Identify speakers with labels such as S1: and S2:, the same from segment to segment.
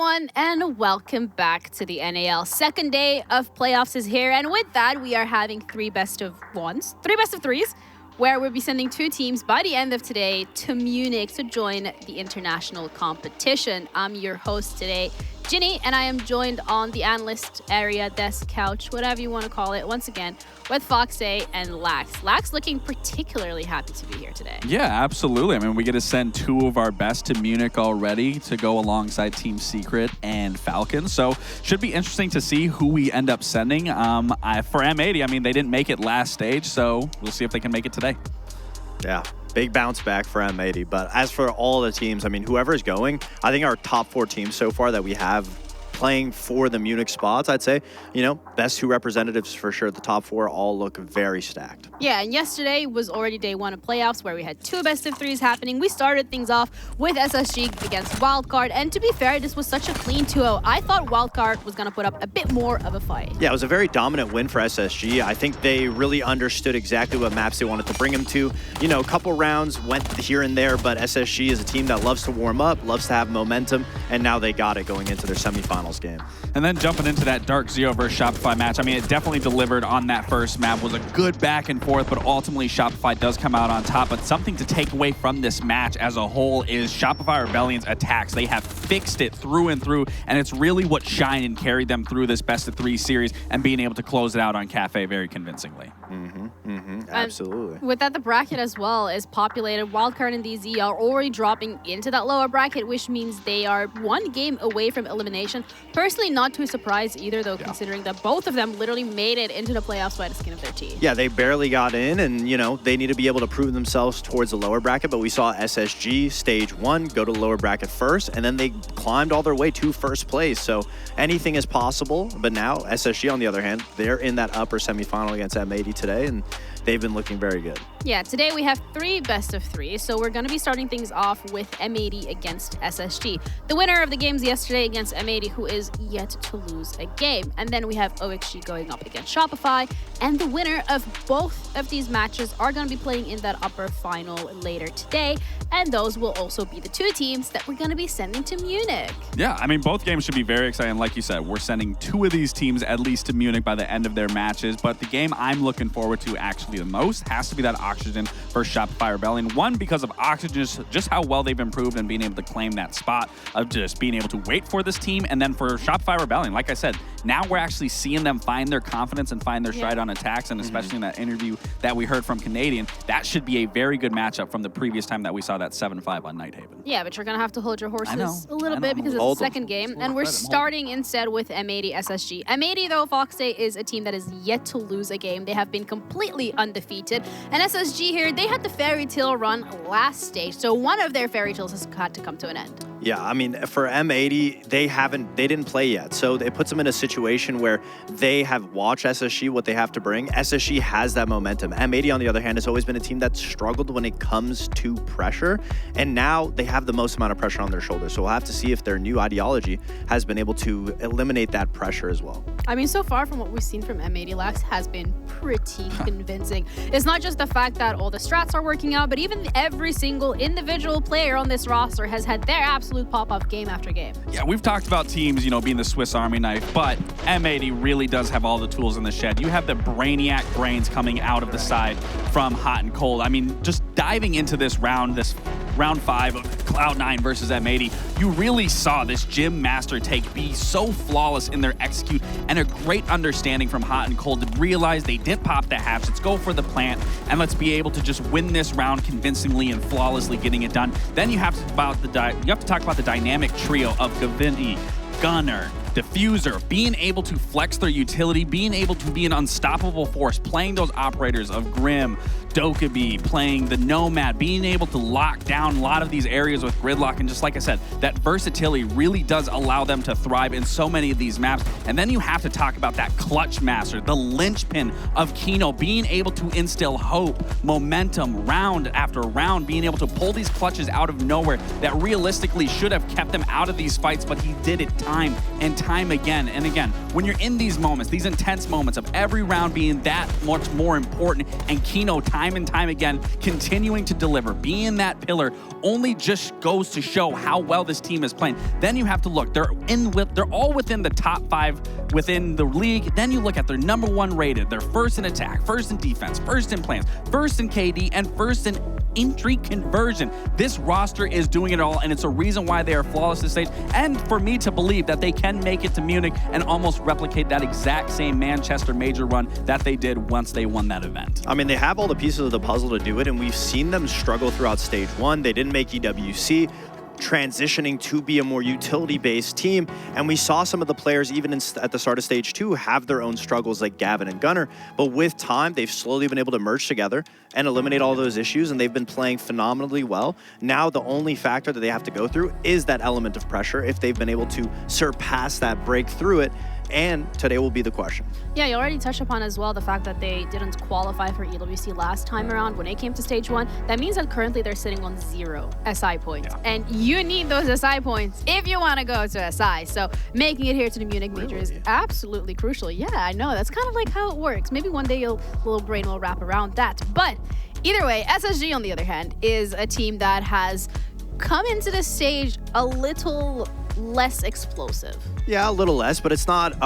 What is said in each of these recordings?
S1: everyone, and welcome back to the NAL. Second day of playoffs is here, and with that, we are having three best of threes, where we'll be sending two teams by the end of today to Munich to join the international competition. I'm your host today, Ginny, and I am joined on the analyst area, desk, couch, whatever you want to call it, once again, with Foxay and Lax. Lax looking particularly happy to be here today.
S2: Yeah, absolutely. I mean, we get to send two of our best to Munich already to go alongside Team Secret and Falcon. So should be interesting to see who we end up sending. For M80, I mean, they didn't make it last stage, so we'll see if they can make it today.
S3: Yeah, big bounce back for M80. But as for all the teams, I mean, whoever is going, I think our top four teams so far that we have playing for the Munich spots, I'd say, best two representatives for sure. The top four all look very stacked.
S1: Yeah, and yesterday was already day one of playoffs where we had two best of threes happening. We started things off with SSG against Wildcard, and to be fair, this was such a clean 2-0. I thought Wildcard was going to put up a bit more of a fight.
S3: Yeah, it was a very dominant win for SSG. I think they really understood exactly what maps they wanted to bring them to. A couple rounds went here and there, but SSG is a team that loves to warm up, loves to have momentum, and now they got it going into their semifinals game.
S2: And then jumping into that Dark Zero versus Shopify match, I mean, it definitely delivered on that first map. Was a good back and forth, but ultimately Shopify does come out on top. But something to take away from this match as a whole is Shopify Rebellion's attacks. They have fixed it through and through, and it's really what shined and carried them through this best of three series and being able to close it out on Cafe very convincingly.
S3: Absolutely.
S1: With that, the bracket as well is populated. Wildcard and DZ are already dropping into that lower bracket, which means they are one game away from elimination. Personally, not too surprised either, though, considering that both of them literally made it into the playoffs by the skin of their teeth.
S3: Yeah, they barely got in, and, they need to be able to prove themselves towards the lower bracket, but we saw SSG stage one go to the lower bracket first, and then they climbed all their way to first place, so anything is possible. But now, SSG, on the other hand, they're in that upper semifinal against M80 today, and they've been looking very good.
S1: Yeah, today we have three best of three, so we're going to be starting things off with M80 against SSG. The winner of the games yesterday against M80, who is yet to lose a game. And then we have OXG going up against Shopify, and the winner of both of these matches are going to be playing in that upper final later today, and those will also be the two teams that we're going to be sending to Munich.
S2: Yeah, I mean, both games should be very exciting. Like you said, we're sending two of these teams at least to Munich by the end of their matches, but the game I'm looking forward to actually the most has to be that Oxygen versus Shopify Rebellion. One, because of Oxygen, just how well they've improved and being able to claim that spot of just being able to wait for this team. And then for Shopify Rebellion, like I said, now we're actually seeing them find their confidence and find their stride on attacks. And especially in that interview that we heard from Canadian, that should be a very good matchup from the previous time that we saw that 7-5 on Nighthaven.
S1: Yeah, but you're going to have to hold your horses a little bit because it's the second game. And we're starting instead with M80 SSG. M80, though, Foxay is a team that is yet to lose a game. They have been completely undefeated. And SSG here, they had the fairy tale run last stage, so one of their fairy tales has had to come to an end.
S3: Yeah, I mean, for M80, they didn't play yet. So it puts them in a situation where they have watched SSG, what they have to bring. SSG has that momentum. M80, on the other hand, has always been a team that struggled when it comes to pressure. And now they have the most amount of pressure on their shoulders. So we'll have to see if their new ideology has been able to eliminate that pressure as well.
S1: I mean, so far from what we've seen from M80, Lax has been pretty convincing. It's not just the fact that all the strats are working out, but even every single individual player on this roster has had their absolute pop-off game after game.
S2: Yeah, we've talked about teams, being the Swiss Army knife, but M80 really does have all the tools in the shed. You have the brainiac brains coming out of the side from Hot and Cold. I mean, just diving into this round 5 of Cloud9 versus M80, you really saw this gym master take be so flawless in their execute and a great understanding from Hot and Cold to realize they did pop the hatch. Let's go for the plant and let's be able to just win this round convincingly and flawlessly getting it done. Then you have to talk about the dynamic trio of Gavinti, Gunner, Diffuser, being able to flex their utility, being able to be an unstoppable force, playing those operators of Grim, Dokkaebi, playing the Nomad, being able to lock down a lot of these areas with Gridlock. And just like I said, that versatility really does allow them to thrive in so many of these maps. And then you have to talk about that clutch master, the linchpin of Kino, being able to instill hope, momentum, round after round, being able to pull these clutches out of nowhere that realistically should have kept them out of these fights, but he did it time and time again. And again, when you're in these moments, these intense moments of every round being that much more important, and Kino time and time again continuing to deliver, being that pillar, only just goes to show how well this team is playing. Then you have to look, they're all within the top 5 within the league. Then you look at their #1 rated, they're first in attack, first in defense, first in plans, first in KD, and first in entry conversion. This roster is doing it all, and it's a reason why they are flawless this stage. And for me to believe that they can make it to Munich and almost replicate that exact same Manchester major run that they did once they won that event.
S3: I mean, they have all the pieces of the puzzle to do it, and we've seen them struggle throughout stage 1. They didn't make EWC, transitioning to be a more utility-based team. And we saw some of the players, even at the start of stage 2, have their own struggles, like Gavin and Gunnar. But with time, they've slowly been able to merge together and eliminate all those issues, and they've been playing phenomenally well. Now, the only factor that they have to go through is that element of pressure, if they've been able to surpass that, break through it. And today will be the question.
S1: Yeah, you already touched upon as well the fact that they didn't qualify for EWC last time around when it came to stage 1. That means that currently they're sitting on 0 SI points. Yeah. And you need those SI points if you want to go to SI. So making it here to the Munich major is absolutely crucial. Yeah, I know. That's kind of like how it works. Maybe one day your little brain will wrap around that. But either way, SSG, on the other hand, is a team that has come into the stage a little less explosive.
S3: Yeah, a little less, but it's not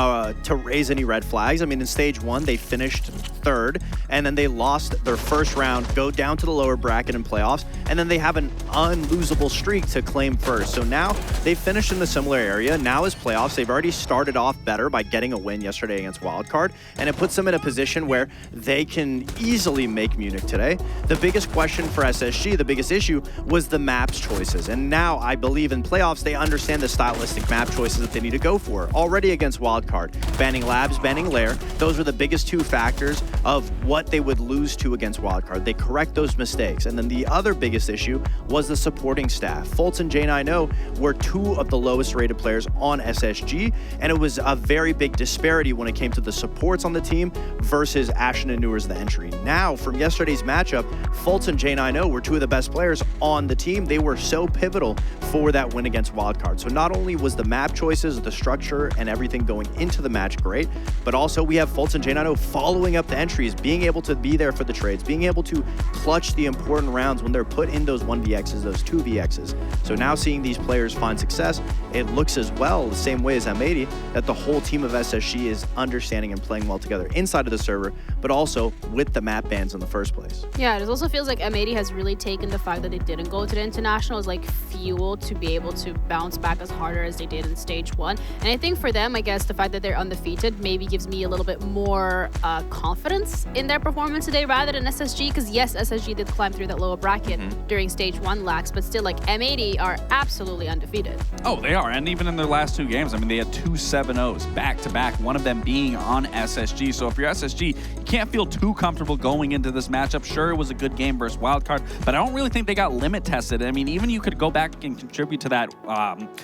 S3: to raise any red flags. I mean, in stage 1, they finished 3rd, and then they lost their first round, go down to the lower bracket in playoffs, and then they have an unlosable streak to claim first. So now they finished in a similar area. Now is playoffs. They've already started off better by getting a win yesterday against Wildcard, and it puts them in a position where they can easily make Munich today. The biggest question for SSG, the biggest issue, was the maps choices. And now I believe in playoffs, they understand the stylistic map choices that they need to go for. Already against Wildcard, banning Labs, banning Lair, those were the biggest 2 factors of what they would lose to against Wildcard. They correct those mistakes. And then the other biggest issue was the supporting staff. Fultz and J9O were 2 of the lowest rated players on SSG, and it was a very big disparity when it came to the supports on the team versus Ashen and Newer's the entry. Now, from yesterday's matchup, Fultz and J9O were 2 of the best players on the team. They were so pivotal for that win against Wildcard. So not only was the map choices, the structure, and everything going into the match great, but also we have Fultz and J9O following up the entries, being able to be there for the trades, being able to clutch the important rounds when they're put in those 1vx's, those 2vx's. So now seeing these players find success, it looks as well the same way as M80, that the whole team of SSG is understanding and playing well together inside of the server, but also with the map bans in the first place.
S1: Yeah, it also feels like M80 has really taken the fact that they didn't go to the international as like fuel to be able to bounce back as harder as they did in stage 1. And I think for them, I guess the fact that they're undefeated maybe gives me a little bit more confidence in their performance today rather than SSG, because yes, SSG did climb through that lower bracket during stage 1 lax, but still like M80 are absolutely undefeated.
S2: Oh, they are. And even in their last 2 games, I mean, they had 2 7-0s back to back, one of them being on SSG. So if you're SSG, you can't feel too comfortable going into this matchup. Sure, it was a good game versus Wildcard, but I don't really think they got limit tested. I mean, even you could go back and contribute to that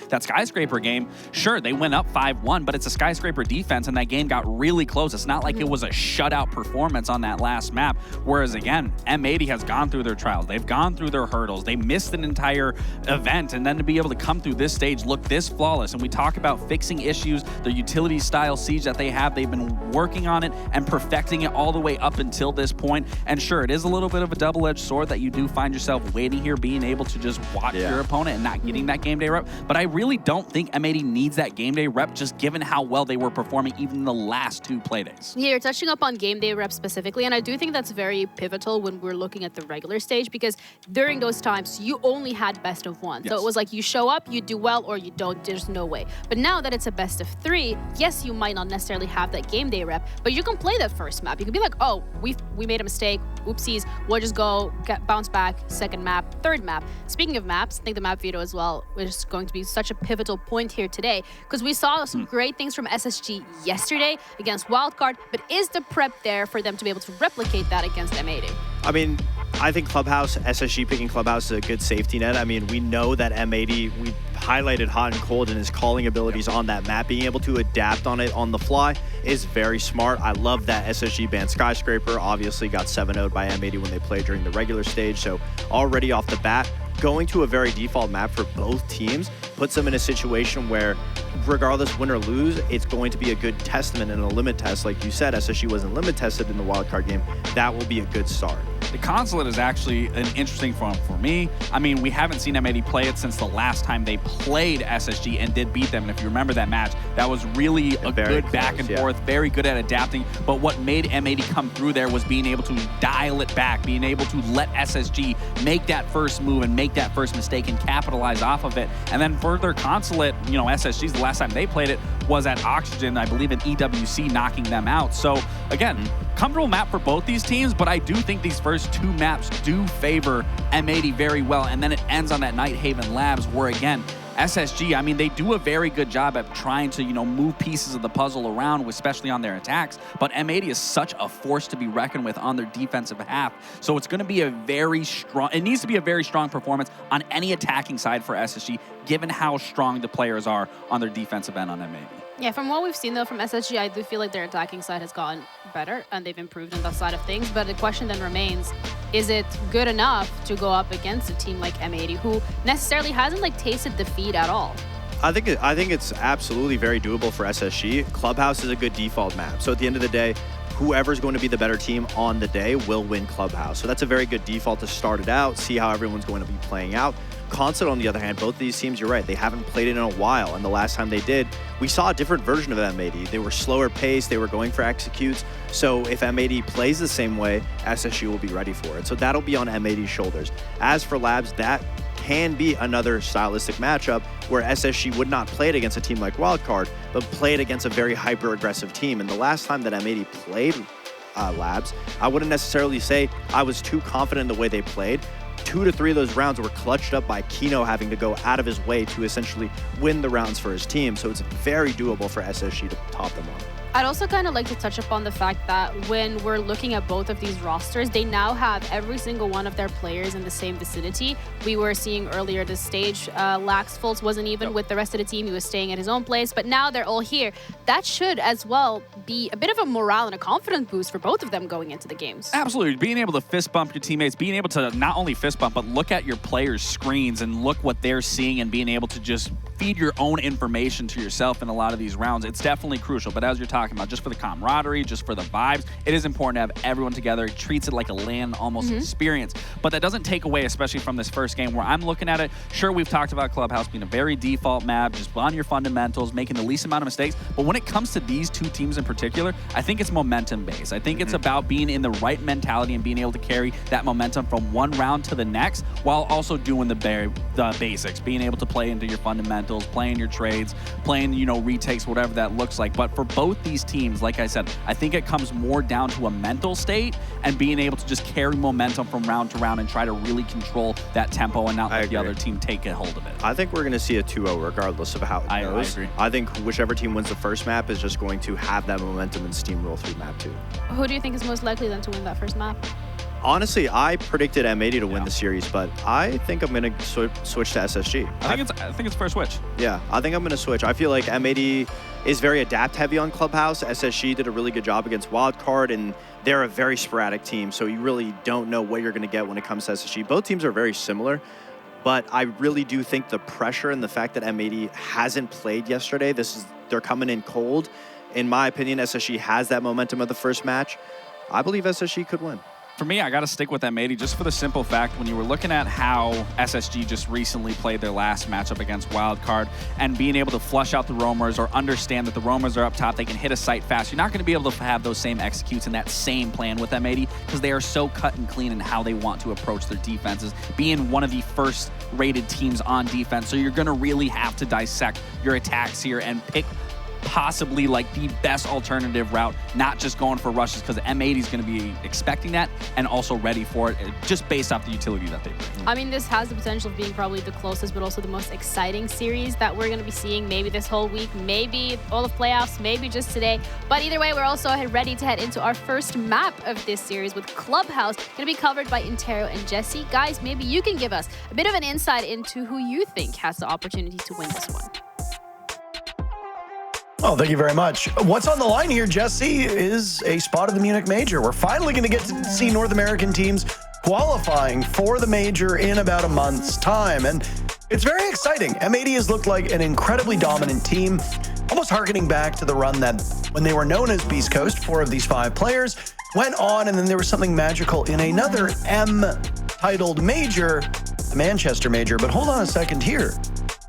S2: that Skyscraper game. Sure, they went up 5-1, but it's a Skyscraper defense, and that game got really close. It's not like it was a shutout performance on that last map. Whereas again, M80 has gone through their trials. They've gone through their hurdles. They missed an entire event, and then to be able to come through this stage, look this flawless. And we talk about fixing issues, the utility style siege that they have. They've been working on it and perfecting it all the way up until this point. And sure, it is a little bit of a double-edged sword that you do find yourself waiting here, being able to just watch your opponent and not getting that game day rep. But I really don't think M80 needs that game day rep, just given how well they were performing even in the last 2 playdays.
S1: Yeah, you're touching up on game day rep specifically, and I do think that's very pivotal when we're looking at the regular stage, because during those times, you only had best of 1. So it was like you show up, you do well, or you don't. There's no way. But now that it's a best of 3, yes, you might not necessarily have that game day rep, but you can play that first map. You can be like, oh, we made a mistake. Oopsies. We'll just go bounce back. Second map, third map. Speaking of maps, I think the map veto as well is going to be such a pivotal point here today, because we saw some great things from SSG yesterday against Wildcard, but is the prep there for them to be able to replicate that against M80?
S3: I mean, I think Clubhouse, SSG picking Clubhouse is a good safety net. I mean, we know that M80, we highlighted hot and cold, and his calling abilities on that map. Being able to adapt on it on the fly is very smart. I love that SSG banned Skyscraper. Obviously got 7-0'd by M80 when they played during the regular stage. So already off the bat, going to a very default map for both teams puts them in a situation where regardless win or lose, it's going to be a good testament and a limit test. Like you said, SSG wasn't limit tested in the wildcard game. That will be a good start.
S2: The Consulate is actually an interesting one for me. I mean, we haven't seen M80 play it since the last time they played SSG and did beat them. And if you remember that match, that was really a good
S3: close,
S2: back and forth, very good at adapting. But what made M80 come through there was being able to dial it back, being able to let SSG make that first move and make that first mistake and capitalize off of it. And then further Consulate, you know, SSG's the last time they played it was at Oxygen, I believe, in EWC, knocking them out. So again, comfortable map for both these teams, but I do think these first two maps do favor M80 very well. And then it ends on that Nighthaven Labs where, again, SSG, I mean, they do a very good job at trying to, you know, move pieces of the puzzle around, especially on their attacks. But M80 is such a force to be reckoned with on their defensive half. So it's going to be a very strong, it needs to be a very strong performance on any attacking side for SSG, given how strong the players are on their defensive end on M80.
S1: Yeah, from what we've seen, though, from SSG, I do feel like their attacking side has gotten better and they've improved on that side of things. But the question then remains, is it good enough to go up against a team like M80 who necessarily hasn't, like, tasted defeat at all?
S3: I think it's absolutely very doable for SSG. Clubhouse is a good default map. So at the end of the day, whoever's going to be the better team on the day will win Clubhouse. So that's a very good default to start it out, see how everyone's going to be playing out. Consulate, on the other hand, both of these teams, you're right, they haven't played it in a while. And the last time they did, we saw a different version of M80. They were slower paced, they were going for executes. So if M80 plays the same way, SSG will be ready for it. So that'll be on M80's shoulders. As for Labs, that can be another stylistic matchup where SSG would not play it against a team like Wildcard, but play it against a very hyper-aggressive team. And the last time that M80 played Labs, I wouldn't necessarily say I was too confident in the way they played. 2 to 3 of those rounds were clutched up by Kino having to go out of his way to essentially win the rounds for his team. So it's very doable for SSG to top them on.
S1: I'd also kind of like to touch upon the fact that when we're looking at both of these rosters, they now have every single one of their players in the same vicinity. We were seeing earlier this stage, Laxfoltz wasn't even with the rest of the team. He was staying at his own place, but now they're all here. That should as well be a bit of a morale and a confidence boost for both of them going into the games.
S2: Absolutely. Being able to fist bump your teammates, being able to not only fist bump, but look at your players' screens and look what they're seeing and being able to just feed your own information to yourself in a lot of these rounds. It's definitely crucial. But as you're talking about, just for the camaraderie, just for the vibes, it is important to have everyone together. It treats it like a LAN almost experience. But that doesn't take away, especially from this first game where I'm looking at it. Sure, we've talked about Clubhouse being a very default map, just on your fundamentals, making the least amount of mistakes. But when it comes to these two teams in particular, I think it's momentum based. I think it's about being in the right mentality and being able to carry that momentum from one round to the next while also doing the basics, being able to play into your fundamentals, playing your trades, playing, you know, retakes, whatever that looks like. But for both these teams, like I said, I think it comes more down to a mental state and being able to just carry momentum from round to round and try to really control that tempo and not let the other team take a hold of it.
S3: I think we're going to see a 2-0 regardless of how it goes.
S2: I agree.
S3: I think whichever team wins the first map is just going to have that momentum and steamroll through map 2.
S1: Who do you think is most likely then to win that first map?
S3: Honestly, I predicted M80 to win the series, but I think I'm going to switch to SSG.
S2: I think it's first switch.
S3: Yeah, I think I'm going to switch. I feel like M80 is very adapt heavy on Clubhouse. SSG did a really good job against Wildcard, and they're a very sporadic team, so you really don't know what you're going to get when it comes to SSG. Both teams are very similar, but I really do think the pressure and the fact that M80 hasn't played yesterday, they're coming in cold. In my opinion, SSG has that momentum of the first match. I believe SSG could win.
S2: For me, I got to stick with M80 just for the simple fact when you were looking at how SSG just recently played their last matchup against Wildcard and being able to flush out the roamers or understand that the roamers are up top, they can hit a site fast. You're not going to be able to have those same executes and that same plan with M80 because they are so cut and clean in how they want to approach their defenses, being one of the first rated teams on defense. So you're going to really have to dissect your attacks here and pick possibly like the best alternative route, not just going for rushes, because M80 is going to be expecting that and also ready for it just based off the utility that they bring.
S1: I mean, this has the potential of being probably the closest but also the most exciting series that we're going to be seeing maybe this whole week, maybe all of playoffs, maybe just today. But either way, we're also ready to head into our first map of this series with Clubhouse, going to be covered by Intero and Jesse. Guys, maybe you can give us a bit of an insight into who you think has the opportunity to win this one.
S4: Oh, thank you very much. What's on the line here, Jesse, is a spot of the Munich Major. We're finally going to get to see North American teams qualifying for the major in about a month's time. And it's very exciting. M80 has looked like an incredibly dominant team, almost harkening back to the run that when they were known as Beast Coast, 4 of these 5 players went on, and then there was something magical in another M-titled major, the Manchester Major. But hold on a second here,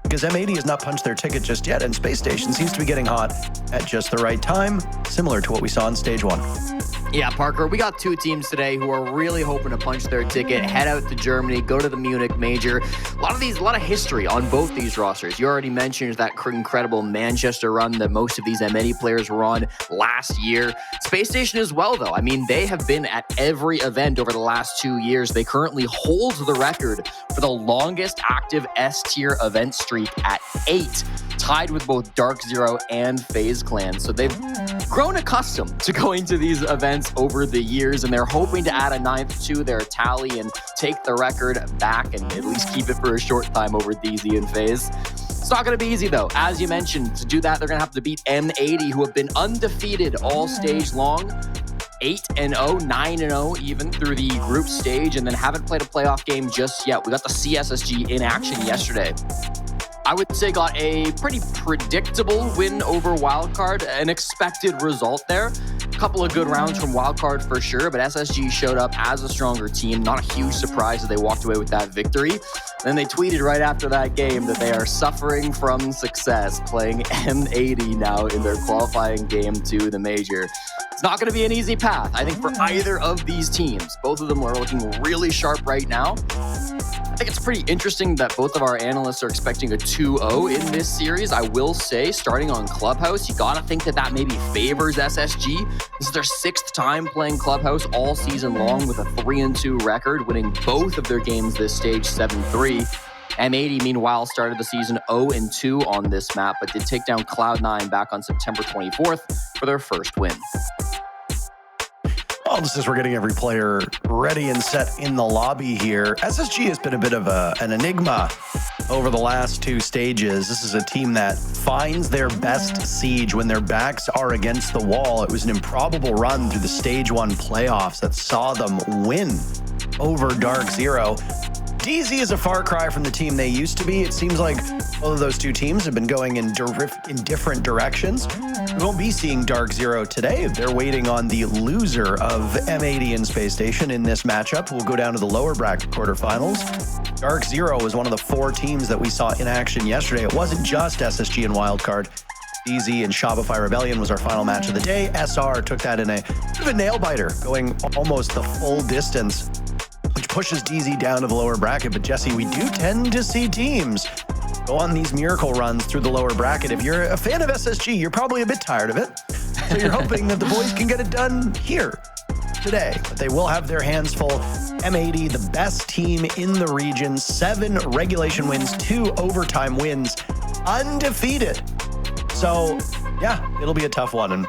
S4: because M80 has not punched their ticket just yet, and Spacestation seems to be getting hot at just the right time, similar to what we saw in Stage 1.
S5: Yeah, Parker, we got 2 teams today who are really hoping to punch their ticket, head out to Germany, go to the Munich Major. A lot of history on both these rosters. You already mentioned that incredible Manchester run that most of these M80 players were on last year. Spacestation as well, though. I mean, they have been at every event over the last 2 years. They currently hold the record for the longest active S-tier event streak at 8, tied with both Dark Zero and FaZe Clan. So they've grown accustomed to going to these events over the years, and they're hoping to add a 9th to their tally and take the record back and at least keep it for a short time over DZ and FaZe. It's not going to be easy, though. As you mentioned, to do that, they're going to have to beat M80, who have been undefeated all stage long. 8-0, 9-0 even through the group stage, and then haven't played a playoff game just yet. We got the CSSG in action yesterday. I would say got a pretty predictable win over Wildcard, an expected result there. A couple of good rounds from Wildcard for sure, but SSG showed up as a stronger team. Not a huge surprise that they walked away with that victory. Then they tweeted right after that game that they are suffering from success, playing M80 now in their qualifying game to the major. It's not going to be an easy path, I think, for either of these teams. Both of them are looking really sharp right now. I think it's pretty interesting that both of our analysts are expecting a 2-0 in this series. I will say, starting on Clubhouse, you gotta think that that maybe favors SSG. This is their 6th time playing Clubhouse all season long with a 3-2 record, winning both of their games this stage 7-3. M80, meanwhile, started the season 0-2 on this map, but did take down Cloud9 back on September 24th for their first win.
S4: Well, just as we're getting every player ready and set in the lobby here, SSG has been a bit of an enigma over the last 2 stages. This is a team that finds their best siege when their backs are against the wall. It was an improbable run through the Stage 1 playoffs that saw them win over Dark Zero. DZ is a far cry from the team they used to be. It seems like both of those 2 teams have been going in different directions. We won't be seeing Dark Zero today. They're waiting on the loser of M80 and Spacestation in this matchup. We'll go down to the lower bracket quarterfinals. Dark Zero was one of the 4 teams that we saw in action yesterday. It wasn't just SSG and Wildcard. DZ and Shopify Rebellion was our final match of the day. SR took that in a bit of a nail-biter, going almost the full distance, which pushes DZ down to the lower bracket. But Jesse, we do tend to see teams go on these miracle runs through the lower bracket. If you're a fan of SSG, you're probably a bit tired of it. So you're hoping that the boys can get it done here today. But they will have their hands full. M80, the best team in the region, 7 regulation wins, 2 overtime wins, undefeated. So yeah, it'll be a tough one. And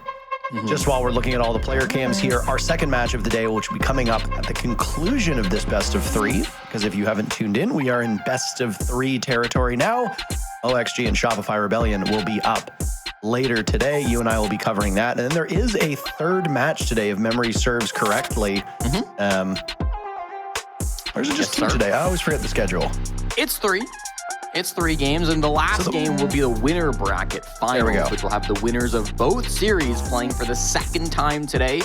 S4: just while we're looking at all the player cams here, our second match of the day, which will be coming up at the conclusion of this best of 3, because if you haven't tuned in, we are in best of 3 territory now. OXG and Shopify Rebellion will be up later today. You and I will be covering that. And then there is a 3rd match today, if memory serves correctly. Or is it just 2 today? I always forget the schedule.
S5: It's 3. It's 3 games, and the last game will be the winner bracket finals, which will have the winners of both series playing for the 2nd time today.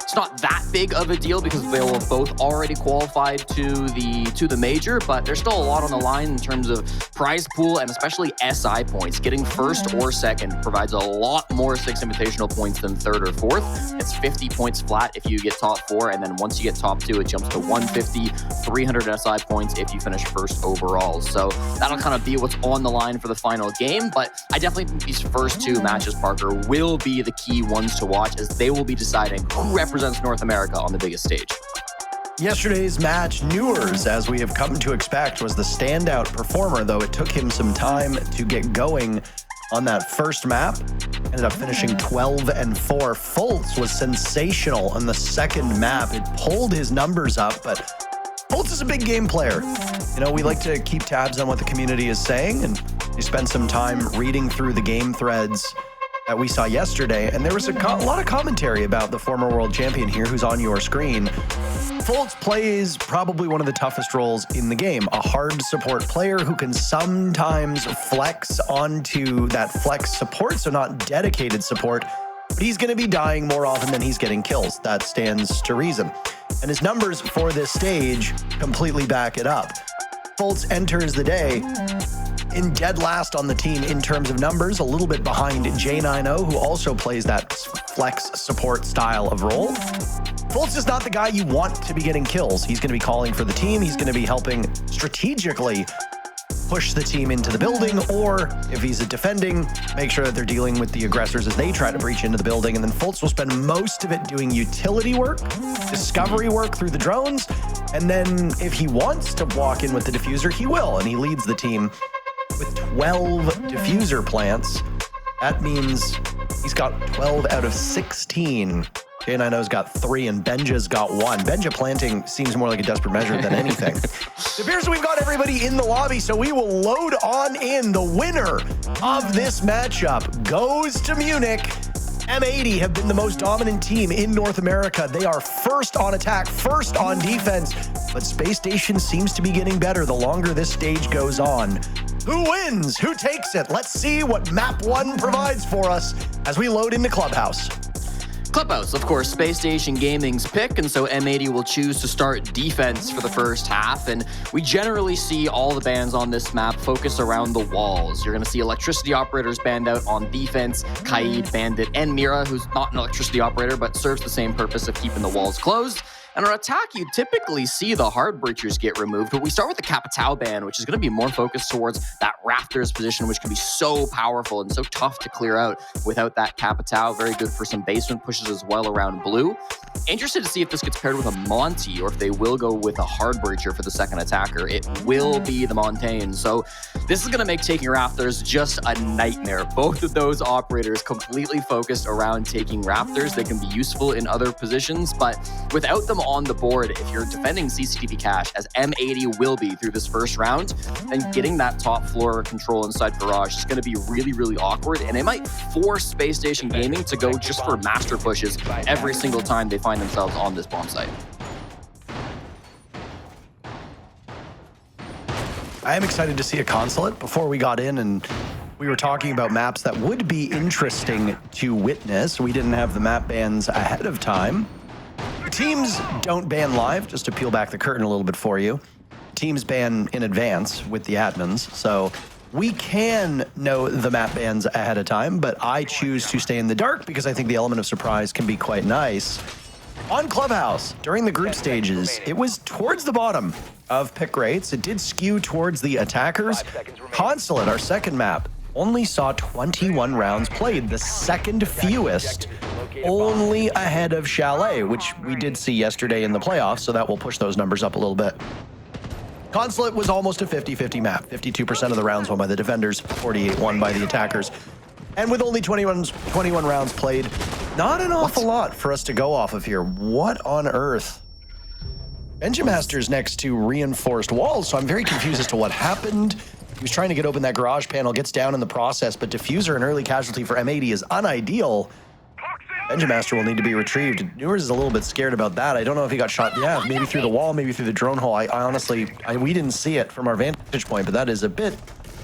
S5: It's not that big of a deal because they will have both already qualified to the major, but there's still a lot on the line in terms of prize pool and especially SI points. Getting 1st or 2nd provides a lot more 6 invitational points than 3rd or 4th. It's 50 points flat if you get top 4, and then once you get top 2, it jumps to 150, 300 SI points if you finish 1st overall. So that'll kind of be what's on the line for the final game, but I definitely think these first 2 matches, Parker, will be the key ones to watch, as they will be deciding who represents North America on the biggest stage.
S4: Yesterday's match, Newers, as we have come to expect, was the standout performer, though it took him some time to get going on that first map. Ended up finishing 12-4. Fultz was sensational on the 2nd map. It pulled his numbers up, but Fultz is a big game player. You know, we like to keep tabs on what the community is saying, and you spend some time reading through the game threads that we saw yesterday, and there was a lot of commentary about the former world champion here who's on your screen. Foltz plays probably one of the toughest roles in the game, a hard support player who can sometimes flex onto that flex support, so not dedicated support, but he's going to be dying more often than he's getting kills. That stands to reason. And his numbers for this stage completely back it up. Foltz enters the day in dead last on the team in terms of numbers, a little bit behind J90, who also plays that flex support style of role. Foltz is not the guy you want to be getting kills. He's going to be calling for the team. He's going to be helping strategically push the team into the building, or if he's defending, make sure that they're dealing with the aggressors as they try to breach into the building. And then Foltz will spend most of it doing utility work, discovery work through the drones, and then if he wants to walk in with the diffuser, he will, and he leads the team with 12 diffuser plants. That means he's got 12 out of 16. J90's got 3 and Benja's got 1. Benja planting seems more like a desperate measure than anything. It appears we've got everybody in the lobby, so we will load on in. The winner of this matchup goes to Munich. M80 have been the most dominant team in North America. They are first on attack, first on defense, but Spacestation seems to be getting better the longer this stage goes on. Who wins? Who takes it? Let's see what map 1 provides for us as we load into Clubhouse.
S5: Clubhouse, of course, Spacestation Gaming's pick, and so M80 will choose to start defense for the first half, and we generally see all the bans on this map focus around the walls. You're going to see electricity operators banned out on defense, Kaid, Bandit, and Mira, who's not an electricity operator, but serves the same purpose of keeping the walls closed. And on attack, you typically see the hard breachers get removed, but we start with the Capitao ban, which is going to be more focused towards that Rafters position, which can be so powerful and so tough to clear out without that Capitao. Very good for some basement pushes as well around blue. Interested to see if this gets paired with a Monty, or if they will go with a hard breacher for the second attacker. It will be the Montaigne. So this is going to make taking Rafters just a nightmare. Both of those operators completely focused around taking Rafters. They can be useful in other positions, but without them on the board, if you're defending CCTV cache, as M80 will be through this first round, then getting that top floor control inside Garage is going to be really, really awkward, and it might force Spacestation Gaming to go just for master pushes every single time they find themselves on this bomb site.
S4: I am excited to see a consulate. Before we got in and we were talking about maps that would be interesting to witness, we didn't have the map bans ahead of time. Teams don't ban live, just to peel back the curtain a little bit for you. Teams ban in advance with the admins, so we can know the map bans ahead of time, but I choose to stay in the dark because I think the element of surprise can be quite nice. On Clubhouse, during the group stages, it was towards the bottom of pick rates. It did skew towards the attackers. Consulate, our second map, only saw 21 rounds played, the second fewest, only ahead of Chalet, which we did see yesterday in the playoffs, so that will push those numbers up a little bit. Consulate was almost a 50-50 map. 52% of the rounds won by the defenders, 48 won by the attackers. And with only 21 rounds played, not an awful lot for us to go off of here. What on earth? Benjamaster's next to reinforced walls, so I'm very confused as to what happened. He was trying to get open that garage panel, gets down in the process, but diffuser, an early casualty for M80, is unideal. Benjamaster will need to be retrieved. Newers is a little bit scared about that. I don't know if he got shot. Yeah, maybe through the wall, maybe through the drone hole. I honestly, we didn't see it from our vantage point, but that is a bit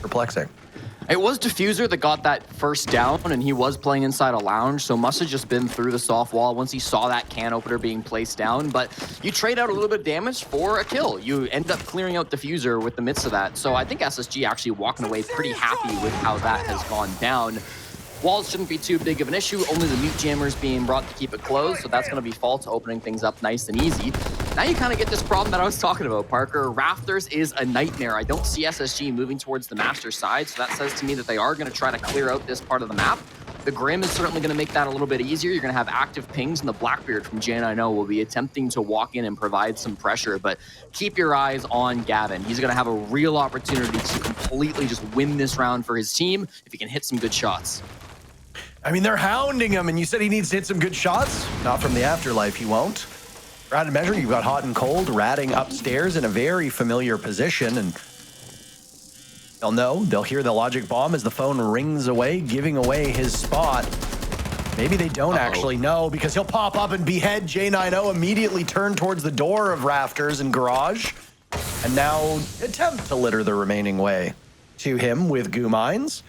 S4: perplexing.
S5: It was Diffuser that got that first down, and he was playing inside a lounge, so must have just been through the soft wall once he saw that can opener being placed down. But you trade out a little bit of damage for a kill. You end up clearing out Diffuser with the midst of that. So I think SSG actually walking away pretty happy with how that has gone down. Walls shouldn't be too big of an issue, only the mute jammers being brought to keep it closed, so that's going to be False opening things up nice and easy. Now you kind of get this problem that I was talking about, Parker. Rafters is a nightmare. I don't see SSG moving towards the master side, so that says to me that they are going to try to clear out this part of the map. The Grim is certainly going to make that a little bit easier. You're going to have active pings, and the Blackbeard from J90 will be attempting to walk in and provide some pressure, but keep your eyes on Gavin. He's going to have a real opportunity to completely just win this round for his team if he can hit some good shots.
S4: I mean, they're hounding him, and you said he needs to hit some good shots? Not from the afterlife, he won't. Ratted measure, you've got Hot and Cold ratting upstairs in a very familiar position, and They'll know. They'll hear the logic bomb as the phone rings away, giving away his spot. Maybe they don't actually know because he'll pop up and behead J90, immediately turn towards the door of Rafters and Garage, and now attempt to litter the remaining way to him with goo mines.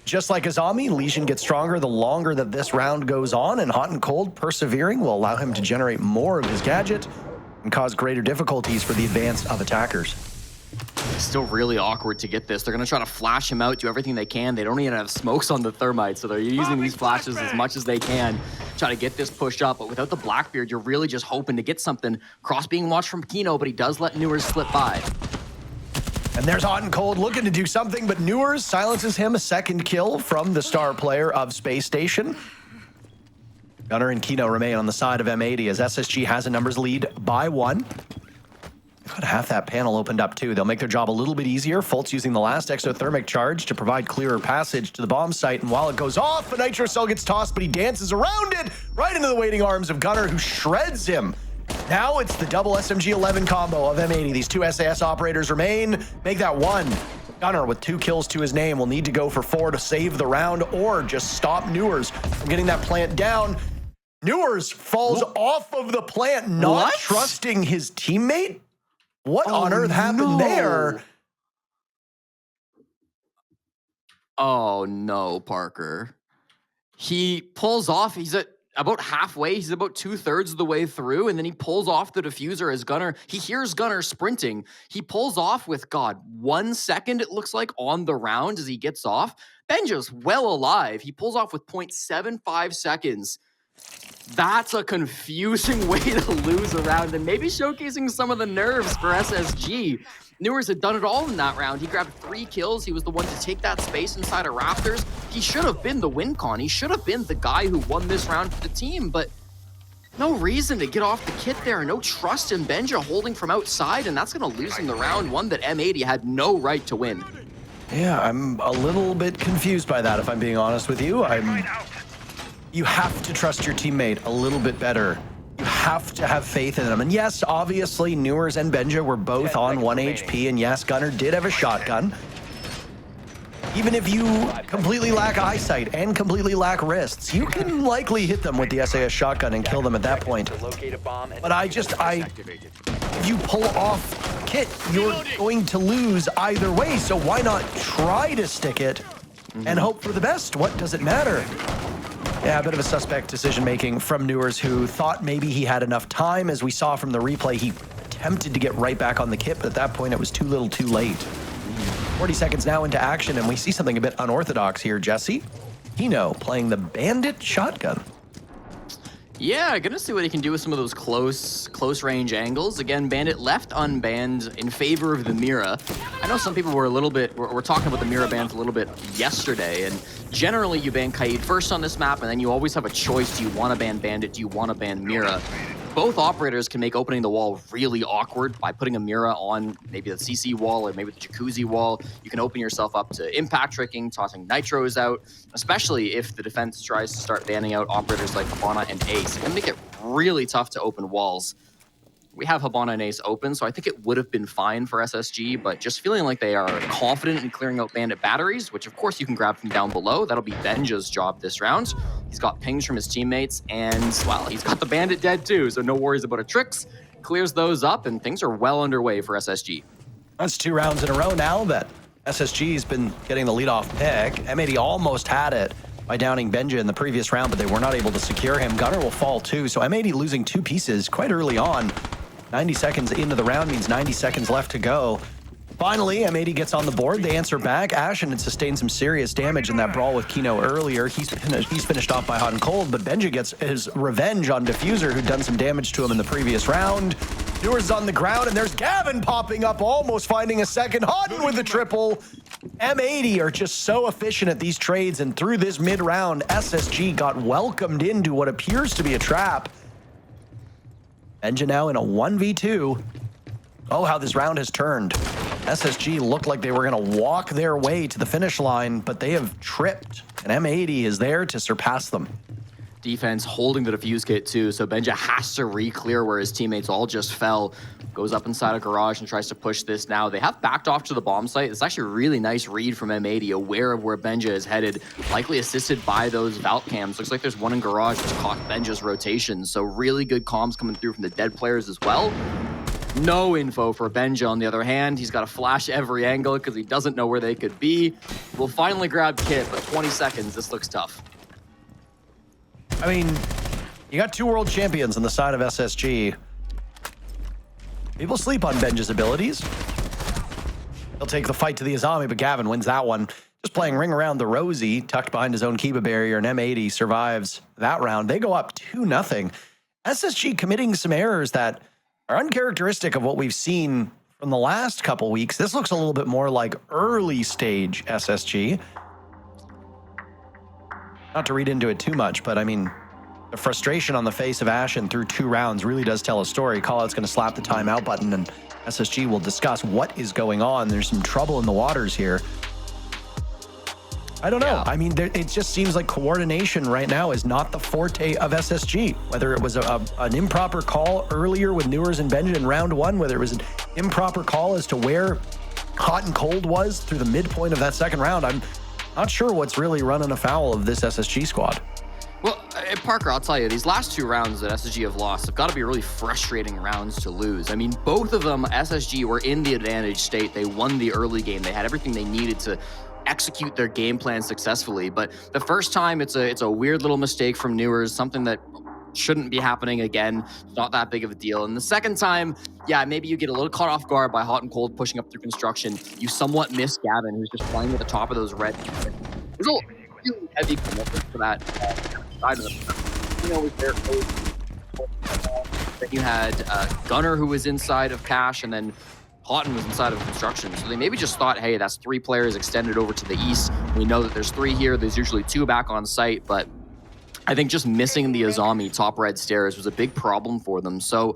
S4: Just like Azami, Legion gets stronger the longer that this round goes on, and Hot and Cold persevering will allow him to generate more of his gadget and cause greater difficulties for the advance of attackers.
S5: It's still really awkward to get this. They're going to try to flash him out, do everything they can. They don't even have smokes on the thermite, so they're using these flashes as much as they can, try to get this pushed up. But without the Blackbeard, you're really just hoping to get something. Cross being watched from Kino, but he does let Newers slip by.
S4: And there's Hot and Cold looking to do something, but Newers silences him. A second kill from the star player of Space Station. Gunner and Kino remain on the side of M80 as SSG has a numbers lead by 1. They've got half that panel opened up too. They'll make their job a little bit easier. Fultz using the last exothermic charge to provide clearer passage to the bomb site. And while it goes off, a nitro cell gets tossed, but he dances around it right into the waiting arms of Gunner, who shreds him. Now it's the double SMG-11 combo of M80. These two SAS operators remain. Make that 1. Gunner with 2 kills to his name will need to go for 4 to save the round or just stop Newers from getting that plant down. Newers falls off of the plant, not trusting his teammate. What on earth happened there?
S5: Oh no, Parker. He pulls off. He's at about halfway. He's about 2/3 of the way through, and then he pulls off the diffuser as Gunner. He hears Gunner sprinting. He pulls off with, 1 second, it looks like, on the round as he gets off. Benja's well alive. He pulls off with 0.75 seconds. That's a confusing way to lose a round, and maybe showcasing some of the nerves for SSG. Newers had done it all in that round. He grabbed 3 kills. He was the one to take that space inside of Rafters. He should have been the win con. He should have been the guy who won this round for the team, but no reason to get off the kit there. No trust in Benja holding from outside, and that's going to lose him the round one that M80 had no right to win.
S4: Yeah, I'm a little bit confused by that, if I'm being honest with you. You have to trust your teammate a little bit better. You have to have faith in them. And yes, obviously, Newers and Benja were both on 1 HP, and yes, Gunner did have a shotgun. Even if you completely lack eyesight and completely lack wrists, you can likely hit them with the SAS shotgun and kill them at that point. But if you pull off kit, you're going to lose either way, so why not try to stick it and hope for the best? What does it matter? Yeah, a bit of a suspect decision-making from Newers, who thought maybe he had enough time. As we saw from the replay, he attempted to get right back on the kit, but at that point, it was too little too late. 40 seconds now into action, and we see something a bit unorthodox here, Jesse. Kino playing the Bandit shotgun.
S5: Yeah, gonna see what he can do with some of those close range angles. Again, Bandit left unbanned in favor of the Mira. I know some people were we're talking about the Mira bans a little bit yesterday, and generally you ban Kaid first on this map, and then you always have a choice. Do you want to ban Bandit? Do you want to ban Mira? Both operators can make opening the wall really awkward by putting a Mira on maybe the CC wall or maybe the Jacuzzi wall. You can open yourself up to impact tricking, tossing nitros out, especially if the defense tries to start banning out operators like Habana and Ace. It can make it really tough to open walls. We have Habana and Ace open, so I think it would have been fine for SSG, but just feeling like they are confident in clearing out Bandit batteries, which of course you can grab from down below. That'll be Benja's job this round. He's got pings from his teammates, and, well, he's got the Bandit dead too, so no worries about a tricks. Clears those up, and things are well underway for SSG.
S4: That's 2 rounds in a row now that SSG's been getting the leadoff pick. M80 almost had it by downing Benja in the previous round, but they were not able to secure him. Gunner will fall too, so M80 losing 2 pieces quite early on. 90 seconds into the round means 90 seconds left to go. Finally, M80 gets on the board. They answer back. Ashen had sustained some serious damage in that brawl with Kino earlier. He's finished off by Hot and Cold, but Benja gets his revenge on Diffuser, who'd done some damage to him in the previous round. Newers is on the ground, and there's Gavin popping up, almost finding a second. Hotton with the triple. M80 are just so efficient at these trades, and through this mid-round, SSG got welcomed into what appears to be a trap. Benja now in a 1v2. Oh, how this round has turned. SSG looked like they were going to walk their way to the finish line, but they have tripped, and M80 is there to surpass them.
S5: defense holding the defuse kit too, so Benja has to re-clear where his teammates all just fell. Goes up inside a garage and tries to push this now. They have backed off to the bomb site. It's actually a really nice read from M80, aware of where Benja is headed, likely assisted by those Valk cams. Looks like there's one in garage which caught Benja's rotation, so really good comms coming through from the dead players as well. No info for Benja on the other hand. He's got to flash every angle because he doesn't know where they could be. We'll finally grab Kit, but 20 seconds, this looks tough.
S4: I mean, you got 2 world champions on the side of SSG. People sleep on Benja's abilities. He'll take the fight to the Azami, but Gavin wins that one. Just playing ring around the Rosie, tucked behind his own Kiba barrier, and M80 survives that round. They go up 2-0. SSG committing some errors that are uncharacteristic of what we've seen from the last couple weeks. This looks a little bit more like early stage SSG. Not to read into it too much, but I mean, the frustration on the face of Ashen through 2 rounds really does tell a story. Callout's going to slap the timeout button, and SSG will discuss what is going on. There's some trouble in the waters here. I don't know. Yeah. I mean, it just seems like coordination right now is not the forte of SSG. Whether it was an improper call earlier with Newers and Benja in round 1, whether it was an improper call as to where Hot and Cold was through the midpoint of that second round, I'm not sure what's really running afoul of this SSG squad.
S5: Well, Parker, I'll tell you, these last 2 rounds that SSG have lost have got to be really frustrating rounds to lose. I mean, both of them, SSG were in the advantage state. They won the early game. They had everything they needed to execute their game plan successfully. But the first time, it's a weird little mistake from Newers, something that shouldn't be happening again. It's not that big of a deal. And the second time, yeah, maybe you get a little caught off guard by Hot and Cold pushing up through construction. You somewhat miss Gavin, who's just playing at the top of those red. There's a really heavy commitment for that side of the, you know, was there. Then you had Gunner, who was inside of Cash, and then Houghton was inside of construction. So they maybe just thought, hey, that's 3 players extended over to the east. We know that there's 3 here. There's usually 2 back on site, but I think just missing the Azami top red stairs was a big problem for them. So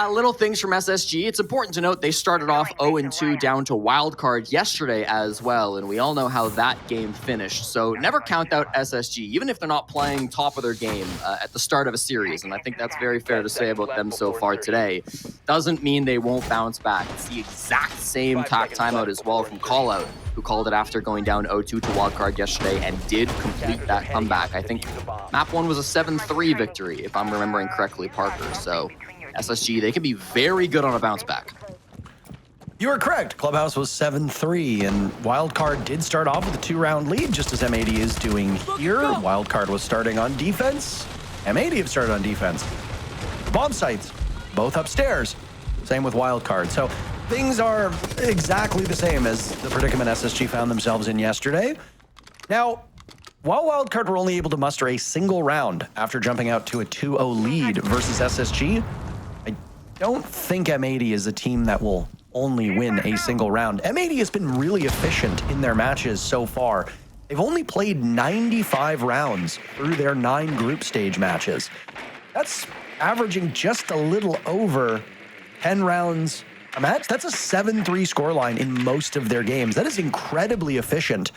S5: little things from SSG. It's important to note they started off 0-2 down to wildcard yesterday as well, and we all know how that game finished. So never count out SSG, even if they're not playing top of their game at the start of a series, and I think that's very fair to say about them so far today. Doesn't mean they won't bounce back. It's the exact same timeout as well from Callout, who called it after going down 0-2 to wildcard yesterday and did complete that comeback. I think map 1 was a 7-3 victory, if I'm remembering correctly, Parker. So SSG, they can be very good on a bounce back.
S4: You are correct. Clubhouse was 7-3, and Wildcard did start off with a 2-round lead, just as M80 is doing here. Wildcard was starting on defense. M80 have started on defense. Bomb sites, both upstairs. Same with Wildcard. So things are exactly the same as the predicament SSG found themselves in yesterday. Now, while Wildcard were only able to muster a single round after jumping out to a 2-0 lead versus SSG, I don't think M80 is a team that will only win a single round. M80 has been really efficient in their matches so far. They've only played 95 rounds through their 9 group stage matches. That's averaging just a little over 10 rounds a match. That's a 7-3 scoreline in most of their games. That is incredibly efficient.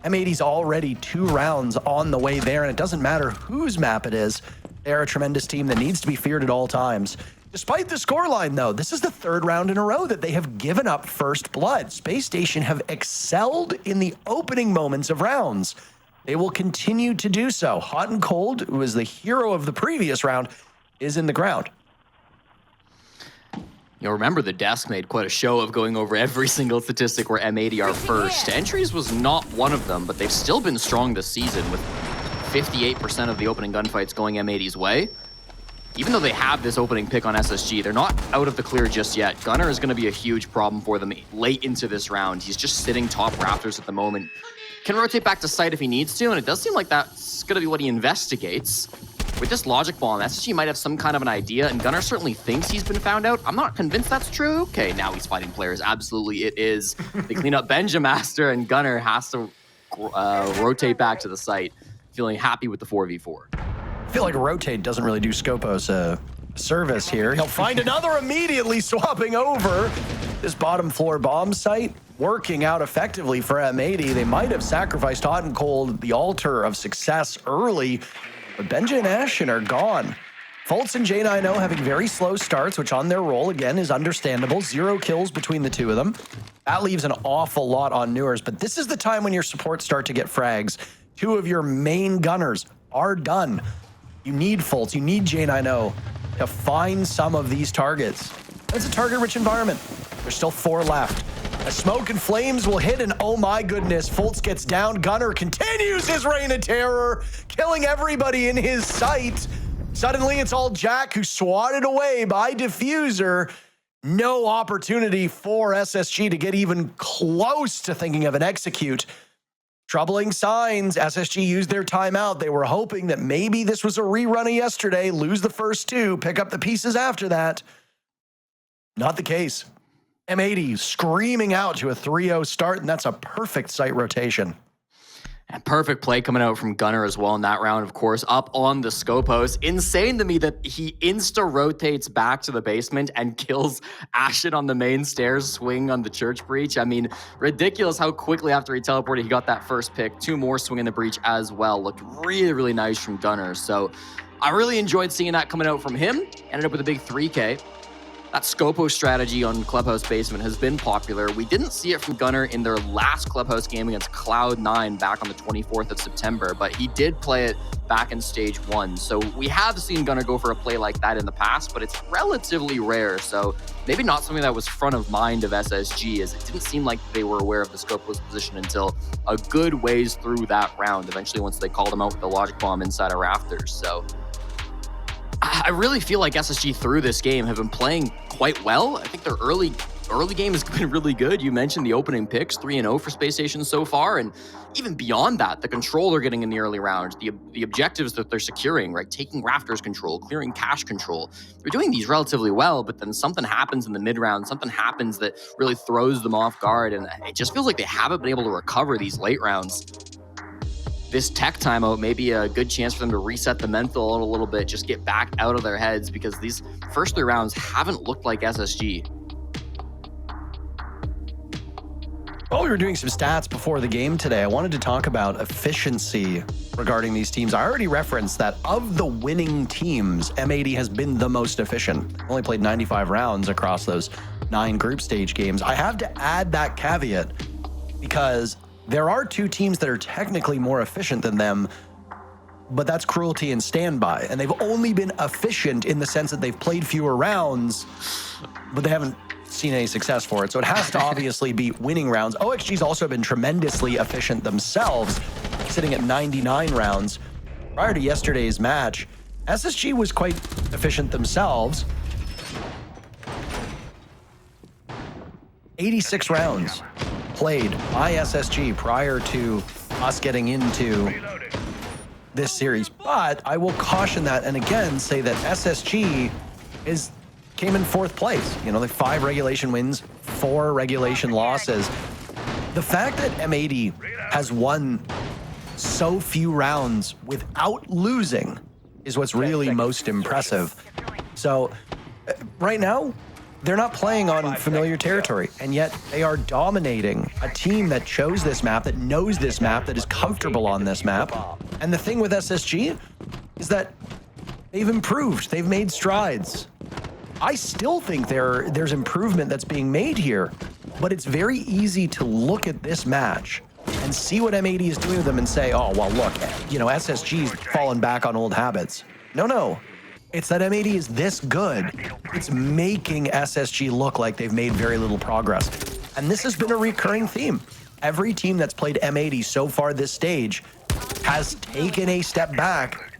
S4: M80's already 2 rounds on the way there, and it doesn't matter whose map it is. They're a tremendous team that needs to be feared at all times. Despite the scoreline, though, this is the 3rd round in a row that they have given up first blood. Spacestation have excelled in the opening moments of rounds. They will continue to do so. Hot and Cold, who was the hero of the previous round, is in the ground.
S5: You'll remember the desk made quite a show of going over every single statistic where M80 are first. Entries was not one of them, but they've still been strong this season with 58% of the opening gunfights going M80's way. Even though they have this opening pick on SSG, they're not out of the clear just yet. Gunner is going to be a huge problem for them late into this round. He's just sitting top rafters at the moment. Can rotate back to site if he needs to, and it does seem like that's going to be what he investigates. With this logic bomb, SSG might have some kind of an idea, and Gunner certainly thinks he's been found out. I'm not convinced that's true. Okay, now he's fighting players. Absolutely, it is. They clean up Benjamaster, and Gunner has to rotate back to the site, feeling happy with the 4v4.
S4: I feel like rotate doesn't really do Scopos a service here. He'll find another immediately, swapping over this bottom floor bomb site. working out effectively for M80. They might have sacrificed Hot and Cold, the altar of success early, but Benja and Ashen are gone. Fultz and J90 having very slow starts, which on their roll, again, is understandable. 0 kills between the two of them. That leaves an awful lot on Newers, but this is the time when your supports start to get frags. 2 of your main gunners are done. You need Fultz, you need J90 to find some of these targets. It's a target-rich environment. There's still 4 left. As smoke and flames will hit, and oh my goodness, Fultz gets down. Gunner continues his reign of terror, killing everybody in his sight. Suddenly, it's all Jack, who's swatted away by Diffuser. No opportunity for SSG to get even close to thinking of an execute. Troubling signs. SSG used their timeout. They were hoping that maybe this was a rerun of yesterday, lose the first 2, pick up the pieces after that. Not the case. M80 screaming out to a 3-0 start, and that's a perfect site rotation.
S5: And perfect play coming out from Gunner as well in that round, of course, up on the scope host. Insane to me that he insta-rotates back to the basement and kills Ashen on the main stairs, swing on the church breach. I mean, ridiculous how quickly after he teleported, he got that first pick. 2 more swing in the breach as well. Looked really, really nice from Gunner. So I really enjoyed seeing that coming out from him. Ended up with a big 3K. That Scopo strategy on Clubhouse Basement has been popular. We didn't see it from Gunner in their last Clubhouse game against Cloud9 back on the 24th of September, but he did play it back in Stage 1. So we have seen Gunner go for a play like that in the past, but it's relatively rare. So maybe not something that was front of mind of SSG, as it didn't seem like they were aware of the Scopo's position until a good ways through that round, eventually once they called him out with the logic bomb inside of Rafters. So I really feel like SSG through this game have been playing quite well. I think their early game has been really good. You mentioned the opening picks, 3-0 for Spacestation so far, and even beyond that, the control they're getting in the early rounds, the objectives that they're securing, right? Taking Rafters control, clearing cache control. They're doing these relatively well, but then something happens in the mid-round, something happens that really throws them off guard, and it just feels like they haven't been able to recover these late rounds. This tech timeout may be a good chance for them to reset the mental a little bit, just get back out of their heads, because these first 3 rounds haven't looked like SSG.
S4: While we were doing some stats before the game today, I wanted to talk about efficiency regarding these teams. I already referenced that of the winning teams, M80 has been the most efficient. Only played 95 rounds across those 9 group stage games. I have to add that caveat because there are 2 teams that are technically more efficient than them, but that's Cruelty and Standby. And they've only been efficient in the sense that they've played fewer rounds, but they haven't seen any success for it. So it has to obviously be winning rounds. OXG's also been tremendously efficient themselves, sitting at 99 rounds. Prior to yesterday's match, SSG was quite efficient themselves. 86 rounds played by SSG prior to us getting into this series. But I will caution that and again say that SSG came in 4th place. You know, the 5 regulation wins, 4 regulation losses. The fact that M80 has won so few rounds without losing is what's really most impressive. So right now, they're not playing on familiar territory, and yet they are dominating a team that chose this map, that knows this map, that is comfortable on this map. And the thing with SSG is that they've improved. They've made strides. I still think there's improvement that's being made here, but it's very easy to look at this match and see what M80 is doing to them and say, oh, well, look, you know, SSG's fallen back on old habits. No. It's that M80 is this good. It's making SSG look like they've made very little progress. And this has been a recurring theme. Every team that's played M80 so far this stage has taken a step back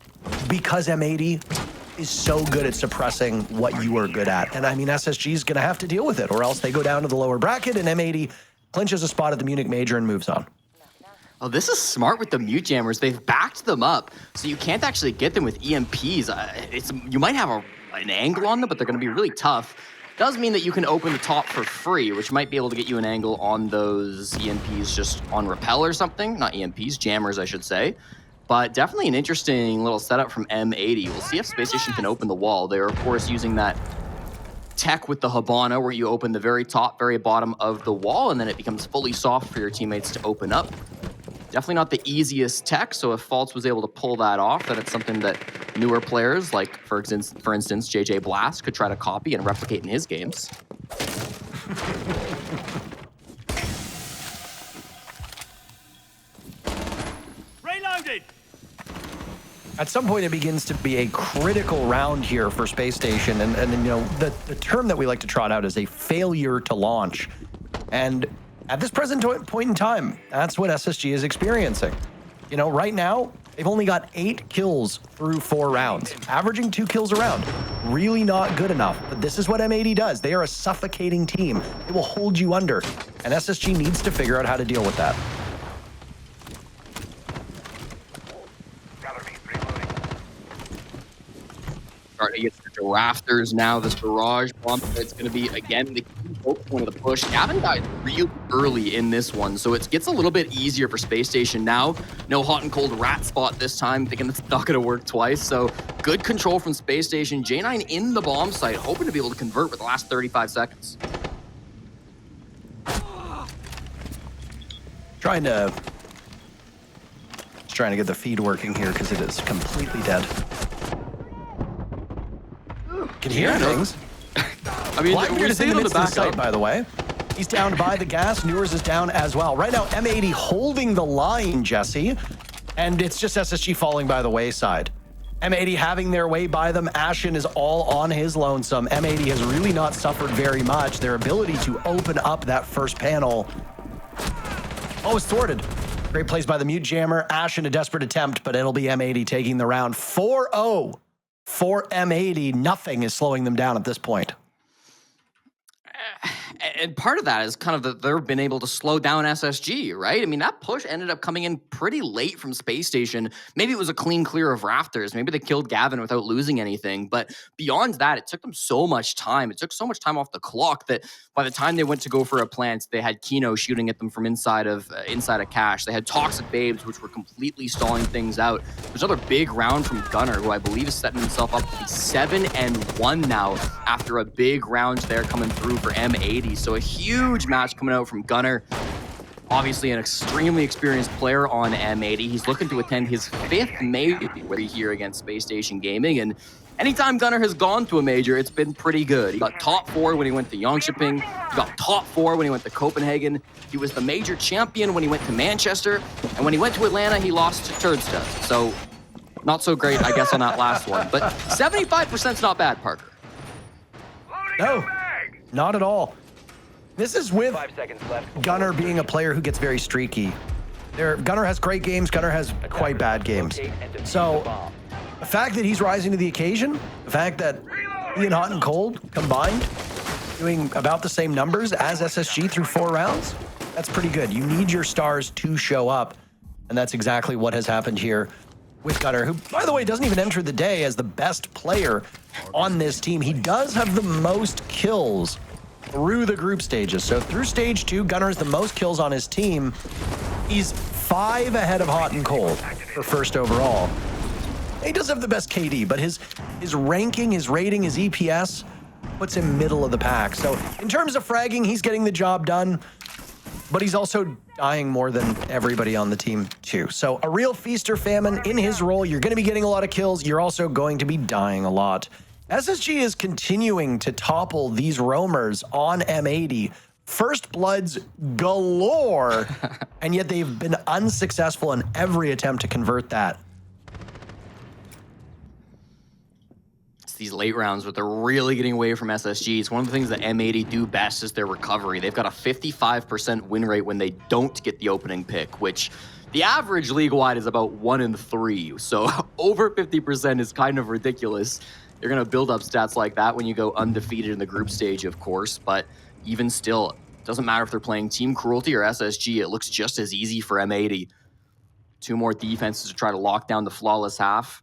S4: because M80 is so good at suppressing what you are good at. And I mean, SSG is going to have to deal with it, or else they go down to the lower bracket and M80 clinches a spot at the Munich Major and moves on.
S5: Oh, this is smart with the mute jammers. They've backed them up, so you can't actually get them with EMPs. You might have an angle on them, but they're going to be really tough. Does mean that you can open the top for free, which might be able to get you an angle on those EMPs just on rappel or something. Not EMPs, jammers, I should say. But definitely an interesting little setup from M80. We'll see if Spacestation can open the wall. They're, of course, using that tech with the Habana, where you open the very top, very bottom of the wall, and then it becomes fully soft for your teammates to open up. Definitely not the easiest tech, so if Faults was able to pull that off, then it's something that newer players, like, for instance, JJ Blast, could try to copy and replicate in his games.
S6: Reloaded!
S4: At some point, it begins to be a critical round here for Spacestation, and you know, the term that we like to trot out is a failure to launch. And at this present point in time, that's what SSG is experiencing. You know, right now, they've only got 8 kills through 4 rounds, averaging 2 kills a round. Really not good enough, but this is what M80 does. They are a suffocating team. They will hold you under, and SSG needs to figure out how to deal with that.
S5: Starting to get the rafters now. This barrage bomb, it's going to be, again, the key focal point of the push. Gavin died real early in this one, so it gets a little bit easier for Spacestation now. No hot and cold rat spot this time, thinking it's not going to work twice, so good control from Spacestation. J9 in the bomb site, hoping to be able to convert with the last 35 seconds.
S4: Trying to get the feed working here because it is completely dead. Can hear things.
S5: I mean,
S4: Blackbeard is in the midst of the site,
S5: up.
S4: by the way. He's down by the gas. Newers is down as well. Right now, M80 holding the line, Jesse, and it's just SSG falling by the wayside. M80 having their way by them. Ashen is all on his lonesome. M80 has really not suffered very much. Their ability to open up that first panel. Oh, it's thwarted. Great plays by the mute jammer. Ashen, a desperate attempt, but it'll be M80 taking the round. 4-0 for M80. Nothing is slowing them down at this point.
S5: And part of that is kind of that they've been able to slow down SSG, right? I mean, that push ended up coming in pretty late from Spacestation. Maybe it was a clean clear of rafters. Maybe they killed Gavin without losing anything. But beyond that, it took them so much time. It took so much time off the clock that by the time they went to go for a plant, they had Kino shooting at them from inside of cache. They had Toxic Babes, which were completely stalling things out. There's another big round from Gunner, who I believe is setting himself up to be 7-1 now after a big round there coming through for M80. So a huge match coming out from Gunner. Obviously an extremely experienced player on M80. He's looking to attend his 5th major here against Spacestation Gaming. And anytime Gunner has gone to a major, it's been pretty good. He got top 4 when he went to Jönköping. He got top 4 when he went to Copenhagen. He was the major champion when he went to Manchester. And when he went to Atlanta, he lost to Turdstad. So not so great, I guess, on that last one. But 75% is not bad, Parker.
S4: No, not at all. This is with Gunner being a player who gets very streaky. Gunner has great games, Gunner has quite bad games. So the fact that he's rising to the occasion, the fact that he and Hot and Cold combined doing about the same numbers as SSG through 4 rounds, that's pretty good. You need your stars to show up, and that's exactly what has happened here with Gunner, who, by the way, doesn't even enter the day as the best player on this team. He does have the most kills through the group stages. So through stage 2, Gunner has the most kills on his team. He's 5 ahead of Hot and Cold for first overall. He does have the best KD, but his ranking, his rating, his EPS puts him middle of the pack. So in terms of fragging, he's getting the job done, but he's also dying more than everybody on the team too. So a real feast or famine in his role. You're going to be getting a lot of kills. You're also going to be dying a lot. SSG is continuing to topple these roamers on M80. First bloods galore, and yet they've been unsuccessful in every attempt to convert that.
S5: It's these late rounds, but they're really getting away from SSG. It's one of the things that M80 do best is their recovery. They've got a 55% win rate when they don't get the opening pick, which the average league-wide is about 1 in 3. So over 50% is kind of ridiculous. You're going to build up stats like that when you go undefeated in the group stage, of course, but even still, it doesn't matter if they're playing Team Cruelty or SSG, it looks just as easy for M80. 2 more defenses to try to lock down the flawless half.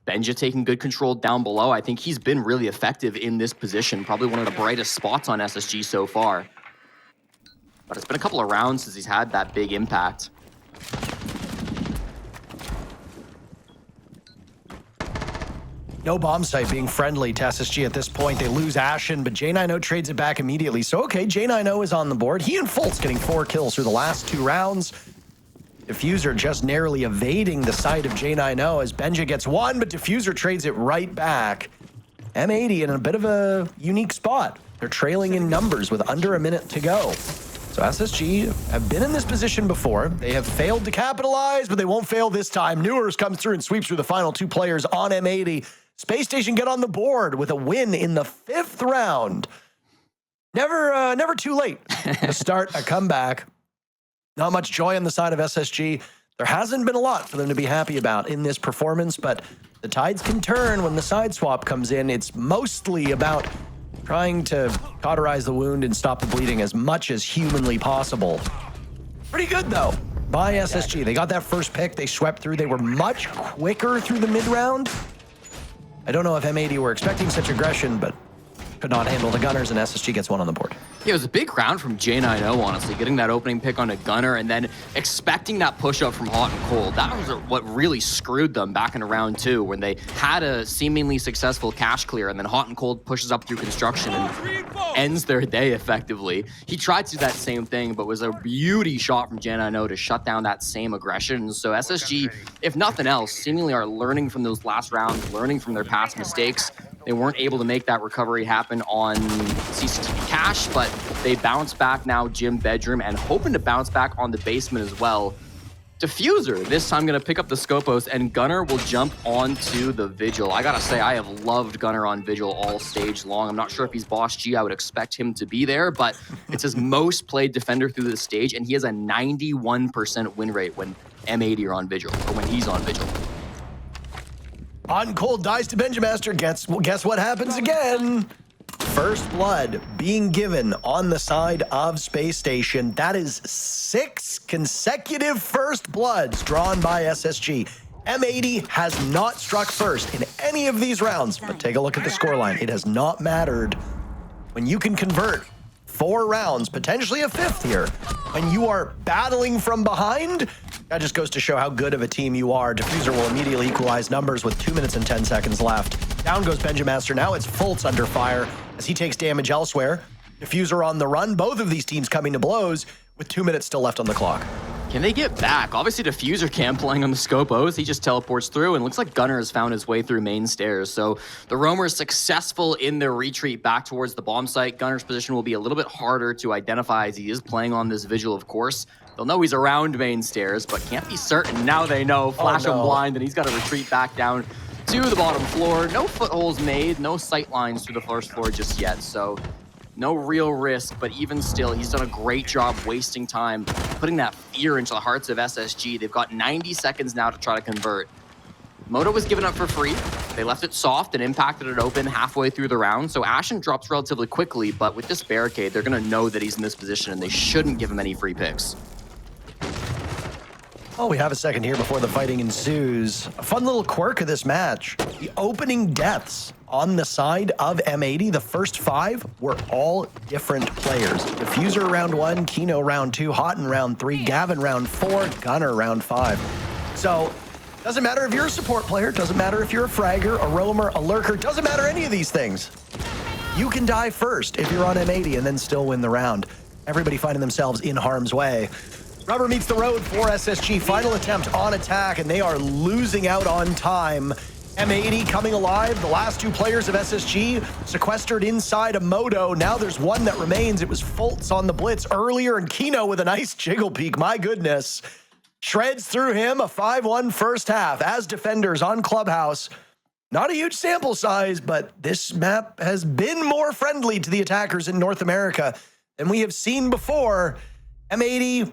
S5: Benja taking good control down below. I think he's been really effective in this position, probably one of the brightest spots on SSG so far. But it's been a couple of rounds since he's had that big impact.
S4: No bomb site being friendly to SSG at this point. They lose Ashen, but J90 trades it back immediately. So, okay, J90 is on the board. He and Fultz getting 4 kills through the last 2 rounds. Diffuser just narrowly evading the sight of J90 as Benja gets 1, but Diffuser trades it right back. M80 in a bit of a unique spot. They're trailing in numbers with under a minute to go. So SSG have been in this position before. They have failed to capitalize, but they won't fail this time. Newers comes through and sweeps through the final 2 players on M80. Spacestation get on the board with a win in the 5th round. Never too late to start a comeback. Not much joy on the side of SSG. There hasn't been a lot for them to be happy about in this performance, but the tides can turn when the side swap comes in. It's mostly about trying to cauterize the wound and stop the bleeding as much as humanly possible. Pretty good, though, by SSG. They got that first pick. They swept through. They were much quicker through the mid-round. I don't know if M80 were expecting such aggression, but could not handle the Gunners, and SSG gets 1 on the board.
S5: Yeah, it was a big round from J90, honestly, getting that opening pick on a Gunner and then expecting that push-up from Hot and Cold. That was what really screwed them back in round 2 when they had a seemingly successful cash clear and then Hot and Cold pushes up through construction and ends their day effectively. He tried to do that same thing, but was a beauty shot from J90 to shut down that same aggression. So SSG, if nothing else, seemingly are learning from those last rounds, learning from their past mistakes. They weren't able to make that recovery happen on CCTV Cash, but they bounce back now, Gym Bedroom, and hoping to bounce back on the basement as well. Diffuser, this time going to pick up the Scopos, and Gunner will jump onto the Vigil. I gotta say, I have loved Gunner on Vigil all stage long. I'm not sure if he's Boss G. I would expect him to be there, but it's his most played defender through the stage, and he has a 91% win rate when M80 are on Vigil, or when he's on Vigil.
S4: Hot and Cold dies to Benjamaster. Guess what happens again? First blood being given on the side of Space Station. That is 6 consecutive first bloods drawn by SSG. M80 has not struck first in any of these rounds, but take a look at the scoreline. It has not mattered. When you can convert 4 rounds, potentially a 5th here, when you are battling from behind, that just goes to show how good of a team you are. Diffuser will immediately equalize numbers with 2 minutes and 10 seconds left. Down goes Benjamaster. Now it's Fultz under fire as he takes damage elsewhere. Diffuser on the run. Both of these teams coming to blows with 2 minutes still left on the clock.
S5: Can they get back? Obviously, Diffuser can't playing on the Scopos. He just teleports through, and looks like Gunner has found his way through main stairs. So the Roamers successful in their retreat back towards the bomb site. Gunner's position will be a little bit harder to identify as he is playing on this Vigil, of course. They'll know he's around main stairs, but can't be certain. Now they know. Flash him blind, and he's got to retreat back down to the bottom floor. No footholds made, no sight lines through the first floor just yet, so no real risk, but even still, he's done a great job wasting time, putting that fear into the hearts of SSG. They've got 90 seconds now to try to convert. Moto was given up for free. They left it soft and impacted it open halfway through the round, so Ashen drops relatively quickly, but with this barricade, they're going to know that he's in this position, and they shouldn't give him any free picks.
S4: Oh, we have a second here before the fighting ensues. A fun little quirk of this match. The opening deaths on the side of M80, the first 5 were all different players. Diffuser round 1, Kino round 2, Hot in round 3, Gavin round 4, Gunner round 5. So, doesn't matter if you're a support player, doesn't matter if you're a fragger, a roamer, a lurker, doesn't matter any of these things. You can die first if you're on M80 and then still win the round. Everybody finding themselves in harm's way. Rubber meets the road for SSG. Final attempt on attack, and they are losing out on time. M80 coming alive. The last 2 players of SSG sequestered inside a Moto. Now there's one that remains. It was Fultz on the blitz earlier, and Kino with a nice jiggle peek. My goodness. Shreds through him. A 5-1 first half as defenders on Clubhouse. Not a huge sample size, but this map has been more friendly to the attackers in North America than we have seen before. M80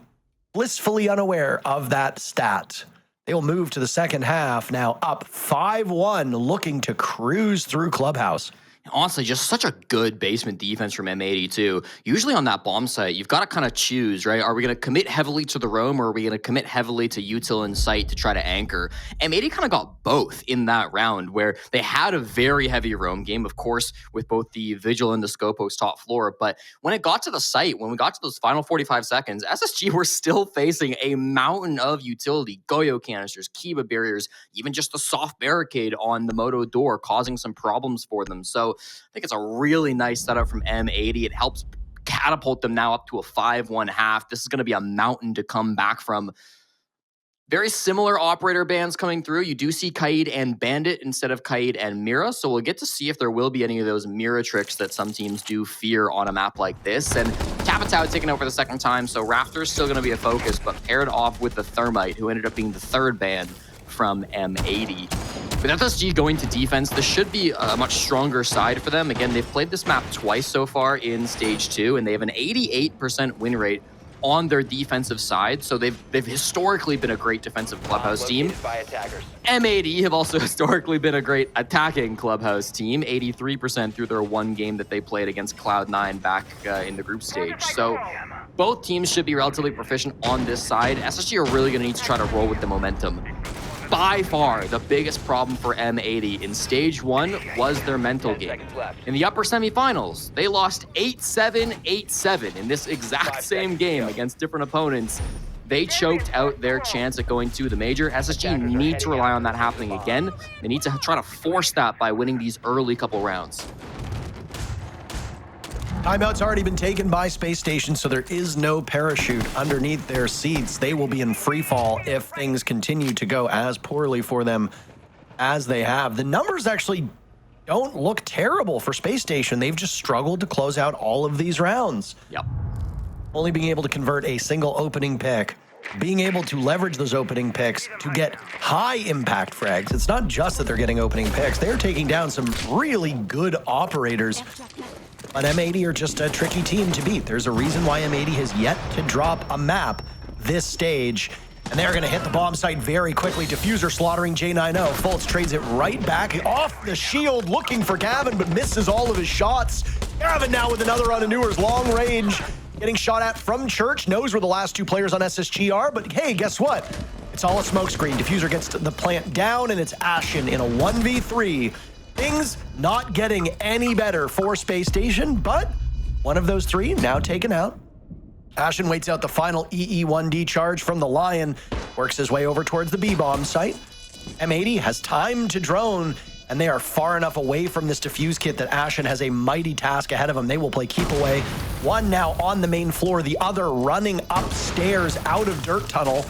S4: blissfully unaware of that stat. They will move to the second half now up 5-1, looking to cruise through Clubhouse.
S5: Honestly, just such a good basement defense from M80 too. Usually on that bomb site, you've got to kind of choose, right? Are we going to commit heavily to the roam, or are we going to commit heavily to util and site to try to anchor? M80 kind of got both in that round, where they had a very heavy roam game, of course, with both the Vigil and the Scopos top floor. But when it got to the site, when we got to those final 45 seconds, SSG were still facing a mountain of utility, Goyo canisters, Kiba barriers, even just the soft barricade on the Moto door, causing some problems for them. So I think it's a really nice setup from M80. It helps catapult them now up to a 5-1 half. This is going to be a mountain to come back from. Very similar operator bands coming through. You do see Kaid and Bandit instead of Kaid and Mira, so we'll get to see if there will be any of those Mira tricks that some teams do fear on a map like this. And Capitao taking over the second time, so Raptor's still going to be a focus, but paired off with the Thermite, who ended up being the third band from M80. With SSG going to defense, this should be a much stronger side for them. Again, they've played this map twice so far in Stage 2, and they have an 88% win rate on their defensive side. So they've historically been a great defensive Clubhouse team. M80 have also historically been a great attacking Clubhouse team, 83% through their one game that they played against Cloud9 back in the group stage. So both teams should be relatively proficient on this side. SSG are really going to need to try to roll with the momentum. By far, the biggest problem for M80 in Stage 1 was their mental game. In the upper semifinals, they lost 8-7, 8-7 in this exact same game against different opponents. They choked out their chance at going to the major. SSG need to rely on that happening again. They need to try to force that by winning these early couple rounds.
S4: Timeout's already been taken by Space Station, so there is no parachute underneath their seats. They will be in free fall if things continue to go as poorly for them as they have. The numbers actually don't look terrible for Space Station. They've just struggled to close out all of these rounds.
S5: Yep.
S4: Only being able to convert a single opening pick, being able to leverage those opening picks to get high impact frags. It's not just that they're getting opening picks. They're taking down some really good operators. But M80 are just a tricky team to beat. There's a reason why M80 has yet to drop a map this stage. And they're going to hit the bomb site very quickly. Diffuser slaughtering J90. Fultz trades it right back off the shield, looking for Gavin, but misses all of his shots. Gavin now with another on Anuar's long range. Getting shot at from Church. Knows where the last two players on SSG are. But hey, guess what? It's all a smokescreen. Diffuser gets the plant down, and it's Ashen in a 1v3. Things not getting any better for Space Station, but one of those three now taken out. Ashen waits out the final EE1D charge from the Lion, works his way over towards the B-bomb site. M80 has time to drone, and they are far enough away from this defuse kit that Ashen has a mighty task ahead of him. They will play keep away. One now on the main floor, the other running upstairs out of Dirt Tunnel.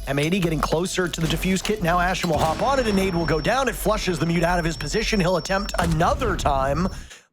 S4: M80 getting closer to the defuse kit. Now Ashen will hop on it, and nade will go down. It flushes the mute out of his position. He'll attempt another time,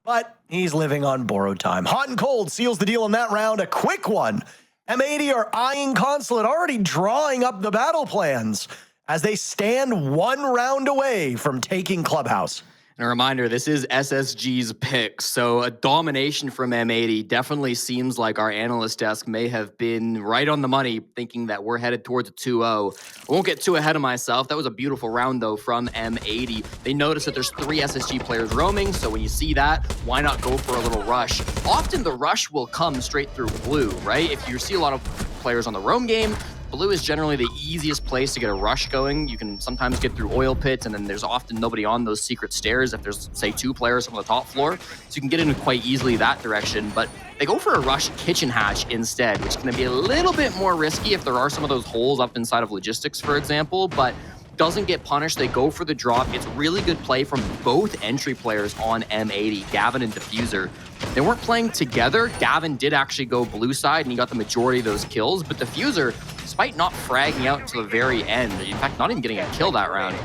S4: but he's living on borrowed time. Hot and Cold seals the deal in that round. A quick one. M80 are eyeing Consulate, already drawing up the battle plans as they stand one round away from taking Clubhouse.
S5: And a reminder, this is SSG's pick, so a domination from M80 definitely seems like our analyst desk may have been right on the money, thinking that we're headed towards a 2-0. I won't get too ahead of myself. That was a beautiful round, though, from M80. They notice that there's 3 SSG players roaming, so when you see that, why not go for a little rush? Often the rush will come straight through blue, right? If you see a lot of players on the roam game, blue is generally the easiest place to get a rush going. You can sometimes get through oil pits, and then there's often nobody on those secret stairs if there's, say, 2 players on the top floor. So you can get in quite easily that direction. But they go for a rush kitchen hatch instead, which is going to be a little bit more risky if there are some of those holes up inside of logistics, for example. But doesn't get punished. They go for the drop. It's really good play from both entry players on M80, Gavin and Diffuser. They weren't playing together. Gavin did actually go blue side, and he got the majority of those kills. But Diffuser, despite not fragging out to the very end, in fact, not even getting a kill that round,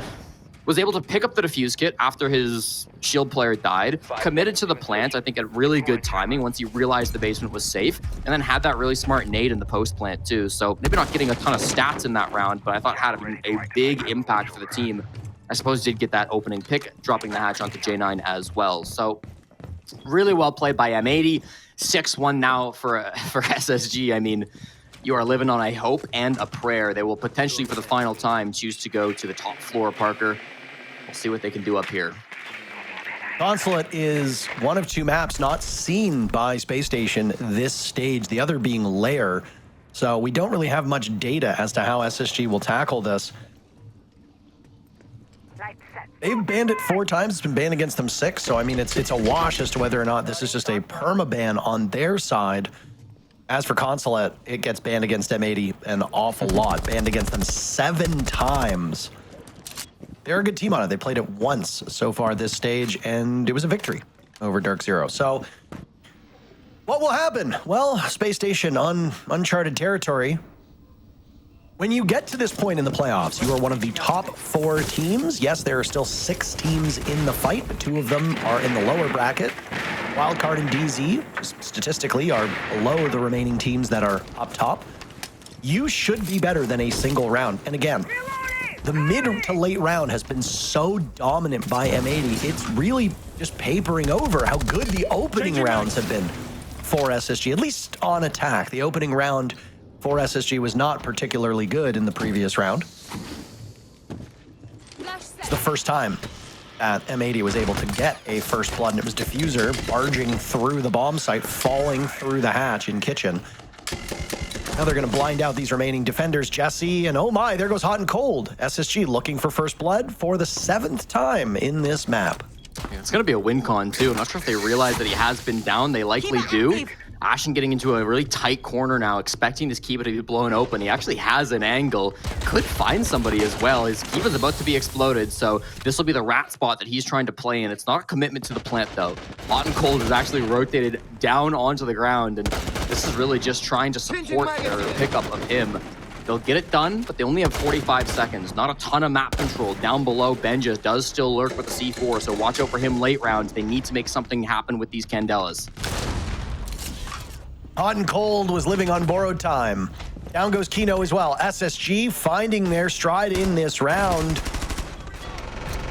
S5: was able to pick up the defuse kit after his shield player died, committed to the plant, I think at really good timing once he realized the basement was safe, and then had that really smart nade in the post plant too. So maybe not getting a ton of stats in that round, but I thought had a big impact for the team. I suppose did get that opening pick, dropping the hatch onto J9 as well. So really well played by M80. 6-1 now for SSG. I mean, you are living on a hope and a prayer. They will potentially, for the final time, choose to go to the top floor, Parker. We'll see what they can do up here.
S4: Consulate is one of two maps not seen by Space Station this stage, the other being Lair. So we don't really have much data as to how SSG will tackle this. They've banned it 4 times. It's been banned against them 6. So, I mean, it's a wash as to whether or not this is just a perma-ban on their side. As for Consulate, it gets banned against M80 an awful lot. Banned against them 7 times. They're a good team on it. They played it once so far this stage, and it was a victory over Dark Zero. So, what will happen? Well, Space Station on uncharted territory. When you get to this point in the playoffs, you are one of the top 4 teams. Yes, there are still 6 teams in the fight, but 2 of them are in the lower bracket. Wildcard and DZ, statistically, are below the remaining teams that are up top. You should be better than a single round. And again, the mid to late round has been so dominant by M80, it's really just papering over how good the opening rounds have been for SSG, at least on attack. The opening round for SSG was not particularly good in the previous round. It's the first time that M80 was able to get a first blood, and it was Diffuser barging through the bomb site, falling through the hatch in Kitchen. Now they're going to blind out these remaining defenders, Jesse, and oh my, there goes Hot and Cold. SSG looking for first blood for the 7th time in this map.
S5: Yeah, it's going to be a win con, too. I'm not sure if they realize that he has been down. They likely do. Ashen getting into a really tight corner now, expecting his Kiva to be blown open. He actually has an angle. Could find somebody as well. His Kiva's about to be exploded, so this will be the rat spot that he's trying to play in. It's not a commitment to the plant, though. Hot and Cold is actually rotated down onto the ground, and this is really just trying to support their pickup of him. They'll get it done, but they only have 45 seconds. Not a ton of map control. Down below, Benja does still lurk with the C4, so watch out for him late rounds. They need to make something happen with these Candelas.
S4: Hot and Cold was living on borrowed time. Down goes Kino as well. SSG finding their stride in this round.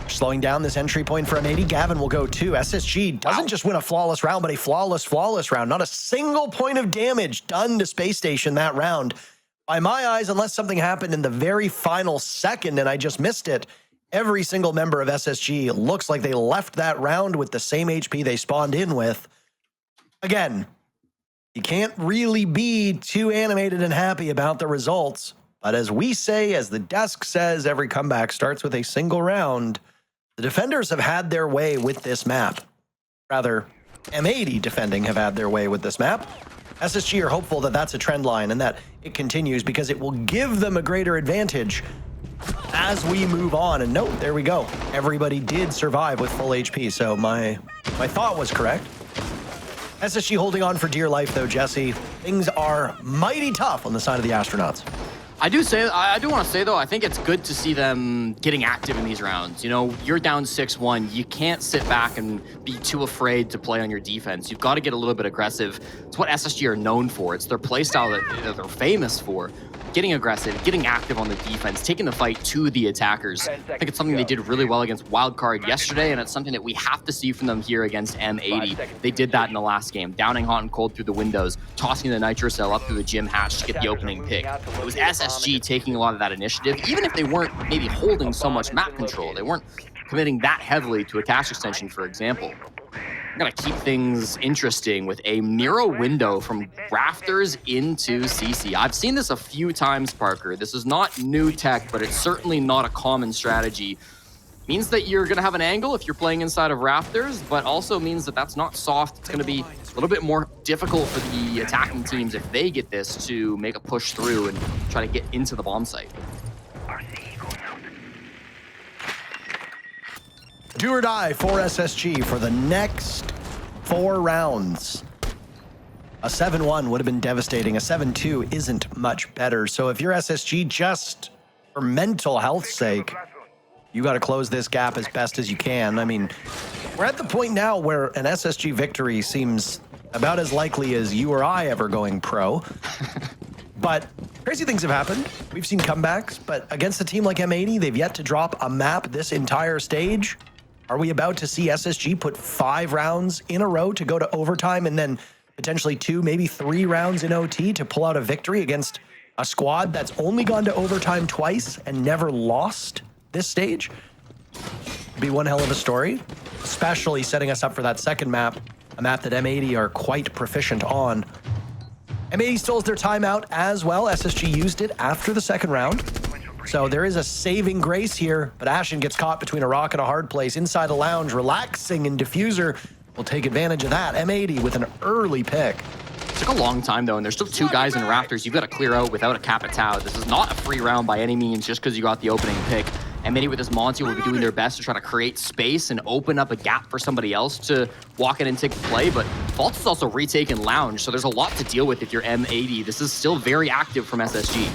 S4: Slowing down this entry point for M80. Gavin will go 2. SSG doesn't just win a flawless round, but a flawless round. Not a single point of damage done to Space Station that round. By my eyes, unless something happened in the very final second and I just missed it, every single member of SSG looks like they left that round with the same HP they spawned in with. Again, you can't really be too animated and happy about the results. But as we say, as the desk says, every comeback starts with a single round. The defenders have had their way with this map. Rather, M80 defending have had their way with this map. SSG are hopeful that that's a trend line and that it continues because it will give them a greater advantage as we move on. And note, there we go. Everybody did survive with full HP, so my thought was correct. SSG holding on for dear life, though, Jesse. Things are mighty tough on the side of the astronauts.
S5: I do want to say, though, I think it's good to see them getting active in these rounds. You know, you're down 6-1. You can't sit back and be too afraid to play on your defense. You've got to get a little bit aggressive. It's what SSG are known for. It's their play style that they're famous for. Getting aggressive, getting active on the defense, taking the fight to the attackers. I think it's something they did really well against Wildcard yesterday, and it's something that we have to see from them here against M80. They did that in the last game, downing Hot and Cold through the windows, tossing the Nitro Cell up through the gym hatch to get the opening pick. It was SSG taking a lot of that initiative, even if they weren't maybe holding so much map control. They weren't committing that heavily to attach extension, for example. I'm gonna keep things interesting with a Miro window from rafters into CC. I've seen this a few times, Parker. This is not new tech, but it's certainly not a common strategy. Means that you're gonna have an angle if you're playing inside of rafters, but also means that that's not soft. It's gonna be a little bit more difficult for the attacking teams if they get this to make a push through and try to get into the bomb site.
S4: Do or die for SSG for the next 4 rounds. A 7-1 would have been devastating. A 7-2 isn't much better. So if you're SSG, just for mental health's sake, you got to close this gap as best as you can. I mean, we're at the point now where an SSG victory seems about as likely as you or I ever going pro. But crazy things have happened. We've seen comebacks, but against a team like M80, they've yet to drop a map this entire stage. Are we about to see SSG put 5 rounds in a row to go to overtime and then potentially 2, maybe 3 rounds in OT to pull out a victory against a squad that's only gone to overtime twice and never lost this stage? Be one hell of a story. especially setting us up for that second map, a map that M80 are quite proficient on. M80 still has their timeout as well. SSG used it after the second round. So there is a saving grace here, but Ashen gets caught between a rock and a hard place inside the lounge, relaxing, and Diffuser will take advantage of that. M80 with an early pick.
S5: It took a long time, though, and there's still 2 guys in Rafters you've got to clear out without a Capitao. This is not a free round by any means just because you got the opening pick. M80 with this Monty will be doing their best to try to create space and open up a gap for somebody else to walk in and take the play, but Vault is also retaken Lounge, so there's a lot to deal with if you're M80. This is still very active from SSG.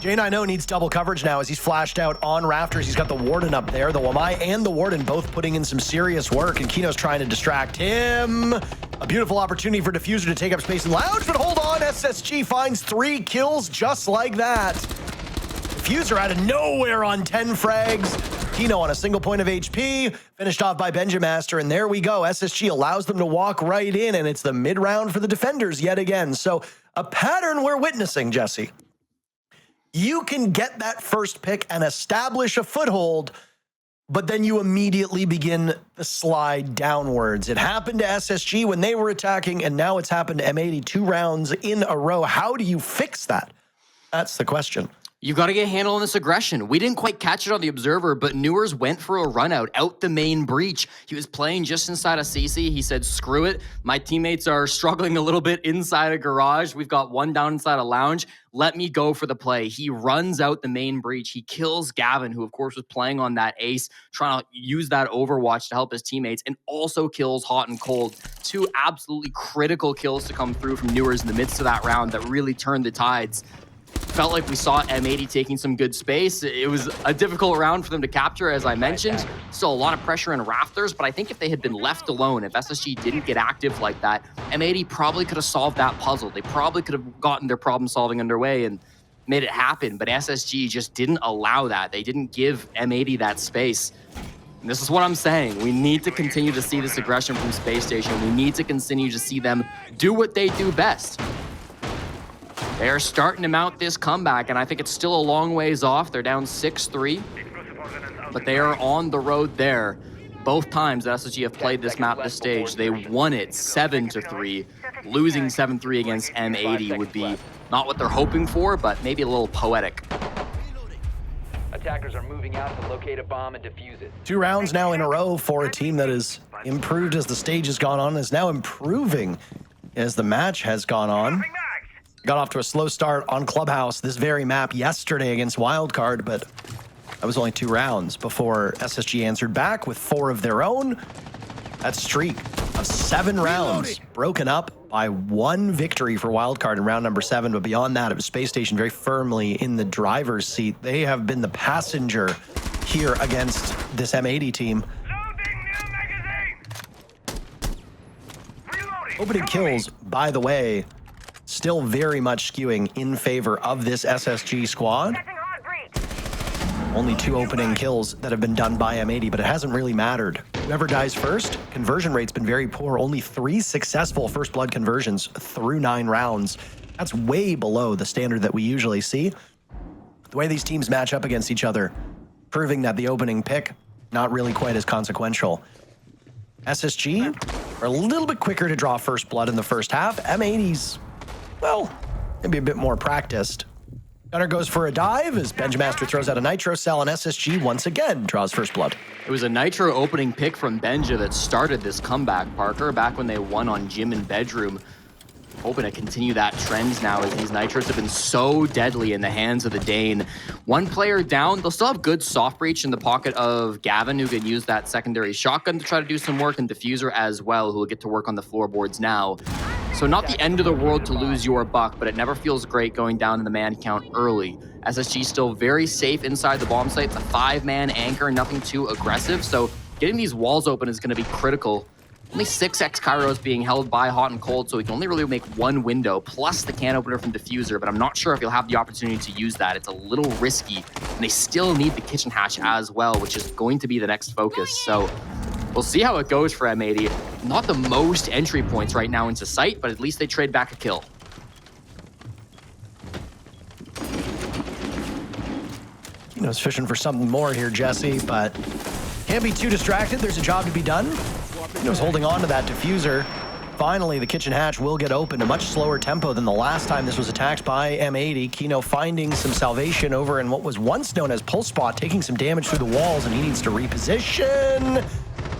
S4: J90 needs double coverage now as he's flashed out on Rafters. He's got the Warden up there. The Wamai and the Warden both putting in some serious work, and Kino's trying to distract him. A beautiful opportunity for Diffuser to take up space in Lounge, but hold on, SSG finds 3 kills just like that. Diffuser out of nowhere on 10 frags. Kino on a single point of HP, finished off by Benjamaster, and there we go. SSG allows them to walk right in, and it's the mid-round for the defenders yet again. So a pattern we're witnessing, Jesse. You can get that first pick and establish a foothold, but then you immediately begin the slide downwards. It happened to SSG when they were attacking, and now it's happened to M80 2 rounds in a row. How do you fix that? That's the question.
S5: You've got to get a handle on this aggression. We didn't quite catch it on the Observer, but Newers went for a run out the main breach. He was playing just inside of CC. He said, screw it. My teammates are struggling a little bit inside a garage. We've got one down inside a lounge. Let me go for the play. He runs out the main breach. He kills Gavin, who of course was playing on that ace, trying to use that Overwatch to help his teammates, and also kills Hot and Cold. 2 absolutely critical kills to come through from Newers in the midst of that round that really turned the tides. Felt like we saw M80 taking some good space. It was a difficult round for them to capture, as I mentioned. Still a lot of pressure in Rafters, but I think if they had been left alone, if SSG didn't get active like that, M80 probably could have solved that puzzle. They probably could have gotten their problem solving underway and made it happen, but SSG just didn't allow that. They didn't give M80 that space. And this is what I'm saying. We need to continue to see this aggression from Spacestation. We need to continue to see them do what they do best. They're starting to mount this comeback, and I think it's still a long ways off. They're down 6-3, but they are on the road there. Both times that SSG have played this map, this stage, they won it 7-3. Losing 7-3 against M80 would be not what they're hoping for, but maybe a little poetic.
S7: Attackers are moving out to locate a bomb and defuse it.
S4: 2 rounds now in a row for a team that has improved as the stage has gone on, is now improving as the match has gone on. Got off to a slow start on Clubhouse, this very map yesterday against Wildcard, but that was only 2 rounds before SSG answered back with 4 of their own. That streak of 7 rounds broken up by 1 victory for Wildcard in round number 7, but beyond that, it was Spacestation very firmly in the driver's seat. They have been the passenger here against this M80 team. Opening kills, by the way, still very much skewing in favor of this SSG squad. Only 2 opening kills that have been done by M80, but it hasn't really mattered. Whoever dies first, conversion rate's been very poor. Only 3 successful first blood conversions through 9 rounds. That's way below the standard that we usually see. The way these teams match up against each other, proving that the opening pick, not really quite as consequential. SSG are a little bit quicker to draw first blood in the first half. M80's, well, maybe a bit more practiced. Gunner goes for a dive as Benjamaster throws out a Nitro cell, and SSG once again draws first blood.
S5: It was a Nitro opening pick from Benja that started this comeback, Parker, back when they won on Gym and Bedroom. Hoping to continue that trend now as these Nitros have been so deadly in the hands of the Dane. 1 player down. They'll still have good soft breach in the pocket of Gavin, who can use that secondary shotgun to try to do some work, and Diffuser as well, who will get to work on the floorboards now. So not the end of the world to lose your buck, but it never feels great going down in the man count early. SSG still very safe inside the bomb site. It's a 5-man anchor, nothing too aggressive. So getting these walls open is going to be critical. Only 6x Kairos being held by Hot and Cold, so he can only really make 1 window, plus the can opener from Diffuser, but I'm not sure if he'll have the opportunity to use that. It's a little risky, and they still need the kitchen hatch as well, which is going to be the next focus. So we'll see how it goes for M80. Not the most entry points right now into sight, but at least they trade back a kill.
S4: You know, it's fishing for something more here, Jesse, but Can't be too distracted. There's a job to be done. He was holding on to that diffuser. Finally, the kitchen hatch will get open, a much slower tempo than the last time this was attacked by M80. Kino finding some salvation over in what was once known as Pulse Spot, taking some damage through the walls, and he needs to reposition.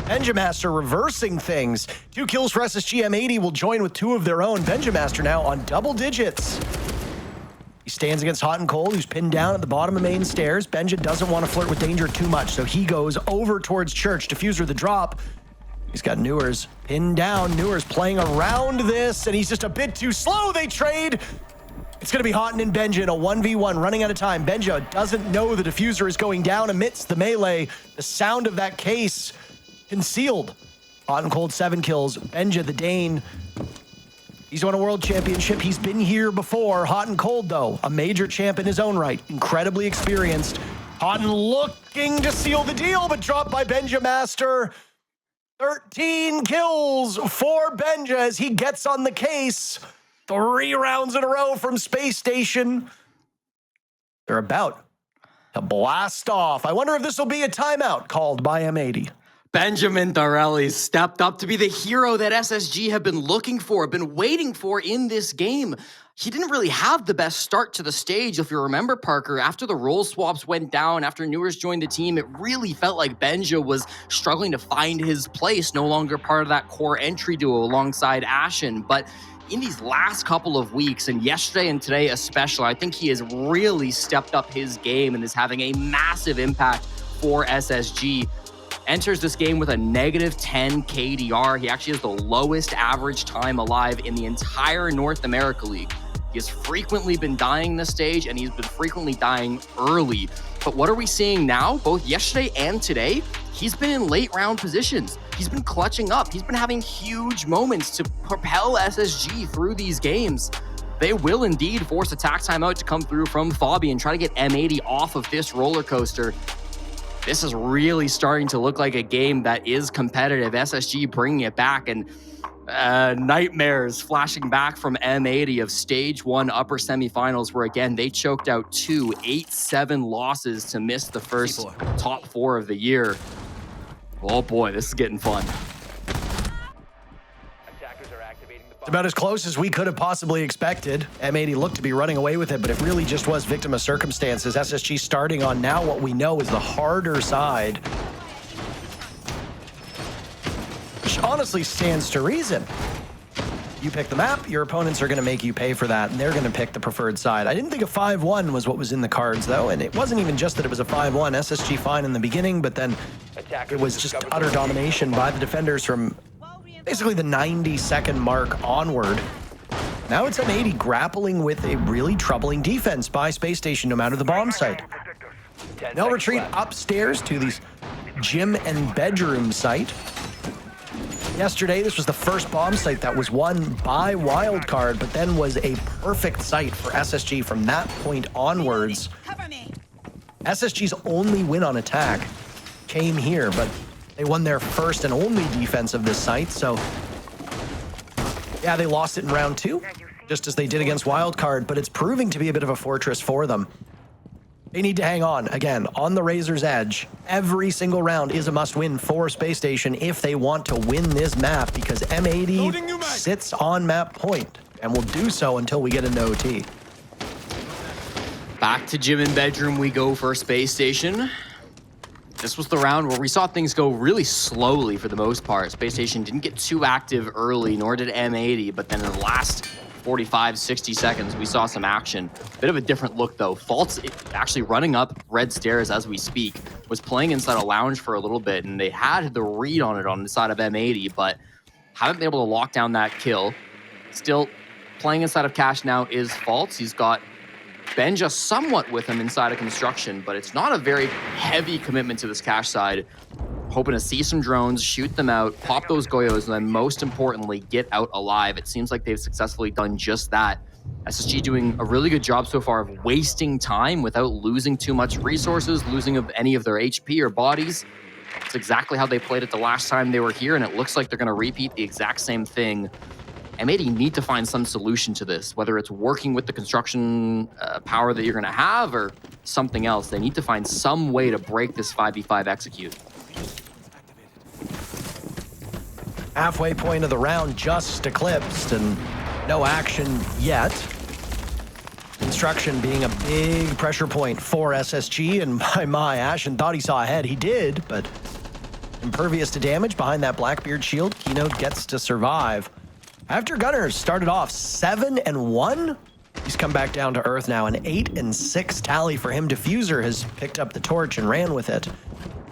S4: Benjamaster reversing things. 2 kills for SSG. M80 will join with 2 of their own. Benjamaster now on double digits. He stands against Hot and Cold, who's pinned down at the bottom of main stairs. Benja doesn't want to flirt with danger too much, so he goes over towards Church. Diffuser the drop. He's got Newers pinned down. Newers playing around this, and he's just a bit too slow. They trade. It's going to be Houghton and Benja in a 1v1, running out of time. Benja doesn't know the diffuser is going down amidst the melee. The sound of that case concealed. Hot and Cold 7 kills. Benja the Dane. He's won a world championship. He's been here before. Hot and Cold, though, a major champ in his own right. Incredibly experienced. Houghton looking to seal the deal, but dropped by Benjamaster. 13 kills for Benja as he gets on the case. 3 rounds in a row from Space Station. They're about to blast off. I wonder if this will be a timeout called by M80.
S5: Benjamin Darelli stepped up to be the hero that SSG have been looking for, been waiting for in this game. He didn't really have the best start to the stage. If you remember, Parker, after the role swaps went down, after Newers joined the team, it really felt like Benja was struggling to find his place, no longer part of that core entry duo alongside Ashen. But in these last couple of weeks, and yesterday and today especially, I think he has really stepped up his game and is having a massive impact for SSG. Enters this game with a -10 KDR. He actually has the lowest average time alive in the entire North America League. He has frequently been dying this stage, and he's been frequently dying early. But what are we seeing now? Both yesterday and today, he's been in late round positions. He's been clutching up. He's been having huge moments to propel SSG through these games. They will indeed force attack timeout to come through from Fabi and try to get M80 off of this roller coaster. This is really starting to look like a game that is competitive. SSG bringing it back, and nightmares flashing back from M80 of stage 1 upper semifinals, where again, they choked out 2 8-7 losses to miss the first top 4 of the year. Oh boy, this is getting fun.
S4: It's about as close as we could have possibly expected. M80 looked to be running away with it, but it really just was victim of circumstances. SSG starting on now what we know is the harder side, which honestly stands to reason. You pick the map, your opponents are going to make you pay for that, and they're going to pick the preferred side. I didn't think a 5-1 was what was in the cards, though, and it wasn't even just that it was a 5-1. SSG fine in the beginning, but then it was just utter domination by the defenders from basically the 90-second mark onward. Now it's M80 grappling with a really troubling defense by Space Station, no matter the bomb site. They'll retreat upstairs to the gym and bedroom site. Yesterday, this was the first bomb site that was won by Wildcard, but then was a perfect site for SSG from that point onwards. SSG's only win on attack came here, but they won their first and only defense of this site, so yeah, they lost it in round 2, just as they did against Wildcard, but it's proving to be a bit of a fortress for them. They need to hang on, again, on the razor's edge. Every single round is a must-win for Space Station if they want to win this map, because M80 sits on map point and will do so until we get an OT.
S5: Back to gym and bedroom we go for Space Station. This was the round where we saw things go really slowly for the most part. Space Station didn't get too active early, nor did M80, but then in the last 45, 60 seconds, we saw some action. Bit of a different look, though. Fault's actually running up red stairs as we speak, was playing inside a lounge for a little bit, and they had the read on it on the side of M80, but haven't been able to lock down that kill. Still playing inside of Cash now is Fault's. He's got Benja somewhat with him inside of construction, but it's not a very heavy commitment to this Cash side. Hoping to see some drones, shoot them out, pop those Goyos, and then most importantly, get out alive. It seems like they've successfully done just that. SSG doing a really good job so far of wasting time without losing too much resources, losing of any of their HP or bodies. It's exactly how they played it the last time they were here, and it looks like they're going to repeat the exact same thing. M80 need to find some solution to this, whether it's working with the construction power that you're going to have or something else. They need to find some way to break this 5v5 execute.
S4: Halfway point of the round just eclipsed and no action yet. Construction being a big pressure point for SSG, and my, Ashen thought he saw ahead. He did, but impervious to damage behind that Blackbeard shield. Kino gets to survive. After Gunner started off 7-1, he's come back down to earth now. An 8-6 tally for him. Diffuser has picked up the torch and ran with it.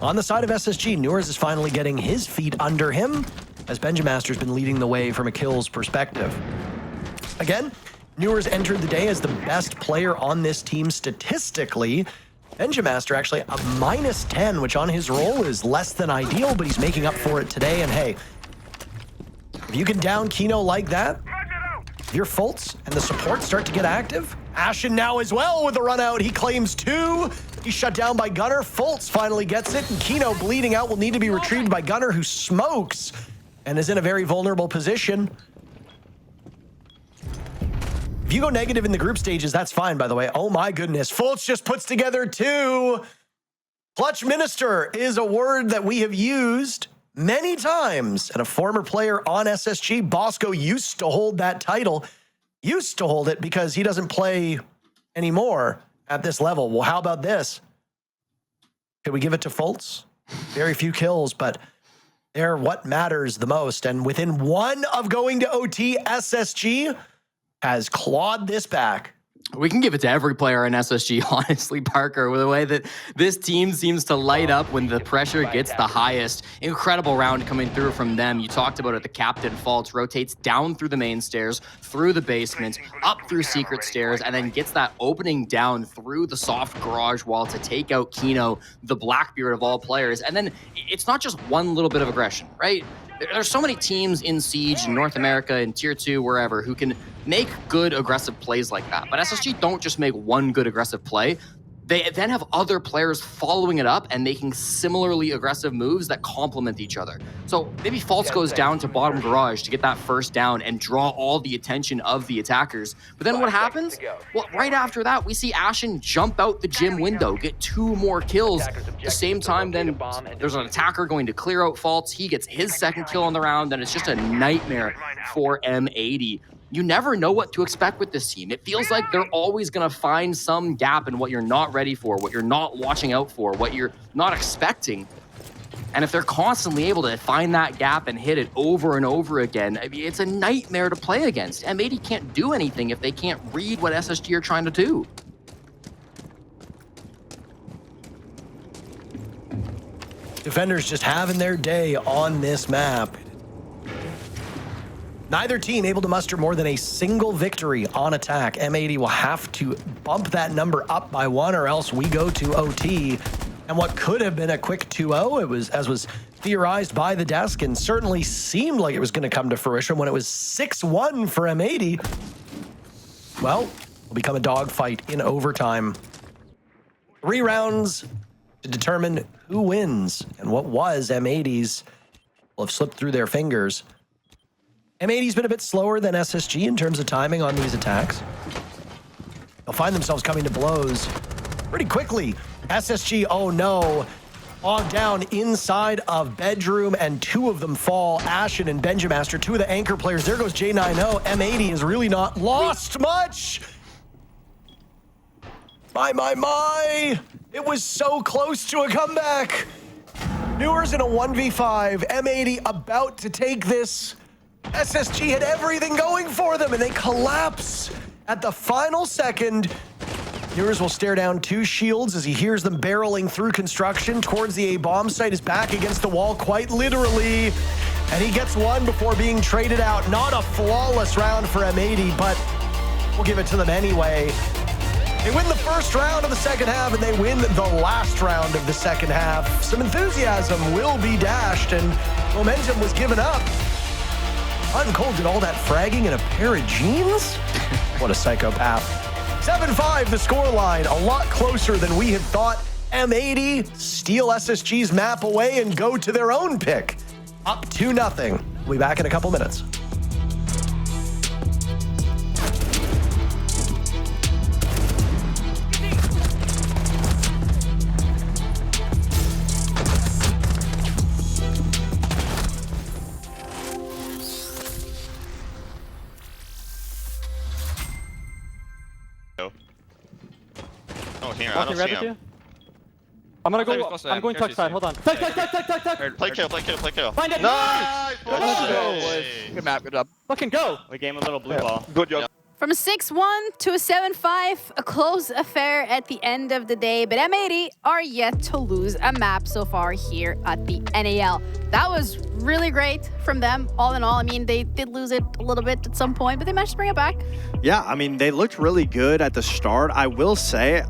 S4: On the side of SSG, Newers is finally getting his feet under him, as Benjamaster's been leading the way from a kills perspective. Again, Newers entered the day as the best player on this team statistically. Benjamaster actually a -10, which on his roll is less than ideal, but he's making up for it today. And hey, if you can down Kino like that, if your Fultz and the support start to get active, Ashen now as well with the run out. He claims 2. He's shut down by Gunner. Fultz finally gets it, and Kino bleeding out will need to be retrieved by Gunner, who smokes and is in a very vulnerable position. If you go negative in the group stages, that's fine, by the way. Oh my goodness. Fultz just puts together 2. Clutch Minister is a word that we have used many times. And a former player on SSG, Bosco, used to hold that title. Used to hold it because he doesn't play anymore at this level. Well, how about this? Could we give it to Fultz? Very few kills, but they're what matters the most. And within 1 of going to OT, SSG has clawed this back.
S5: We can give it to every player in SSG, honestly, Parker, with the way that this team seems to light up when the pressure gets the highest. Incredible round coming through from them. You talked about it. The captain Fultz rotates down through the main stairs, through the basement, up through secret stairs, and then gets that opening down through the soft garage wall to take out Kino, the Blackbeard of all players. And then it's not just one little bit of aggression, right? There's so many teams in Siege, in North America, in Tier 2, wherever, who can make good aggressive plays like that. But SSG don't just make one good aggressive play. They then have other players following it up and making similarly aggressive moves that complement each other. So maybe Fultz goes down to bottom garage to get that first down and draw all the attention of the attackers. But then what happens? Well, right after that, we see Ashen jump out the gym window, get 2 more kills. At the same time, then there's an attacker going to clear out Fultz. He gets his 2nd kill on the round, and it's just a nightmare for M80. You never know what to expect with this team. It feels like they're always going to find some gap in what you're not ready for, what you're not watching out for, what you're not expecting. And if they're constantly able to find that gap and hit it over and over again, I mean, it's a nightmare to play against. M80 can't do anything if they can't read what SSG are trying to do.
S4: Defenders just having their day on this map. Neither team able to muster more than a single victory on attack. M80 will have to bump that number up by 1 or else we go to OT. And what could have been a quick 2-0, it was, as was theorized by the desk and certainly seemed like it was going to come to fruition when it was 6-1 for M80. Well, will become a dogfight in overtime. 3 rounds to determine who wins, and what was M80's will have slipped through their fingers. M80's been a bit slower than SSG in terms of timing on these attacks. They'll find themselves coming to blows pretty quickly. SSG, oh no, bogged down inside of bedroom, and 2 of them fall. Ashen and Benjamaster, 2 of the anchor players. There goes J90. M80 has really not lost much. My. It was so close to a comeback. Newers in a 1v5. M80 about to take this. SSG had everything going for them, and they collapse at the final second. Newers will stare down 2 shields as he hears them barreling through construction towards the A-bomb site. His back against the wall, quite literally. And he gets 1 before being traded out. Not a flawless round for M80, but we'll give it to them anyway. They win the first round of the second half, and they win the last round of the second half. Some enthusiasm will be dashed, and momentum was given up. Hot and Cold did all that fragging in a pair of jeans? What a psychopath. 7-5 the scoreline, a lot closer than we had thought. M80 steal SSG's map away and go to their own pick. Up 2-0. We'll be back in a couple minutes.
S8: I don't see him.
S9: I'm gonna
S8: Maybe
S9: go.
S8: close to
S9: I'm
S8: him.
S9: going
S8: Here's
S9: touch side.
S8: his
S9: Hold on. Tuck.
S8: Play kill.
S9: Find it.
S8: Nice!
S9: Let's go,
S8: boys. Good map, good job.
S9: Fucking go.
S6: We gave him a little blue ball.
S8: Good job.
S1: From a 6-1 to a 7-5, a close affair at the end of the day, but M80 are yet to lose a map so far here at the NAL. That was really great from them, all in all. I mean, they did lose it a little bit at some point, but they managed to bring it back.
S3: Yeah, I mean, they looked really good at the start. I will say,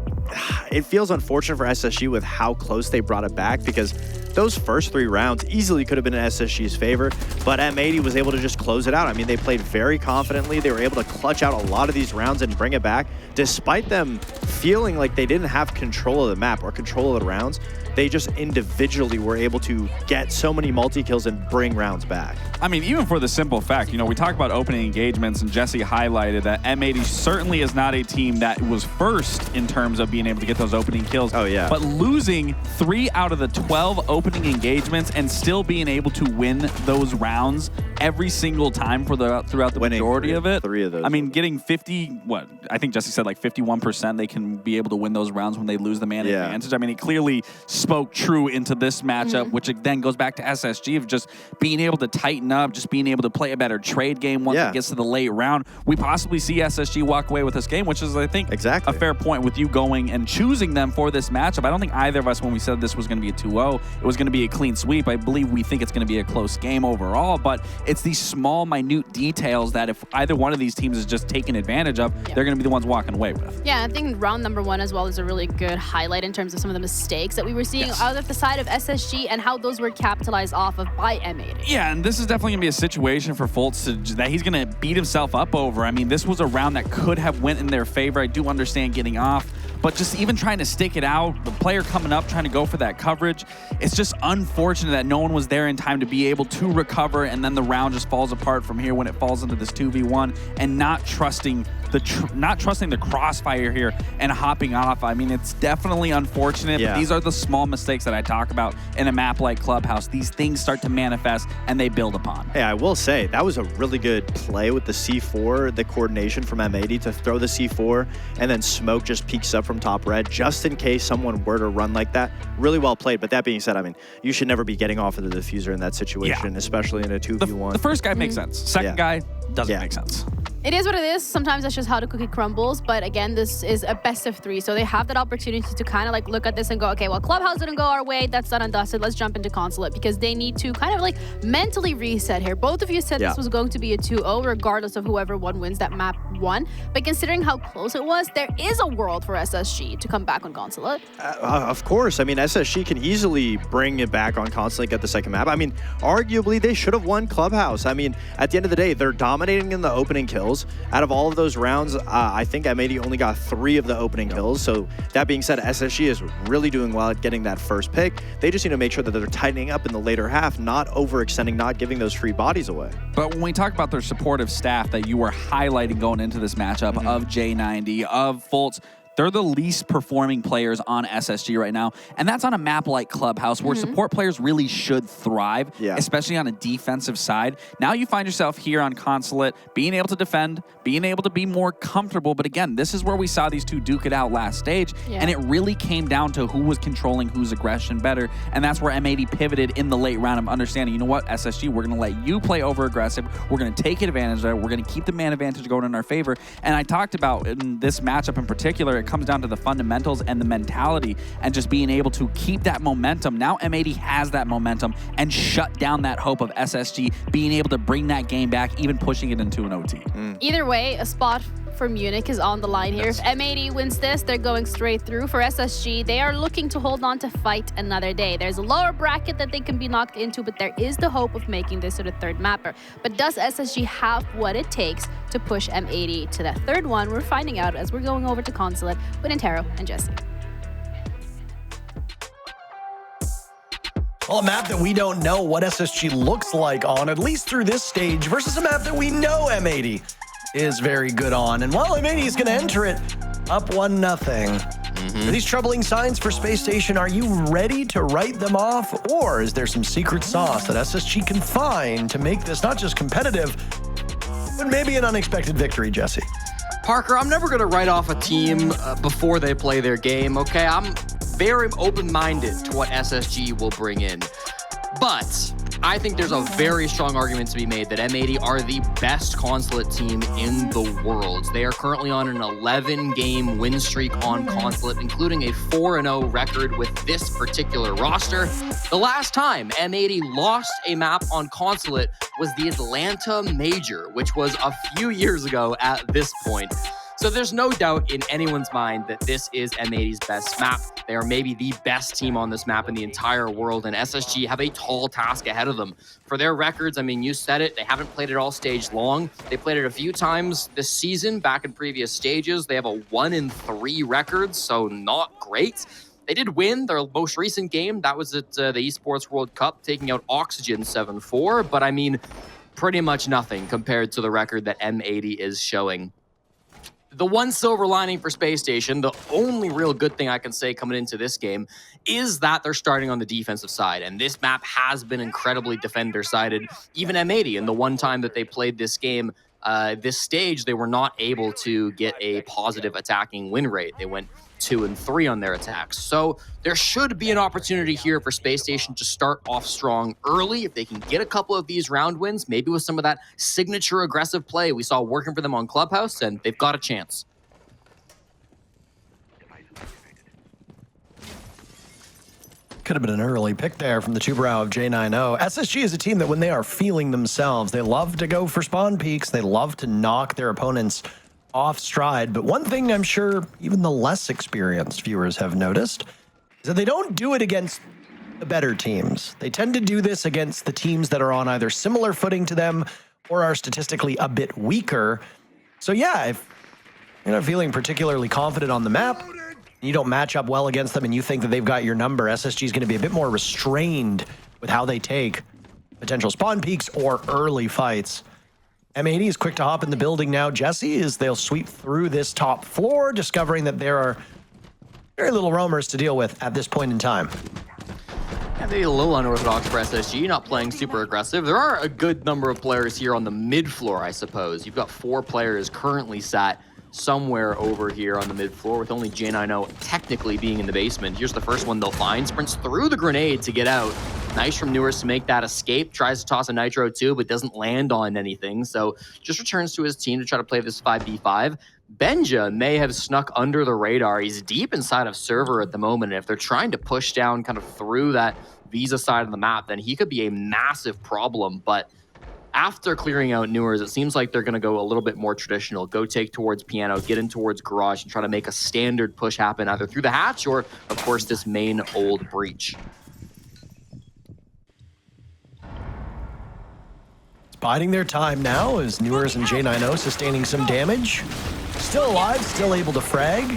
S3: it feels unfortunate for SSG with how close they brought it back, because those first 3 rounds easily could have been in SSG's favor, but M80 was able to just close it out. I mean, they played very confidently. They were able to clutch out a lot of these rounds and bring it back, despite them feeling like they didn't have control of the map or control of the rounds. They just individually were able to get so many multi-kills and bring rounds back.
S2: I mean, even for the simple fact, you know, we talk about opening engagements, and Jesse highlighted that M80 certainly is not a team that was first in terms of being able to get those opening kills.
S3: Oh, yeah.
S2: But losing 3 out of the 12 opening engagements and still being able to win those rounds every single time for throughout the majority of it.
S3: 3 of those.
S2: I mean, getting 50, what? I think Jesse said like 51% they can be able to win those rounds when they lose the man advantage. I mean, it clearly spoke true into this matchup, which then goes back to SSG of just being able to tighten up, just being able to play a better trade game once it gets to the late round. We possibly see SSG walk away with this game, which is, I think, a fair point with you going and choosing them for this matchup. I don't think either of us, when we said this was going to be a 2-0, it was going to be a clean sweep. I believe we think it's going to be a close game overall, but it's these small, minute details that if either one of these teams is just taking advantage of, they're going to be the ones walking away with.
S1: Yeah, I think round number 1 as well is a really good highlight in terms of some of the mistakes that we were seeing out of the side of SSG and how those were capitalized off of by M80.
S2: Yeah, and this is definitely going to be a situation for Fultz that he's going to beat himself up over. I mean, this was a round that could have went in their favor. I do understand getting off, but just even trying to stick it out, the player coming up, trying to go for that coverage, it's just unfortunate that no one was there in time to be able to recover, and then the round just falls apart from here when it falls into this 2v1 and not trusting the crossfire here and hopping off. I mean, it's definitely unfortunate, but these are the small mistakes that I talk about in a map like Clubhouse. These things start to manifest and they build upon.
S3: Hey, I will say, that was a really good play with the C4, the coordination from M80 to throw the C4, and then Smoke just peeks up from top red, just in case someone were to run like that. Really well played, but that being said, I mean, you should never be getting off of the diffuser in that situation, especially in a 2v1.
S2: The first guy makes sense. Second guy doesn't make sense.
S1: It is what it is. Sometimes that's just how the cookie crumbles. But again, this is a best of 3. So they have that opportunity to kind of like look at this and go, okay, well, Clubhouse didn't go our way. That's done and dusted. Let's jump into Consulate, because they need to kind of like mentally reset here. Both of you said this was going to be a 2-0, regardless of whoever wins that map 1. But considering how close it was, there is a world for SSG to come back on Consulate.
S3: Of course. I mean, SSG can easily bring it back on Consulate, get the second map. I mean, arguably, they should have won Clubhouse. I mean, at the end of the day, they're dominating in the opening kills. Out of all of those rounds, I think M80 only got 3 of the opening kills. So that being said, SSG is really doing well at getting that first pick. They just need to make sure that they're tightening up in the later half, not overextending, not giving those free bodies away.
S2: But when we talk about their supportive staff that you were highlighting going into this matchup of J90, of Fultz, they're the least performing players on SSG right now. And that's on a map like Clubhouse where support players really should thrive, especially on a defensive side. Now you find yourself here on Consulate, being able to defend, being able to be more comfortable. But again, this is where we saw these two duke it out last stage. And it really came down to who was controlling whose aggression better. And that's where M80 pivoted in the late round of understanding, you know what, SSG, we're going to let you play over aggressive. We're going to take advantage of it. We're going to keep the man advantage going in our favor. And I talked about in this matchup in particular, it comes down to the fundamentals and the mentality and just being able to keep that momentum. Now M80 has that momentum and shut down that hope of SSG being able to bring that game back, even pushing it into an OT.
S1: Either way, a spot for Munich is on the line here. If M80 wins this, they're going straight through. For SSG, they are looking to hold on to fight another day. There's a lower bracket that they can be knocked into, but there is the hope of making this to the third mapper. But does SSG have what it takes to push M80 to that third one? We're finding out as we're going over to Consulate with Intero and Jesse.
S4: Well, a map that we don't know what SSG looks like on, at least through this stage, versus a map that we know M80 is very good on. And while M80 is going to enter it up 1-0. Are these troubling signs for Space Station? Are you ready to write them off? Or is there some secret sauce that SSG can find to make this not just competitive, but maybe an unexpected victory, Jesse?
S5: Parker, I'm never going to write off a team before they play their game, okay? I'm very open-minded to what SSG will bring in. But I think there's a very strong argument to be made that M80 are the best Consulate team in the world. They are currently on an 11-game win streak on Consulate, including a 4-0 record with this particular roster. The last time M80 lost a map on Consulate was the Atlanta Major, which was a few years ago at this point. So there's no doubt in anyone's mind that this is M80's best map. They are maybe the best team on this map in the entire world, and SSG have a tall task ahead of them. For their records, I mean, you said it, they haven't played it all stage long. They played it a few times this season, back in previous stages. They have a 1-3 record, so not great. They did win their most recent game. That was at the Esports World Cup, taking out Oxygen 7-4, but I mean, pretty much nothing compared to the record that M80 is showing. The one silver lining for Spacestation, the only real good thing I can say coming into this game, is that they're starting on the defensive side. And this map has been incredibly defender-sided. Even M80, and the one time that they played this game, this stage, they were not able to get a positive attacking win rate. They went 2-3 on their attacks. So there should be an opportunity here for Spacestation to start off strong early. If they can get a couple of these round wins, maybe with some of that signature aggressive play we saw working for them on Clubhouse, and they've got a chance.
S4: Could have been an early pick there from the two-brow of J90. SSG is a team that when they are feeling themselves, they love to go for spawn peaks. They love to knock their opponents off stride. But one thing I'm sure even the less experienced viewers have noticed is that they don't do it against the better teams. They tend to do this against the teams that are on either similar footing to them or are statistically a bit weaker. So yeah, if you're not feeling particularly confident on the map, you don't match up well against them and you think that they've got your number, SSG is going to be a bit more restrained with how they take potential spawn peaks or early fights. M80 is quick to hop in the building now, Jesse, as they'll sweep through this top floor, discovering that there are very little roamers to deal with at this point in time.
S5: Yeah, maybe a little unorthodox for SSG, not playing super aggressive. There are a good number of players here on the mid floor, I suppose. You've got 4 players currently sat somewhere over here on the mid floor, with only J90 technically being in the basement. Here's the first one they'll find. Sprints through the grenade to get out. Nice from Newers to make that escape. Tries to toss a nitro too, but doesn't land on anything. So just returns to his team to try to play this 5v5. Benja may have snuck under the radar. He's deep inside of server at the moment. And if they're trying to push down kind of through that Visa side of the map, then he could be a massive problem. But after clearing out Newers, it seems like they're going to go a little bit more traditional. Go take towards Piano, get in towards Garage, and try to make a standard push happen either through the hatch or, of course, this main old breach.
S4: It's biding their time now as Newers and J90 sustaining some damage. Still alive, still able to frag.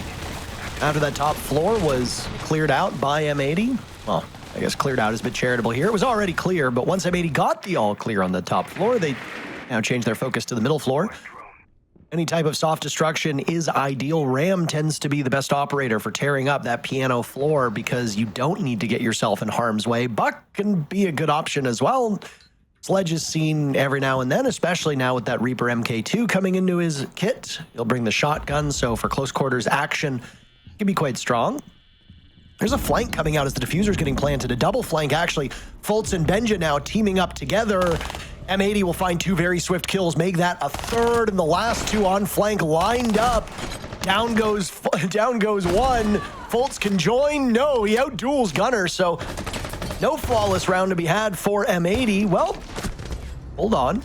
S4: After that top floor was cleared out by M80. Well, I guess cleared out is a bit charitable here. It was already clear, but once M80 got the all clear on the top floor, they now change their focus to the middle floor. Any type of soft destruction is ideal. Ram tends to be the best operator for tearing up that piano floor because you don't need to get yourself in harm's way. Buck can be a good option as well. Sledge is seen every now and then, especially now with that Reaper MK2 coming into his kit. He'll bring the shotgun, so for close quarters action, it can be quite strong. There's a flank coming out as the diffuser's getting planted. A double flank, actually. Fultz and Benja now teaming up together. M80 will find 2 very swift kills, make that a third, and the last 2 on flank lined up. Down goes one. Fultz can join. No, he outduels Gunner, so no flawless round to be had for M80. Well, hold on.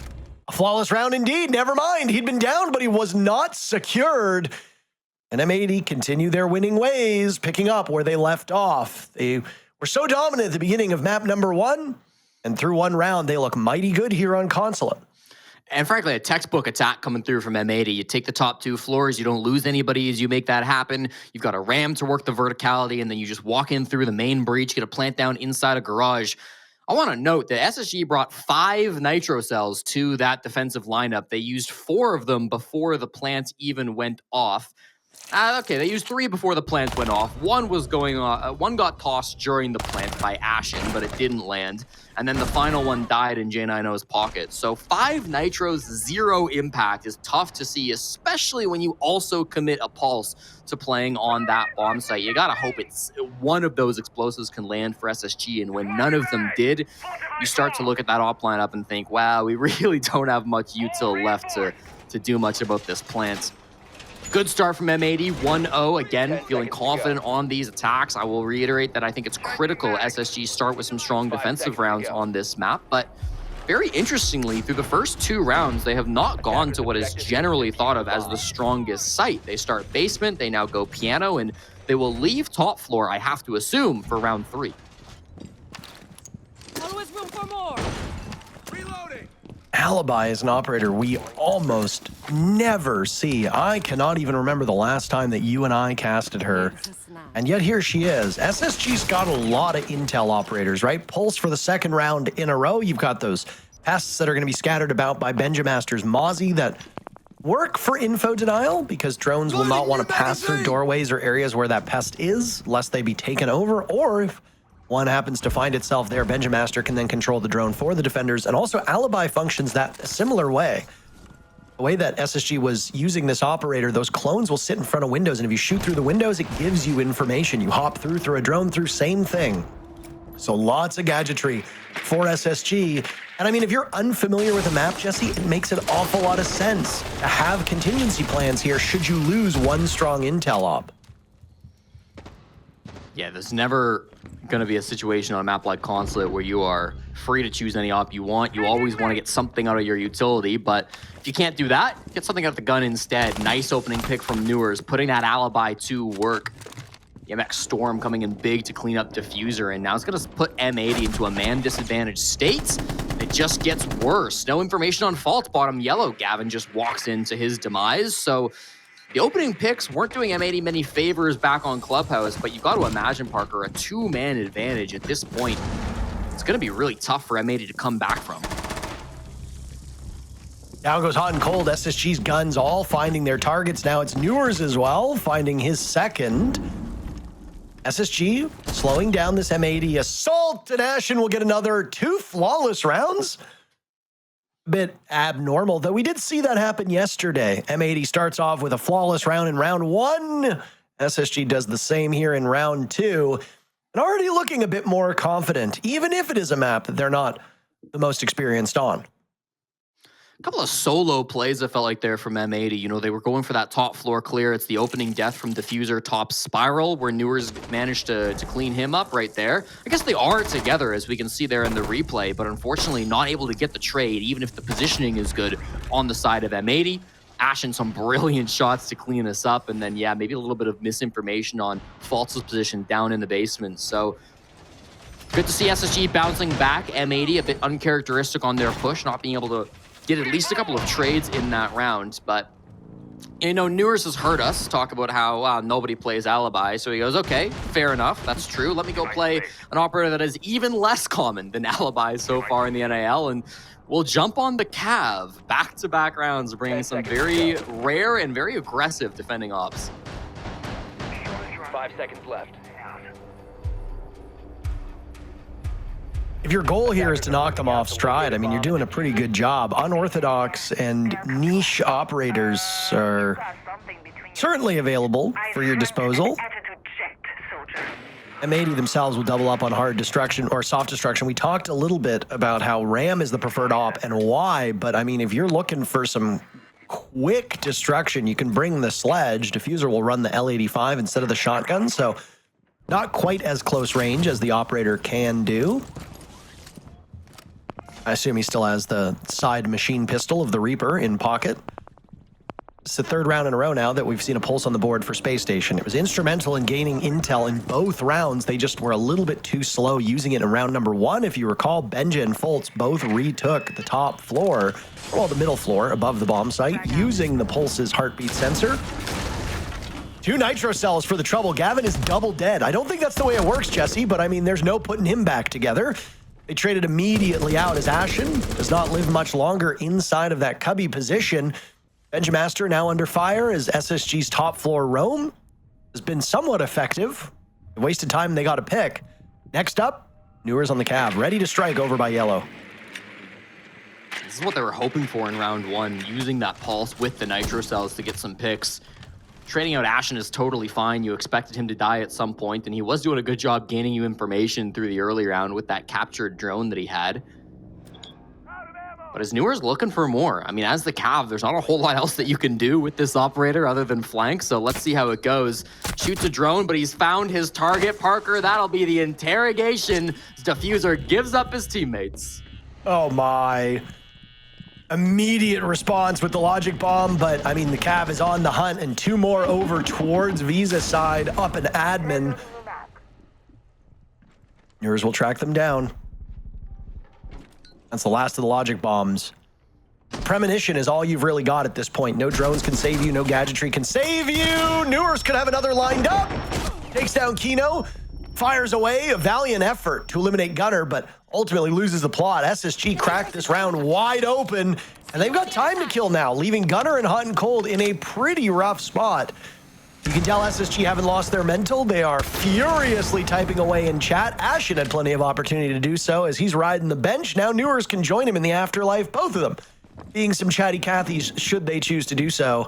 S4: A flawless round indeed. Never mind. He'd been down, but he was not secured. And M80 continue their winning ways, picking up where they left off. They were so dominant at the beginning of map number 1, and through 1 round, they look mighty good here on Consulate.
S5: And frankly, a textbook attack coming through from M80. You take the top 2 floors, you don't lose anybody as you make that happen. You've got a ram to work the verticality, and then you just walk in through the main breach, get a plant down inside a garage. I want to note that SSG brought 5 nitro cells to that defensive lineup. They used 4 of them before the plant even went off. Okay, they used 3 before the plant went off. One was going on, one got tossed during the plant by Ashen, but it didn't land. And then the final one died in J90's pocket. So 5 nitros, 0 impact is tough to see, especially when you also commit a pulse to playing on that bomb site. You gotta hope it's one of those explosives can land for SSG, and when none of them did, you start to look at that op lineup and think, wow, we really don't have much util left to do much about this plant. Good start from M80, 1-0. Again, feeling confident on these attacks. I will reiterate that I think it's critical SSG start with some strong defensive rounds on this map. But very interestingly, through the first 2 rounds, they have not gone to what is generally thought of as the strongest site. They start basement, they now go piano, and they will leave top floor, I have to assume, for round 3.
S6: Always room for more. Reloading.
S4: Alibi is an operator we almost never see. I cannot even remember the last time that you and I casted her. And yet here she is. SSG's got a lot of intel operators, right? Pulse for the 2nd round in a row. You've got those pests that are going to be scattered about by Benjamaster's Mozzie that work for info denial because drones will not want to pass through doorways or areas where that pest is, lest they be taken over, or if one happens to find itself there, Benjamaster can then control the drone for the defenders. And also Alibi functions that similar way. The way that SSG was using this operator, those clones will sit in front of windows, and if you shoot through the windows, it gives you information. You hop through a drone, same thing. So lots of gadgetry for SSG. And I mean, if you're unfamiliar with the map, Jesse, it makes an awful lot of sense to have contingency plans here should you lose one strong intel op.
S5: Yeah, there's never going to be a situation on a map like Consulate where you are free to choose any op you want. You always want to get something out of your utility, but if you can't do that, get something out of the gun instead. Nice opening pick from Newers, putting that Alibi to work. MX Storm coming in big to clean up Diffuser, and now it's going to put M80 into a man disadvantaged state. It just gets worse. No information on fault bottom yellow. Gavin just walks into his demise, so the opening picks weren't doing M80 many favors back on Clubhouse, but you've got to imagine, Parker, a 2-man advantage at this point. It's going to be really tough for M80 to come back from.
S4: Now goes hot and cold. SSG's guns all finding their targets. Now it's Newers as well, finding his 2nd. SSG slowing down this M80 assault, and Ashen will get another 2 flawless rounds. Bit abnormal, though we did see that happen yesterday. M80 starts off with a flawless round in round 1. SSG does the same here in round 2, and already looking a bit more confident, even if it is a map that they're not the most experienced on.
S5: A couple of solo plays I felt like there from M80. You know, they were going for that top floor clear. It's the opening death from Diffuser top spiral where Newers managed to clean him up right there. I guess they are together, as we can see there in the replay, but unfortunately not able to get the trade, even if the positioning is good on the side of M80. Ashen some brilliant shots to clean us up, and then, yeah, maybe a little bit of misinformation on False's position down in the basement. So good to see SSG bouncing back. M80 a bit uncharacteristic on their push, not being able to get at least a couple of trades in that round. But, you know, Newers has heard us talk about how nobody plays Alibi. So he goes, okay, fair enough. That's true. Let me go play an operator that is even less common than Alibi so far in the NAL. And we'll jump on the Cav. Back-to-back rounds, bringing some very rare and very aggressive defending ops.
S7: 5 seconds left.
S4: If your goal here is to knock them off stride, I mean, you're doing a pretty good job. Unorthodox and niche operators are certainly available for your disposal. M80 themselves will double up on hard destruction or soft destruction. We talked a little bit about how RAM is the preferred op and why, but I mean, if you're looking for some quick destruction, you can bring the sledge. Diffuser will run the L85 instead of the shotgun, so not quite as close range as the operator can do. I assume he still has the side machine pistol of the Reaper in pocket. It's the 3rd round in a row now that we've seen a pulse on the board for Space Station. It was instrumental in gaining intel in both rounds. They just were a little bit too slow using it in round number 1. If you recall, Benja and Fultz both retook the top floor, well, the middle floor above the bomb site, using the Pulse's heartbeat sensor. 2 nitro cells for the trouble. Gavin is double dead. I don't think that's the way it works, Jesse, but I mean, there's no putting him back together. They traded immediately out as Ashen does not live much longer inside of that cubby position. Benjamaster now under fire as SSG's top floor roam has been somewhat effective. They wasted time, they got a pick. Next up, Newers on the Cav, ready to strike over by Yellow.
S5: This is what they were hoping for in round 1, using that pulse with the nitro cells to get some picks. Trading out Ashen is totally fine. You expected him to die at some point, and he was doing a good job gaining you information through the early round with that captured drone that he had. But as Newer's looking for more. I mean, as the Cav, there's not a whole lot else that you can do with this operator other than flank, so let's see how it goes. Shoots a drone, but he's found his target. Parker, that'll be the interrogation. Diffuser gives up his teammates.
S4: Oh my. Immediate response with the logic bomb, but I mean, the Cav is on the hunt, and 2 more over towards Visa side, up an admin. Newers will track them down. That's the last of the logic bombs. Premonition is all you've really got at this point. No drones can save you, no gadgetry can save you. Newers could have another lined up. Takes down Kino, fires away. A valiant effort to eliminate Gunner, but ultimately loses the plot. SSG cracked this round wide open, and they've got time to kill now, leaving Gunner and Hot and Cold in a pretty rough spot. You can tell SSG haven't lost their mental. They are furiously typing away in chat. Ashen had plenty of opportunity to do so as he's riding the bench. Now Newers can join him in the afterlife, both of them being some chatty Cathys should they choose to do so.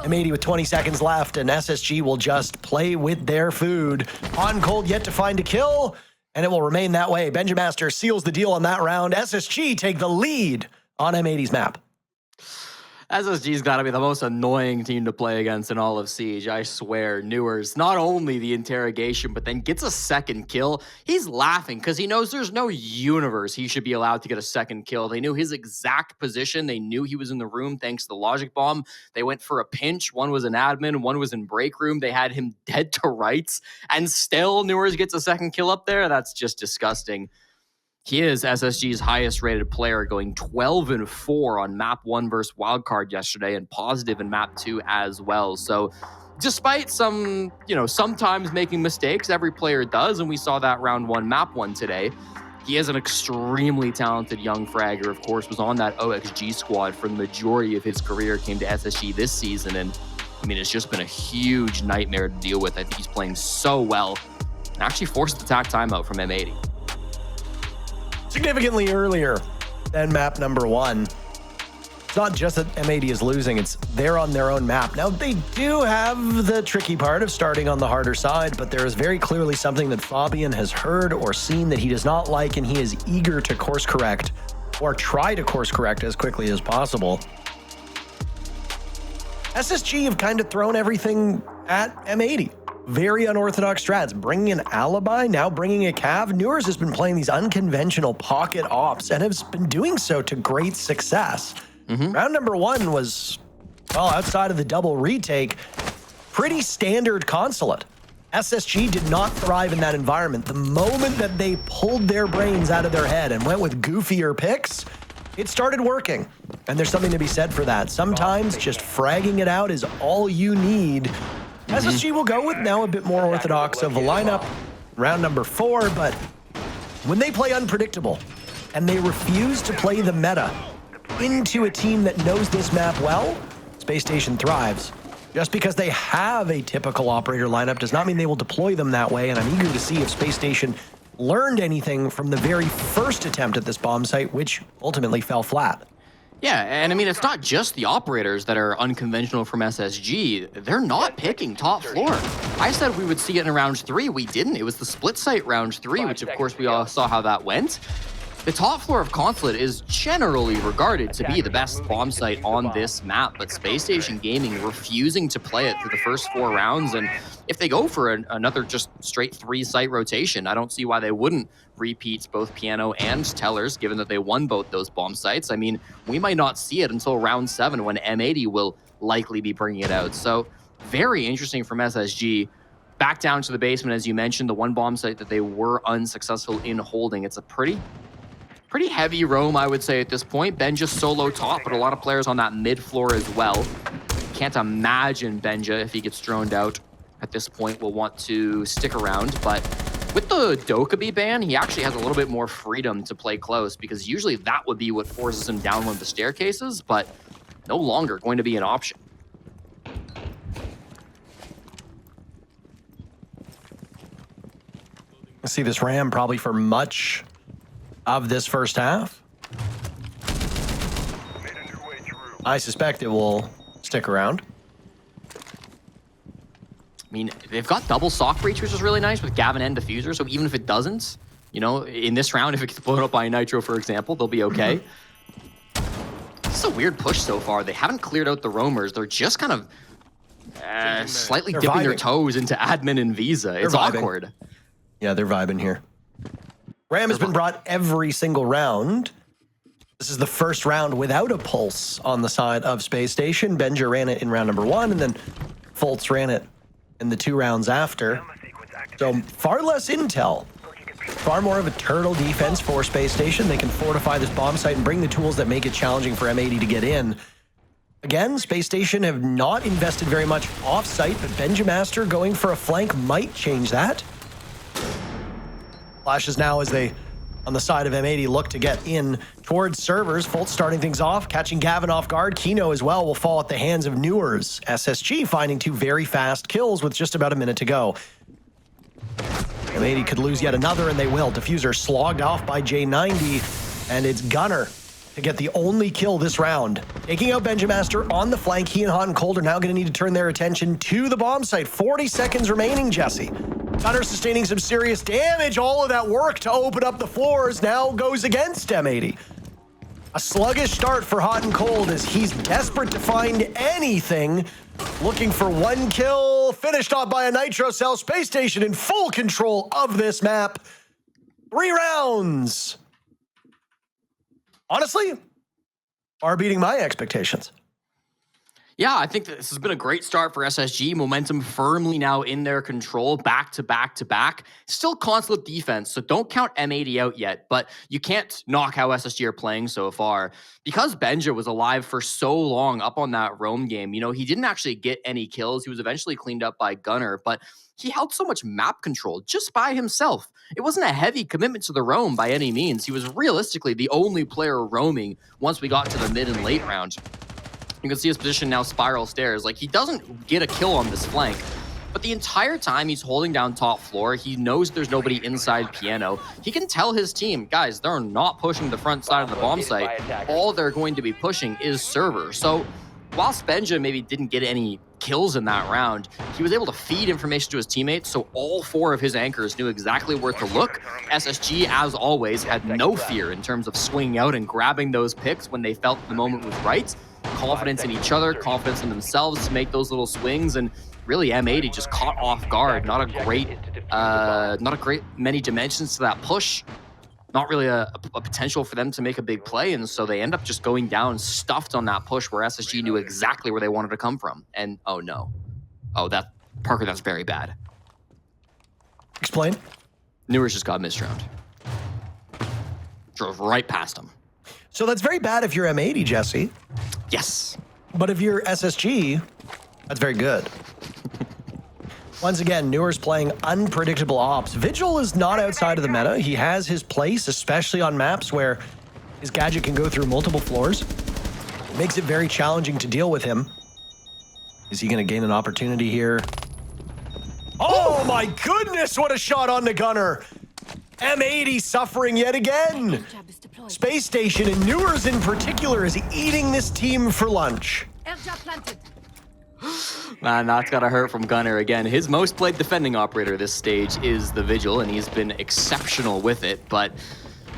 S4: M80 with 20 seconds left, and SSG will just play with their food. On Cold yet to find a kill, and it will remain that way. Benjamaster seals the deal on that round. SSG take the lead on M80's map.
S5: SSG's got to be the most annoying team to play against in all of Siege. I swear, Newers, not only the interrogation, but then gets a second kill. He's laughing because he knows there's no universe he should be allowed to get a second kill. They knew his exact position. They knew he was in the room thanks to the logic bomb. They went for a pinch. One was an admin, one was in break room. They had him dead to rights, and still Newers gets a second kill up there. That's just disgusting. He is SSG's highest rated player, going 12-4 on map 1 versus Wildcard yesterday, and positive in map 2 as well. So despite some, sometimes making mistakes, every player does, and we saw that round 1, map 1 today. He is an extremely talented young fragger, of course, was on that OXG squad for the majority of his career, came to SSG this season, and I mean, it's just been a huge nightmare to deal with. I think he's playing so well, and actually forced the attack timeout from M80.
S4: Significantly earlier than map number 1. It's not just that M80 is losing, it's they're on their own map. Now, they do have the tricky part of starting on the harder side, but there is very clearly something that Fabian has heard or seen that he does not like, and he is eager to course correct, or try to course correct as quickly as possible. SSG have kind of thrown everything at M80. Very unorthodox strats, bringing an alibi, now bringing a Cav. Newers has been playing these unconventional pocket ops and has been doing so to great success. Round number 1 was, well, outside of the double retake, pretty standard consulate. SSG did not thrive in that environment. The moment that they pulled their brains out of their head and went with goofier picks, it started working. And there's something to be said for that. Sometimes just fragging it out is all you need. SSG will go with now a bit more orthodox of a lineup, round number 4, but when they play unpredictable and they refuse to play the meta into a team that knows this map well, Spacestation thrives. Just because they have a typical operator lineup does not mean they will deploy them that way, and I'm eager to see if Spacestation learned anything from the very first attempt at this bomb site, which ultimately fell flat.
S5: Yeah, and I mean, it's not just the operators that are unconventional from SSG. They're not picking top floor. I said we would see it in round 3. We didn't. It was the split site round 3, which of course we all saw how that went. The top floor of Consulate is generally regarded to be the best bomb site on this map, but Spacestation Gaming refusing to play it through the first 4 rounds, and if they go for another just straight 3-site rotation, I don't see why they wouldn't repeat both Piano and Tellers, given that they won both those bomb sites. I mean, we might not see it until round 7 when M80 will likely be bringing it out. So very interesting from SSG. Back down to the basement, as you mentioned, the one bomb site that they were unsuccessful in holding. It's a pretty heavy roam, I would say, at this point. Ben just solo top, but a lot of players on that mid floor as well. Can't imagine Benja, if he gets droned out at this point, will want to stick around. But with the Dokkaebi ban, he actually has a little bit more freedom to play close, because usually that would be what forces him down one of the staircases. But no longer going to be an option.
S4: See this Ram probably for much of this first half. I suspect it will stick around.
S5: I mean, they've got double sock breach, which is really nice with Gavin and Diffuser, so even if it doesn't, you know, in this round, if it gets blown up by a Nitro, for example, they'll be okay. This is a weird push so far. They haven't cleared out the roamers. They're just kind of slightly dipping their toes into admin and Visa. It's awkward.
S4: Yeah, they're vibing here. Ram has been brought every single round. This is the first round without a pulse on the side of Space Station. Benja ran it in round number 1, and then Fultz ran it in the 2 rounds after. So far less intel. Far more of a turtle defense for Space Station. They can fortify this bomb site and bring the tools that make it challenging for M80 to get in. Again, Space Station have not invested very much off-site, but Benjamaster going for a flank might change that. Flashes now as they, on the side of M80, look to get in towards servers. Fultz starting things off, catching Gavin off guard. Kino as well will fall at the hands of Newers. SSG finding 2 very fast kills with just about a minute to go. M80 could lose yet another, and they will. Diffuser slogged off by J90, and it's Gunner to get the only kill this round. Taking out Benjamaster on the flank. He and Hot and Cold are now going to need to turn their attention to the bomb site. 40 seconds remaining, Jesse. Gunner sustaining some serious damage. All of that work to open up the floors now goes against M80. A sluggish start for Hot and Cold as he's desperate to find anything. Looking for 1 kill. Finished off by a Nitro Cell. Space Station in full control of this map. 3 rounds. Honestly, are beating my expectations.
S5: Yeah, I think this has been a great start for SSG. Momentum firmly now in their control, back to back to back. Still consulate defense, so don't count M80 out yet, but you can't knock how SSG are playing so far. Because Benja was alive for so long up on that roam game, you know, he didn't actually get any kills. He was eventually cleaned up by Gunner, but he held so much map control just by himself. It wasn't a heavy commitment to the roam by any means. He was realistically the only player roaming once we got to the mid and late round. You can see his position now spiral stairs. Like, he doesn't get a kill on this flank, but the entire time he's holding down top floor, he knows there's nobody inside piano. He can tell his team, guys, they're not pushing the front side of the bomb site. All they're going to be pushing is server. So whilst Benja maybe didn't get any kills in that round, he was able to feed information to his teammates, so all 4 of his anchors knew exactly where to look. SSG, as always, had no fear in terms of swinging out and grabbing those picks when they felt the moment was right. Confidence in each other, confidence in themselves to make those little swings, and really M80 just caught off guard. Not a great many dimensions to that push. Not really a potential for them to make a big play, and so they end up just going down stuffed on that push where SSG knew exactly where they wanted to come from. And oh no. Oh, Parker, that's very bad.
S4: Explain.
S5: Newers just got misround. Drove right past him.
S4: So that's very bad if you're M80, Jesse.
S5: Yes.
S4: But if you're SSG, that's very good. Once again, Newers playing unpredictable ops. Vigil is not outside of the meta. He has his place, especially on maps where his gadget can go through multiple floors. It makes it very challenging to deal with him. Is he going to gain an opportunity here? Oh my goodness, what a shot on the Gunner. M80 suffering yet again. Space Station, and Newers in particular, is eating this team for lunch.
S5: Man, that's gotta hurt from Gunner again. His most played defending operator this stage is the Vigil, and he's been exceptional with it, but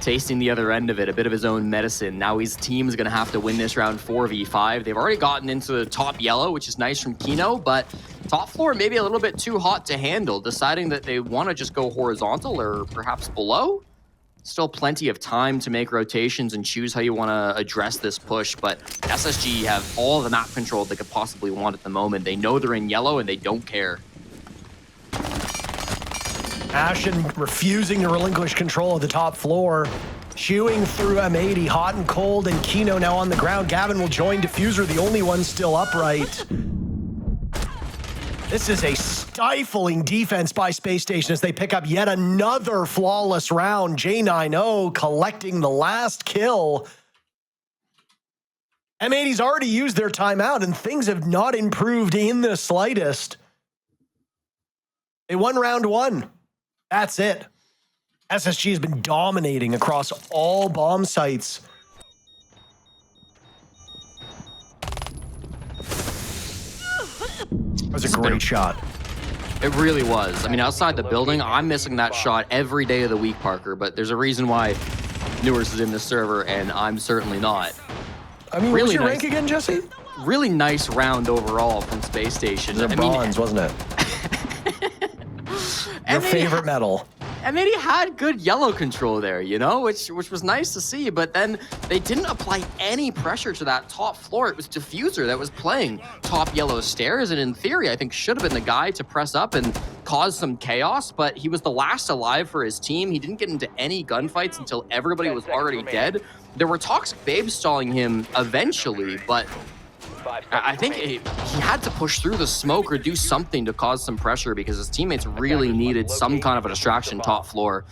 S5: tasting the other end of it, a bit of his own medicine. Now his team's gonna have to win this round 4v5. They've already gotten into the top yellow, which is nice from Kino, but top floor maybe a little bit too hot to handle, deciding that they wanna just go horizontal or perhaps below. Still plenty of time to make rotations and choose how you want to address this push, but SSG have all the map control they could possibly want at the moment. They know they're in yellow and they don't care.
S4: Ashen refusing to relinquish control of the top floor. Chewing through M80, Hot and Cold, and Kino now on the ground. Gavin will join Diffuser, the only one still upright. This is a stifling defense by Space Station as they pick up yet another flawless round. J90 collecting the last kill. M80's already used their timeout, and things have not improved in the slightest. They won round 1. That's it. SSG has been dominating across all bomb sites. That was a great shot.
S5: It really was. I mean, outside the building, I'm missing that shot every day of the week, Parker, but there's a reason why Newers is in the server, and I'm certainly not.
S4: I mean,
S5: Really
S4: what's your
S5: nice.
S4: rank again, Jesse?
S5: Really nice round overall from Space Station.
S4: It was bronze, wasn't it? Your favorite medal.
S5: M80 had good yellow control there, you know, which was nice to see, but then they didn't apply any pressure to that top floor. It was Diffuser that was playing top yellow stairs, and in theory, I think should have been the guy to press up and cause some chaos, but he was the last alive for his team. He didn't get into any gunfights until everybody was already dead. There were Toxic Babes stalling him eventually, but I think he had to push through the smoke or do something to cause some pressure because his teammates really needed some kind of a distraction top floor.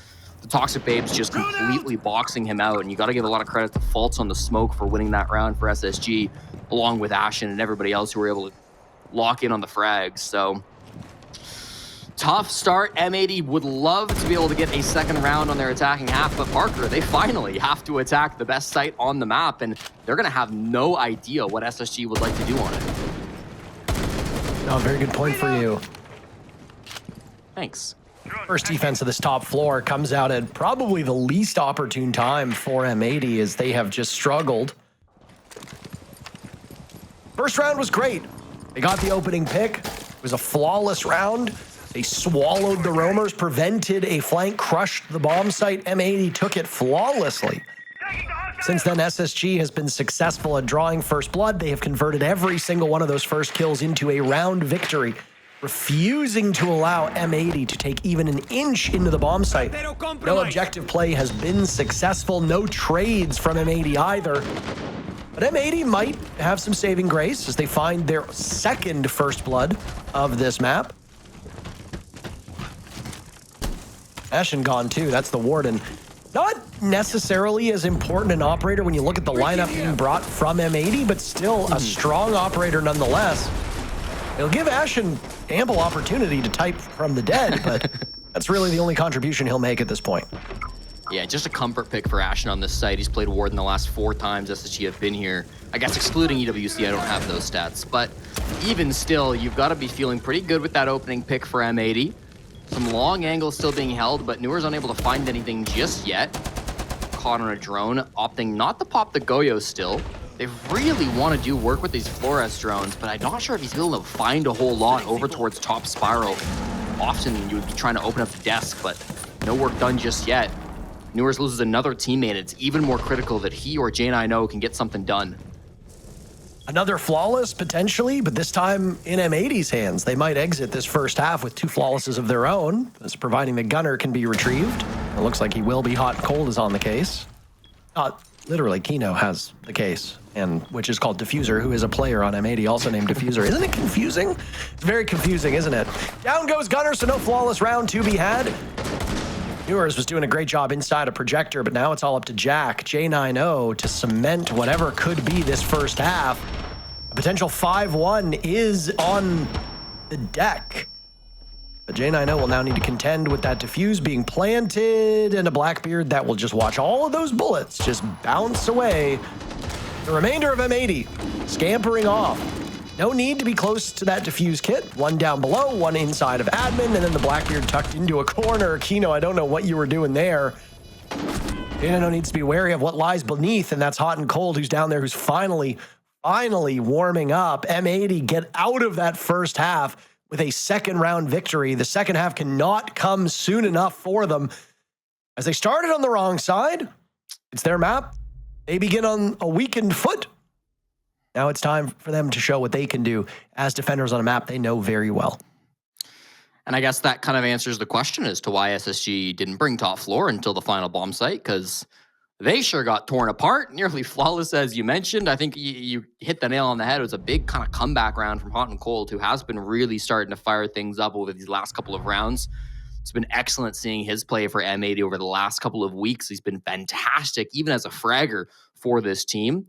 S5: The Toxic Babes just completely boxing him out, and you got to give a lot of credit to Faults on the smoke for winning that round for SSG, along with Ashen and everybody else who were able to lock in on the frags. So tough start. M80 would love to be able to get a second round on their attacking half, but Parker, they finally have to attack the best site on the map, and they're going to have no idea what SSG would like to do on it.
S4: No, very good point for you.
S5: Thanks.
S4: First defense of this top floor comes out at probably the least opportune time for M80 as they have just struggled. First round was great. They got the opening pick. It was a flawless round. They swallowed the roamers, prevented a flank, crushed the bomb site. M80 took it flawlessly. Since then, SSG has been successful at drawing first blood. They have converted every single one of those first kills into a round victory, refusing to allow M80 to take even an inch into the bomb site. No objective play has been successful. No trades from M80 either. But M80 might have some saving grace as they find their second first blood of this map. Ashen gone too. That's the Warden. Not necessarily as important an operator when you look at the lineup being brought from M80, but still a strong operator nonetheless. It'll give Ashen ample opportunity to type from the dead, but that's really the only contribution he'll make at this point.
S5: Yeah, just a comfort pick for Ashen on this site. He's played Warden the last 4 times SSG have been here. I guess excluding EWC, I don't have those stats. But even still, you've got to be feeling pretty good with that opening pick for M80. Some long angles still being held, but Newer's unable to find anything just yet. Caught on a drone, opting not to pop the Goyo still. They really want to do work with these Flores drones, but I'm not sure if he's able to find a whole lot over towards top spiral. Often you would be trying to open up the desk, but no work done just yet. Newers loses another teammate. It's even more critical that he or J9O can get something done.
S4: Another flawless, potentially, but this time in M80's hands. They might exit this first half with 2 flawlesses of their own, as providing the gunner can be retrieved. It looks like he will be. Hot and Cold is on the case. Literally, Kino has the case, and which is called Diffuser, who is a player on M80, also named Diffuser. Isn't it confusing? It's very confusing, isn't it? Down goes Gunner, so no flawless round to be had. Newers was doing a great job inside a projector, but now it's all up to Jack, J9O, to cement whatever could be this first half. A potential 5-1 is on the deck. But J9O will now need to contend with that defuse being planted and a Blackbeard that will just watch all of those bullets just bounce away. The remainder of M80 scampering off. No need to be close to that defuse kit. One down below, one inside of admin, and then the Blackbeard tucked into a corner. Kino, I don't know what you were doing there. J9O needs to be wary of what lies beneath, and that's Hot and Cold, who's down there, who's finally warming up. M80 get out of that first half with a second round victory. The second half cannot come soon enough for them. As they started on the wrong side, it's their map. They begin on a weakened foot. Now it's time for them to show what they can do as defenders on a map they know very well.
S5: And I guess that kind of answers the question as to why SSG didn't bring top floor until the final bomb site, because they sure got torn apart, nearly flawless, as you mentioned. I think you hit the nail on the head. It was a big kind of comeback round from Hot and Cold, who has been really starting to fire things up over these last couple of rounds. It's been excellent seeing his play for M80 over the last couple of weeks. He's been fantastic, even as a fragger for this team.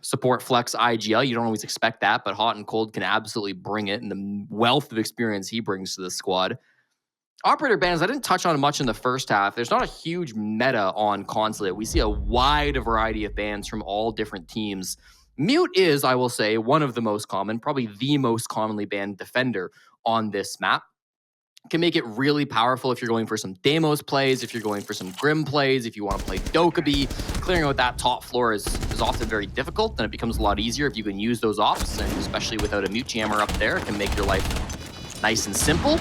S5: support flex IGL. You don't always expect that, but Hot and Cold can absolutely bring it, and the wealth of experience he brings to the squad. Operator bans, I didn't touch on much in the first half. There's not a huge meta on Consulate. We see a wide variety of bans from all different teams. Mute is, I will say, one of the most common, probably the most commonly banned defender on this map. Can make it really powerful if you're going for some Deimos plays, if you're going for some Grim plays, if you want to play Dokkaebi. Clearing out that top floor is often very difficult, and it becomes a lot easier if you can use those ops, and especially without a mute jammer up there, it can make your life nice and simple.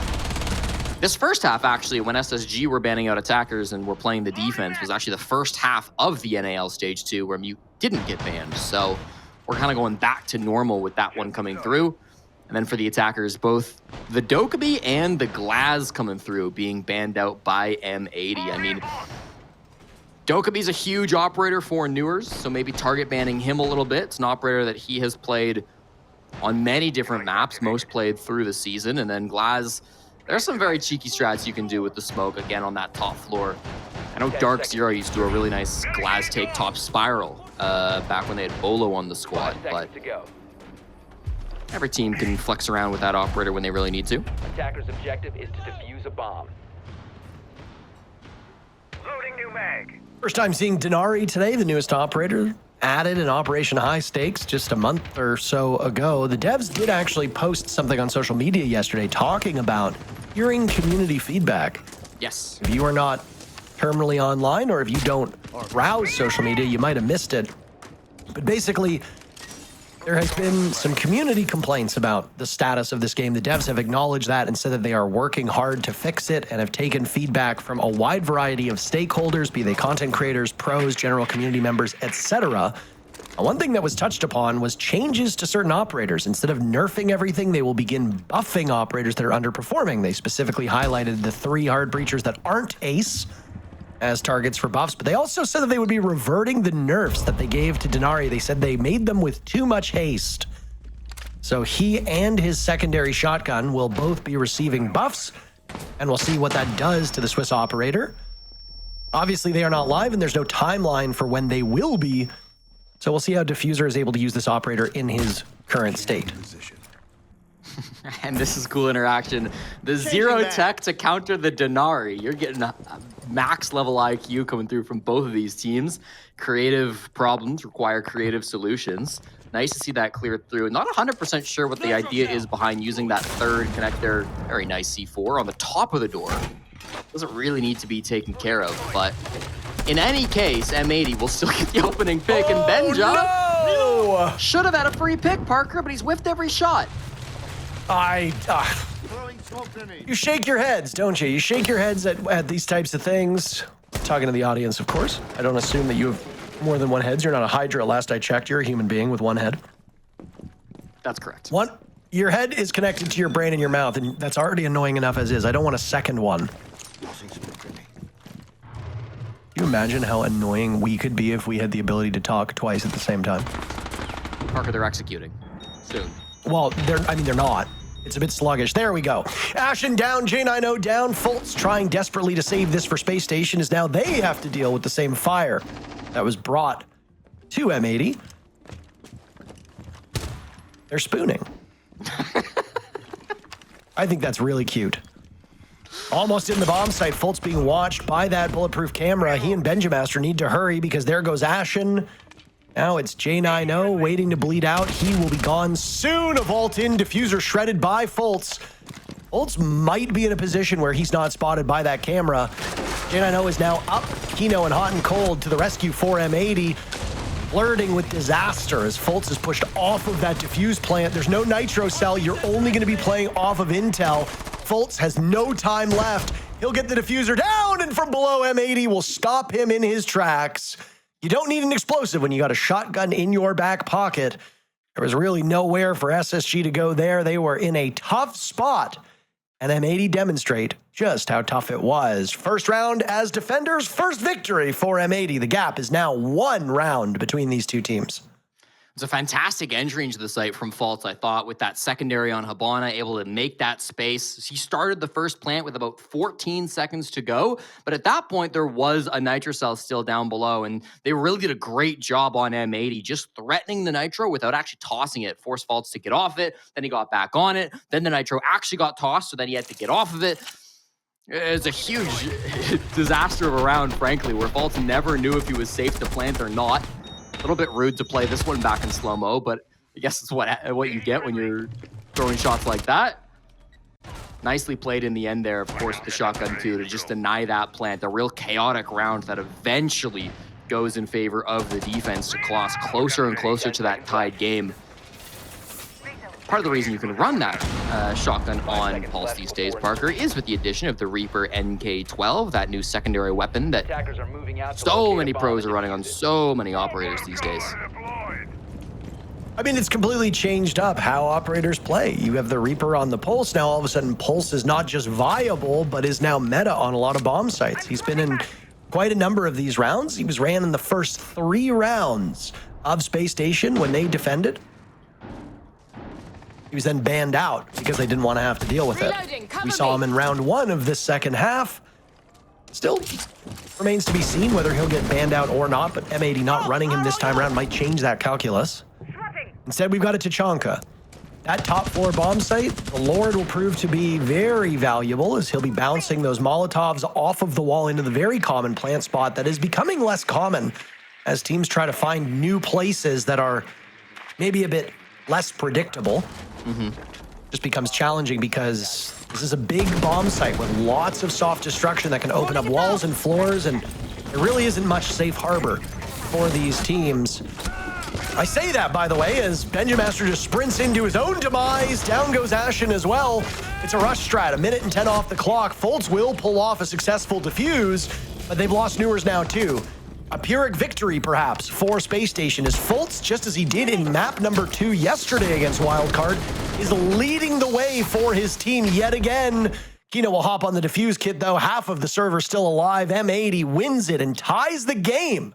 S5: This first half, actually, when SSG were banning out attackers and were playing the defense, was actually the first half of the NAL Stage 2 where mute didn't get banned. So we're kind of going back to normal with that one coming through. And then for the attackers, both the Dokkaebi and the Glaz coming through being banned out by M80. I mean, Dokkaebi's a huge operator for newers, so maybe target banning him a little bit. It's an operator that he has played on many different maps, most played through the season. And then Glaz, there's some very cheeky strats you can do with the smoke, again, on that top floor. I know Dark Zero used to do a really nice Glaz take top spiral back when they had Bolo on the squad, but every team can flex around with that operator when they really need to.
S7: Attacker's objective is to defuse a bomb. Loading new mag.
S4: First time seeing Denari today, the newest operator, added in Operation High Stakes just a month or so ago. The devs did actually post something on social media yesterday talking about hearing community feedback.
S5: Yes.
S4: If you are not terminally online, or if you don't browse social media, you might have missed it. But basically, there has been some community complaints about the status of this game. The devs have acknowledged that and said that they are working hard to fix it and have taken feedback from a wide variety of stakeholders, be they content creators, pros, general community members, etc. One thing that was touched upon was changes to certain operators. Instead of nerfing everything, they will begin buffing operators that are underperforming. They specifically highlighted the 3 hard breachers that aren't ace as targets for buffs, but they also said that they would be reverting the nerfs that they gave to Denari. They said they made them with too much haste. So he and his secondary shotgun will both be receiving buffs, and we'll see what that does to the Swiss operator. Obviously, they are not live, and there's no timeline for when they will be, so we'll see how Diffuser is able to use this operator in his current state.
S5: And this is cool interaction. The zero tech to counter the Denari. You're getting a max level IQ coming through from both of these teams. Creative problems require creative solutions. Nice to see that cleared through. Not 100% sure what the idea is behind using that third connector. Very nice C4 on the top of the door. Doesn't really need to be taken care of, but in any case, M80 will still get the opening pick, and Benja should have had a free pick, Parker, but he's whiffed every shot.
S4: You shake your heads, don't you? You shake your heads at these types of things. Talking to the audience, of course. I don't assume that you have more than one head. You're not a Hydra. Last I checked, you're a human being with one head.
S5: That's correct.
S4: Your head is connected to your brain and your mouth, and that's already annoying enough as is. I don't want a second one. Can you imagine how annoying we could be if we had the ability to talk twice at the same time?
S5: Parker, they're executing soon.
S4: Well, they're not. It's a bit sluggish. There we go. Ashen down, J90 down. Fultz trying desperately to save this for Space Station as now they have to deal with the same fire that was brought to M80. They're spooning. I think that's really cute. Almost in the bomb site. Fultz being watched by that bulletproof camera. He and Benjamaster need to hurry because there goes Ashen. Now it's J90 waiting to bleed out. He will be gone soon. A vault in, diffuser shredded by Fultz. Fultz might be in a position where he's not spotted by that camera. J90 is now up. Kino and Hot and Cold to the rescue for M80. Flirting with disaster as Fultz is pushed off of that diffuse plant. There's no nitro cell. You're only going to be playing off of intel. Fultz has no time left. He'll get the diffuser down, and from below, M80 will stop him in his tracks. You don't need an explosive when you got a shotgun in your back pocket. There was really nowhere for SSG to go there. They were in a tough spot, and M80 demonstrate just how tough it was. First round as defenders, first victory for M80. The gap is now 1 round between these two teams.
S5: It's a fantastic entry into the site from Faults, I thought, with that secondary on Habana, able to make that space. He started the first plant with about 14 seconds to go, but at that point, there was a Nitro cell still down below, and they really did a great job on M80, just threatening the Nitro without actually tossing it, forced Faults to get off it, then he got back on it, then the Nitro actually got tossed, so then he had to get off of it. It's a huge disaster of a round, frankly, where Faults never knew if he was safe to plant or not. A little bit rude to play this one back in slow-mo, but I guess it's what you get when you're throwing shots like that. Nicely played in the end there, of course, the shotgun too, to just deny that plant. A real chaotic round that eventually goes in favor of the defense to claw us closer and closer to that tied game. Part of the reason you can run that shotgun on Pulse these days, Parker, is with the addition of the Reaper NK12, that new secondary weapon that so many pros are running on so many operators these days.
S4: I mean, it's completely changed up how operators play. You have the Reaper on the Pulse. Now, all of a sudden, Pulse is not just viable, but is now meta on a lot of bomb sites. He's been in quite a number of these rounds. He was ran in the first 3 rounds of Space Station when they defended. He was then banned out because they didn't want to have to deal with it. We saw him in round 1 of this second half. Still remains to be seen whether he'll get banned out or not, but M80 not running him this time around might change that calculus. Instead, we've got a Tachanka. That top floor bomb site, the Lord will prove to be very valuable as he'll be bouncing those Molotovs off of the wall into the very common plant spot that is becoming less common as teams try to find new places that are maybe a bit less predictable. Just becomes challenging because this is a big bomb site with lots of soft destruction that can open up walls and floors, and there really isn't much safe harbor for these teams. I say that, by the way, as Benjamaster just sprints into his own demise. Down goes Ashen as well. It's a rush strat, 1 minute and 10 off the clock. Foltz will pull off a successful defuse, but they've lost Newers now too. A Pyrrhic victory, perhaps, for Space Station, as Foltz, just as he did in map number 2 yesterday against Wildcard, is leading the way for his team yet again. Kino will hop on the defuse kit, though. Half of the server still alive. M80 wins it and ties the game,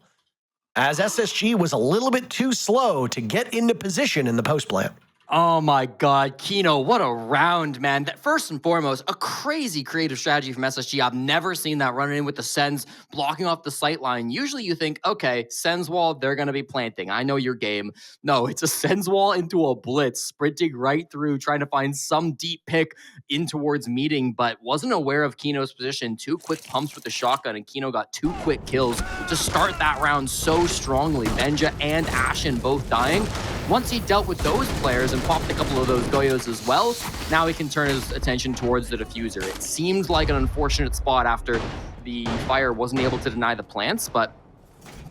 S4: as SSG was a little bit too slow to get into position in the post plant.
S5: Oh my God, Kino, what a round, man. That, first and foremost, a crazy creative strategy from SSG. I've never seen that running in with the Sens blocking off the sight line. Usually you think, okay, Sens wall, they're going to be planting. I know your game. No, it's a Sens wall into a blitz, sprinting right through, trying to find some deep pick in towards meeting, but wasn't aware of Kino's position. 2 quick pumps with the shotgun, and Kino got 2 quick kills to start that round so strongly. Benja and Ashen both dying. Once he dealt with those players and popped a couple of those Goyos as well, now he can turn his attention towards the diffuser. It seemed like an unfortunate spot after the fire wasn't able to deny the plants, but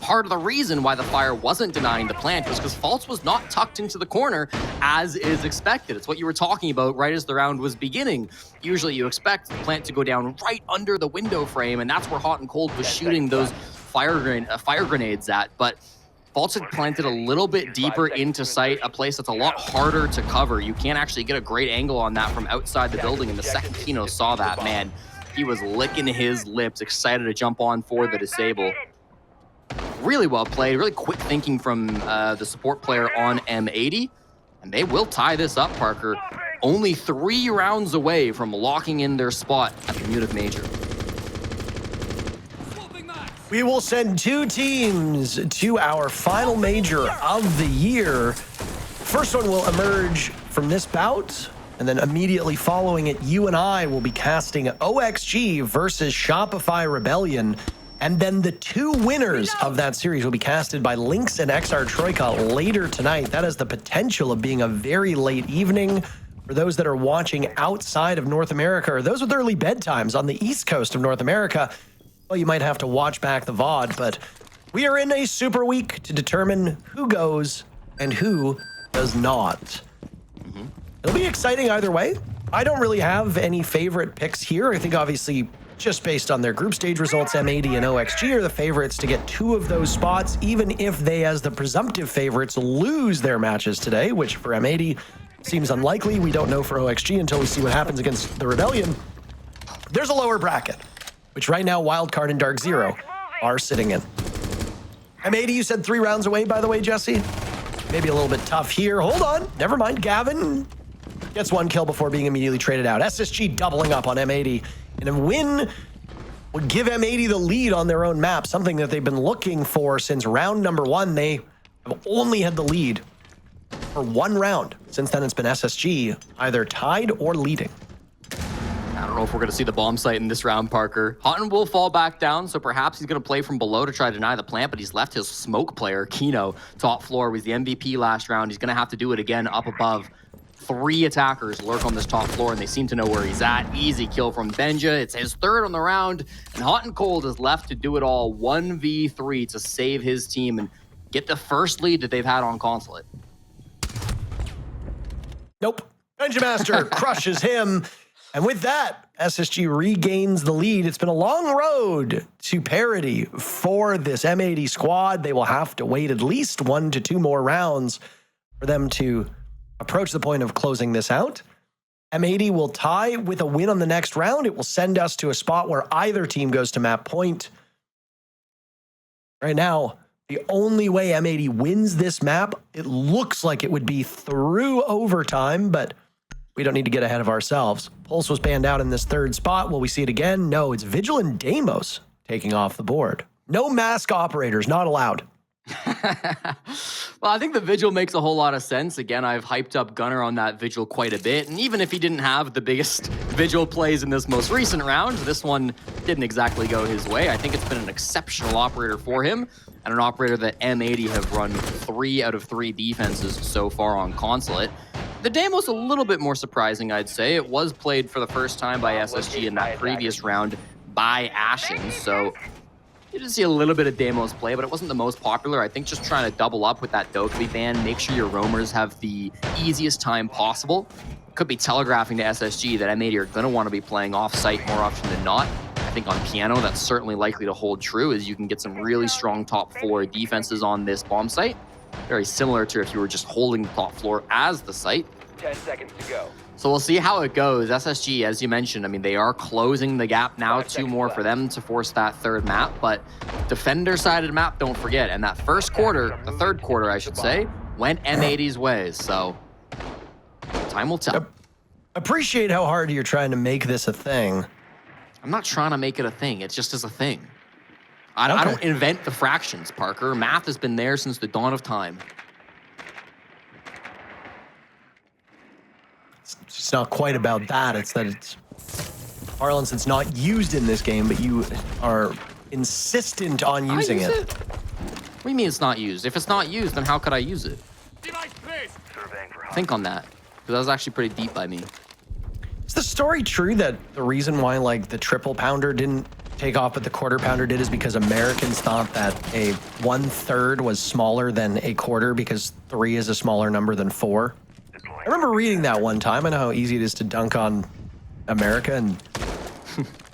S5: part of the reason why the fire wasn't denying the plant was because Foltz was not tucked into the corner as is expected. It's what you were talking about right as the round was beginning. Usually you expect the plant to go down right under the window frame, and that's where Hot and Cold was shooting those fire grenades at, but Foltz had planted a little bit deeper into sight, a place that's a lot harder to cover. You can't actually get a great angle on that from outside the building, and the second Kino saw that, man, he was licking his lips, excited to jump on for the disable. Really well played, really quick thinking from the support player on M80, and they will tie this up, Parker. Only 3 rounds away from locking in their spot at the Munich Major.
S4: We will send 2 teams to our final major of the year. First one will emerge from this bout, and then immediately following it, you and I will be casting OXG versus Shopify Rebellion. And then the 2 winners of that series will be casted by Lynx and XR Troika later tonight. That has the potential of being a very late evening for those that are watching outside of North America, or those with early bedtimes on the East Coast of North America. Well, you might have to watch back the VOD, but we are in a super week to determine who goes and who does not. It'll be exciting either way. I don't really have any favorite picks here. I think obviously just based on their group stage results, M80 and OXG are the favorites to get 2 of those spots, even if they, as the presumptive favorites, lose their matches today, which for M80 seems unlikely. We don't know for OXG until we see what happens against the Rebellion. There's a lower bracket, which right now Wildcard and Dark Zero are sitting in. M80, you said 3 rounds away, by the way, Jesse? maybe a little bit tough here. Hold on. Never mind. Gavin gets one kill before being immediately traded out. SSG doubling up on M80. And a win would give M80 the lead on their own map, something that they've been looking for since round number 1. They have only had the lead for 1 round. Since then, it's been SSG either tied or leading.
S5: I don't know if we're going to see the bomb site in this round, Parker. Houghton will fall back down, so perhaps he's going to play from below to try to deny the plant, but he's left his smoke player, Kino, top floor. Was the MVP last round. He's going to have to do it again up above. 3 attackers lurk on this top floor, and they seem to know where he's at. Easy kill from Benja. It's his 3rd on the round, and Hot and Cold is left to do it all 1v3 to save his team and get the first lead that they've had on Consulate.
S4: Nope. Benja Master crushes him. And with that, SSG regains the lead. It's been a long road to parity for this M80 squad. They will have to wait at least 1 to 2 more rounds for them to approach the point of closing this out. M80 will tie with a win on the next round. It will send us to a spot where either team goes to map point. Right now, the only way M80 wins this map, it looks like it would be through overtime, but we don't need to get ahead of ourselves. Pulse was banned out in this 3rd spot. Will we see it again? No, it's Vigil and Deimos taking off the board. No mask operators, not allowed.
S5: Well, I think the Vigil makes a whole lot of sense. Again, I've hyped up Gunner on that Vigil quite a bit, and even if he didn't have the biggest Vigil plays in this most recent round, this one didn't exactly go his way. I think it's been an exceptional operator for him, and an operator that M80 have run 3 out of 3 defenses so far on Consulate. The Deimos a little bit more surprising, I'd say. It was played for the first time by SSG in that previous round by Ashen, so you did see a little bit of Deimos play, but it wasn't the most popular. I think just trying to double up with that Dokkaebi ban, make sure your roamers have the easiest time possible. Could be telegraphing to SSG that M80 are going to want to be playing off-site more often than not. I think on Piano, that's certainly likely to hold true, as you can get some really strong top floor defenses on this bomb site. Very similar to if you were just holding the top floor as the site.
S7: 10 seconds to go.
S5: So we'll see how it goes. SSG, as you mentioned, I mean, they are closing the gap now. 2 more for them to force that 3rd map. But defender-sided map, don't forget. And that first quarter, the 3rd quarter, I should say, went M80's way. So time will tell.
S4: Appreciate how hard you're trying to make this a thing.
S5: I'm not trying to make it a thing. It just is a thing. I don't invent the fractions, Parker. Math has been there since the dawn of time.
S4: It's not quite about that. It's that it's parlance that's not used in this game, but you are insistent on using it.
S5: What do you mean it's not used? If it's not used, then how could I use it? Think on that, because that was actually pretty deep by me.
S4: Is the story true that the reason why like the triple pounder didn't take off but the quarter pounder did is because Americans thought that a 1/3 was smaller than a quarter because 3 is a smaller number than 4? I remember reading that one time. I know how easy it is to dunk on America and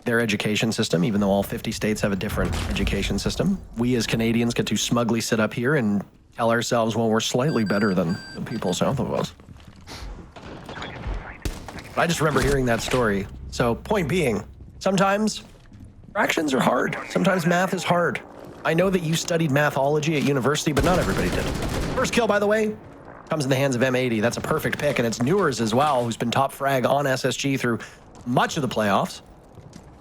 S4: their education system, even though all 50 states have a different education system. We as Canadians get to smugly sit up here and tell ourselves, well, we're slightly better than the people south of us. But I just remember hearing that story. So point being, sometimes fractions are hard. Sometimes math is hard. I know that you studied mathology at university, but not everybody did. First kill, by the way, comes in the hands of M80. That's a perfect pick, and it's Newers as well, who's been top frag on SSG through much of the playoffs.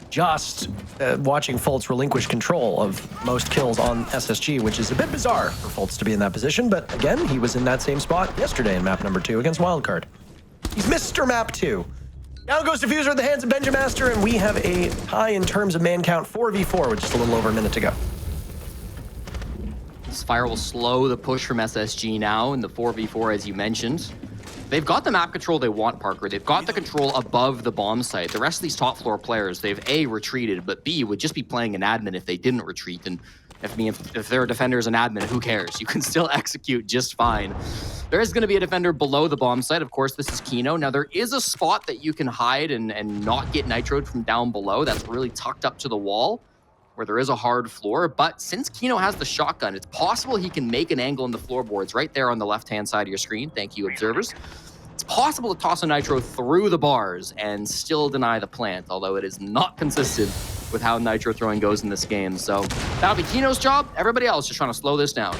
S4: Just watching Fultz relinquish control of most kills on SSG, which is a bit bizarre for Fultz to be in that position, but again, he was in that same spot yesterday in map number 2 against Wildcard. He's Mr. Map 2. Down goes Diffuser at the hands of Benja Master, and we have a tie in terms of man count, 4v4, with just a little over a minute to go.
S5: This fire will slow the push from SSG now in the 4v4, as you mentioned. They've got the map control they want, Parker. They've got the control above the bomb site. The rest of these top floor players, they've A, retreated, but B, would just be playing an admin if they didn't retreat. And if they're a defender as an admin, who cares? You can still execute just fine. There is going to be a defender below the bomb site. Of course, this is Kino. Now, there is a spot that you can hide and not get nitroed from down below. That's really tucked up to the wall, where there is a hard floor. But since Kino has the shotgun, it's possible he can make an angle in the floorboards right there on the left-hand side of your screen. Thank you, observers. It's possible to toss a nitro through the bars and still deny the plant, although it is not consistent with how nitro throwing goes in this game. So that'll be Kino's job. Everybody else just trying to slow this down.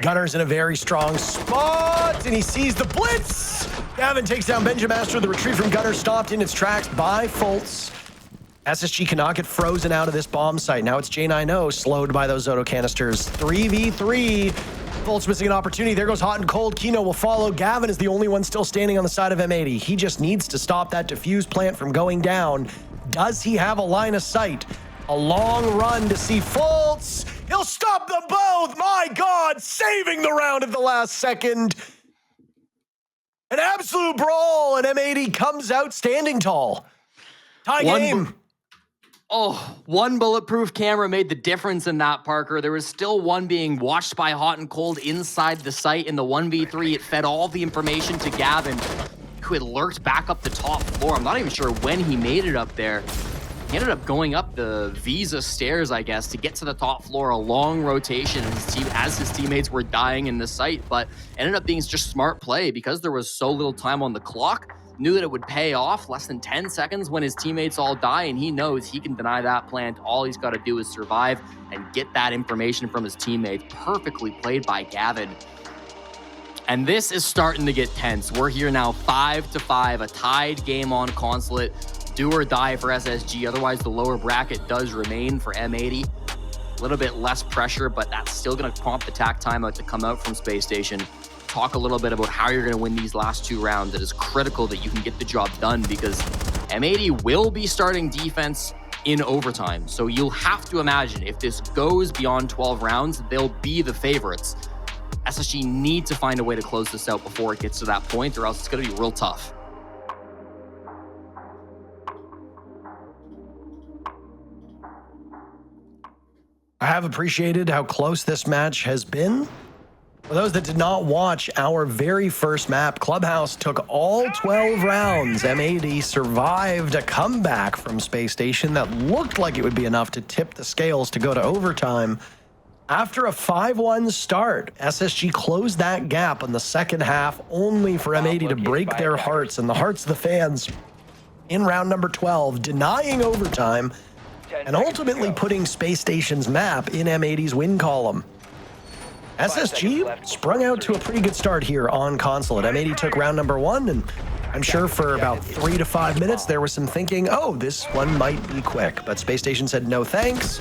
S4: Gunner's in a very strong spot, and he sees the blitz. Gavin takes down Benjamaster. The retreat from Gunner stopped in its tracks by Fultz. SSG cannot get frozen out of this bomb site. Now it's J90 slowed by those Zoto canisters. 3v3. Fultz missing an opportunity. There goes hot and cold. Kino will follow. Gavin is the only one still standing on the side of M80. He just needs to stop that defuse plant from going down. Does he have a line of sight? A long run to see Fultz. He'll stop them both. My God, saving the round at the last second. An absolute brawl, and M80 comes out standing tall. Tie game.
S5: One bulletproof camera made the difference in that, Parker. There was still one being watched by hot and cold inside the site. In the 1v3, it fed all the information to Gavin, who had lurked back up the top floor. I'm not even sure when he made it up there. He ended up going up the Visa stairs, I guess, to get to the top floor, a long rotation as his teammates were dying in the site, but ended up being just smart play because there was so little time on the clock. Knew that it would pay off less than 10 seconds when his teammates all die, and he knows he can deny that plant. All he's got to do is survive and get that information from his teammates. Perfectly played by Gavin. And this is starting to get tense. We're here now 5-5, a tied game on Consulate. Do or die for SSG, otherwise the lower bracket does remain for M80. A little bit less pressure, but that's still going to prompt the tack timeout to come out from Space Station. Talk a little bit about how you're going to win these last two rounds. It is critical that you can get the job done because M80 will be starting defense in overtime. So you'll have to imagine if this goes beyond 12 rounds, they'll be the favorites. SSG need to find a way to close this out before it gets to that point, or else it's going to be real tough.
S4: I have appreciated how close this match has been. For those that did not watch our very first map, Clubhouse took all 12 rounds. M80 survived a comeback from Space Station that looked like it would be enough to tip the scales to go to overtime. After a 5-1 start, SSG closed that gap in the second half, only for M80 to break their hearts and the hearts of the fans in round number 12, denying overtime and ultimately putting Space Station's map in M80's win column. SSG sprung out to a pretty good start here on Consulate. M80 took round number 1, and I'm sure for about 3 to 5 minutes there was some thinking, oh, this one might be quick. But Space Station said no thanks.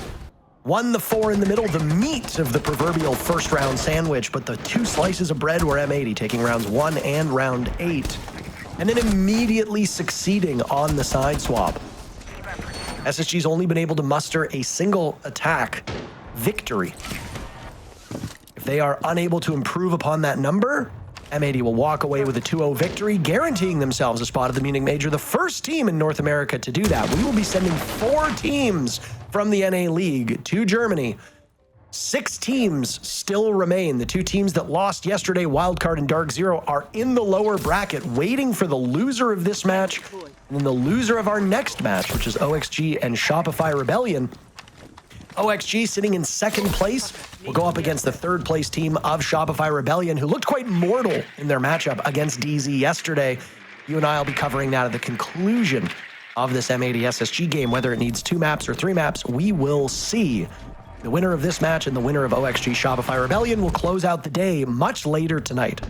S4: Won the 4 in the middle, the meat of the proverbial first round sandwich, but the 2 slices of bread were M80, taking rounds 1 and round 8, and then immediately succeeding on the side swap. SSG's only been able to muster a single attack victory. If they are unable to improve upon that number, M80 will walk away with a 2-0 victory, guaranteeing themselves a spot at the Munich Major, the first team in North America to do that. We will be sending 4 teams from the NA League to Germany. 6 teams still remain. The 2 teams that lost yesterday, Wildcard and Dark Zero, are in the lower bracket, waiting for the loser of this match, and then the loser of our next match, which is OXG and Shopify Rebellion. OXG sitting in second place will go up against the third place team of Shopify Rebellion, who looked quite mortal in their matchup against DZ yesterday. You and I will be covering that at the conclusion of this M80 SSG game. Whether it needs 2 maps or 3 maps, we will see. The winner of this match and the winner of OXG Shopify Rebellion will close out the day much later tonight.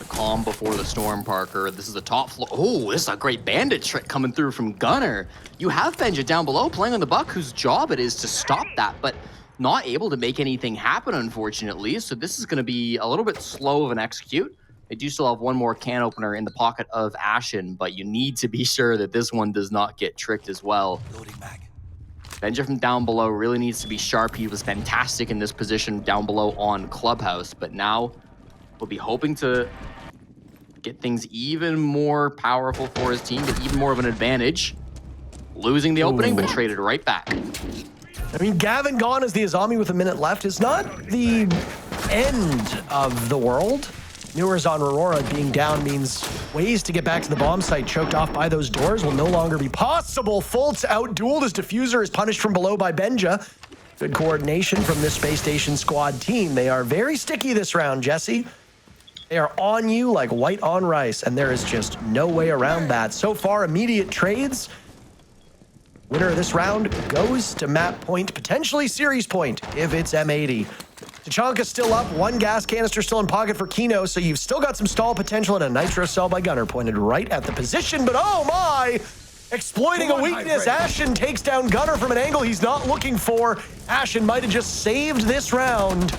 S5: Calm before the storm, Parker. This is the top floor. Oh, this is a great bandit trick coming through from Gunner. You have Benja down below playing on the Buck, whose job it is to stop that, but not able to make anything happen, unfortunately. So this is going to be a little bit slow of an execute. They do still have one more can opener in the pocket of Ashen, but you need to be sure that this one does not get tricked as well. Benja from down below really needs to be sharp. He was fantastic in this position down below on Clubhouse, but now we'll be hoping to get things even more powerful for his team, get even more of an advantage. Losing the opening, but traded right back.
S4: I mean, Gavin gone as the Azami with a minute left is not the end of the world. Newers on Aurora being down means ways to get back to the bomb site choked off by those doors will no longer be possible. Fultz out-dueled as Diffuser is punished from below by Benja. Good coordination from this Space Station squad team. They are very sticky this round, Jesse. They are on you like white on rice, and there is just no way around that. So far, immediate trades. Winner of this round goes to map point, potentially series point if it's M80. Tachanka's still up, one gas canister still in pocket for Kino, so you've still got some stall potential and a nitro cell by Gunner pointed right at the position, but oh my! Exploiting a weakness, Ashen takes down Gunner from an angle he's not looking for. Ashen might have just saved this round.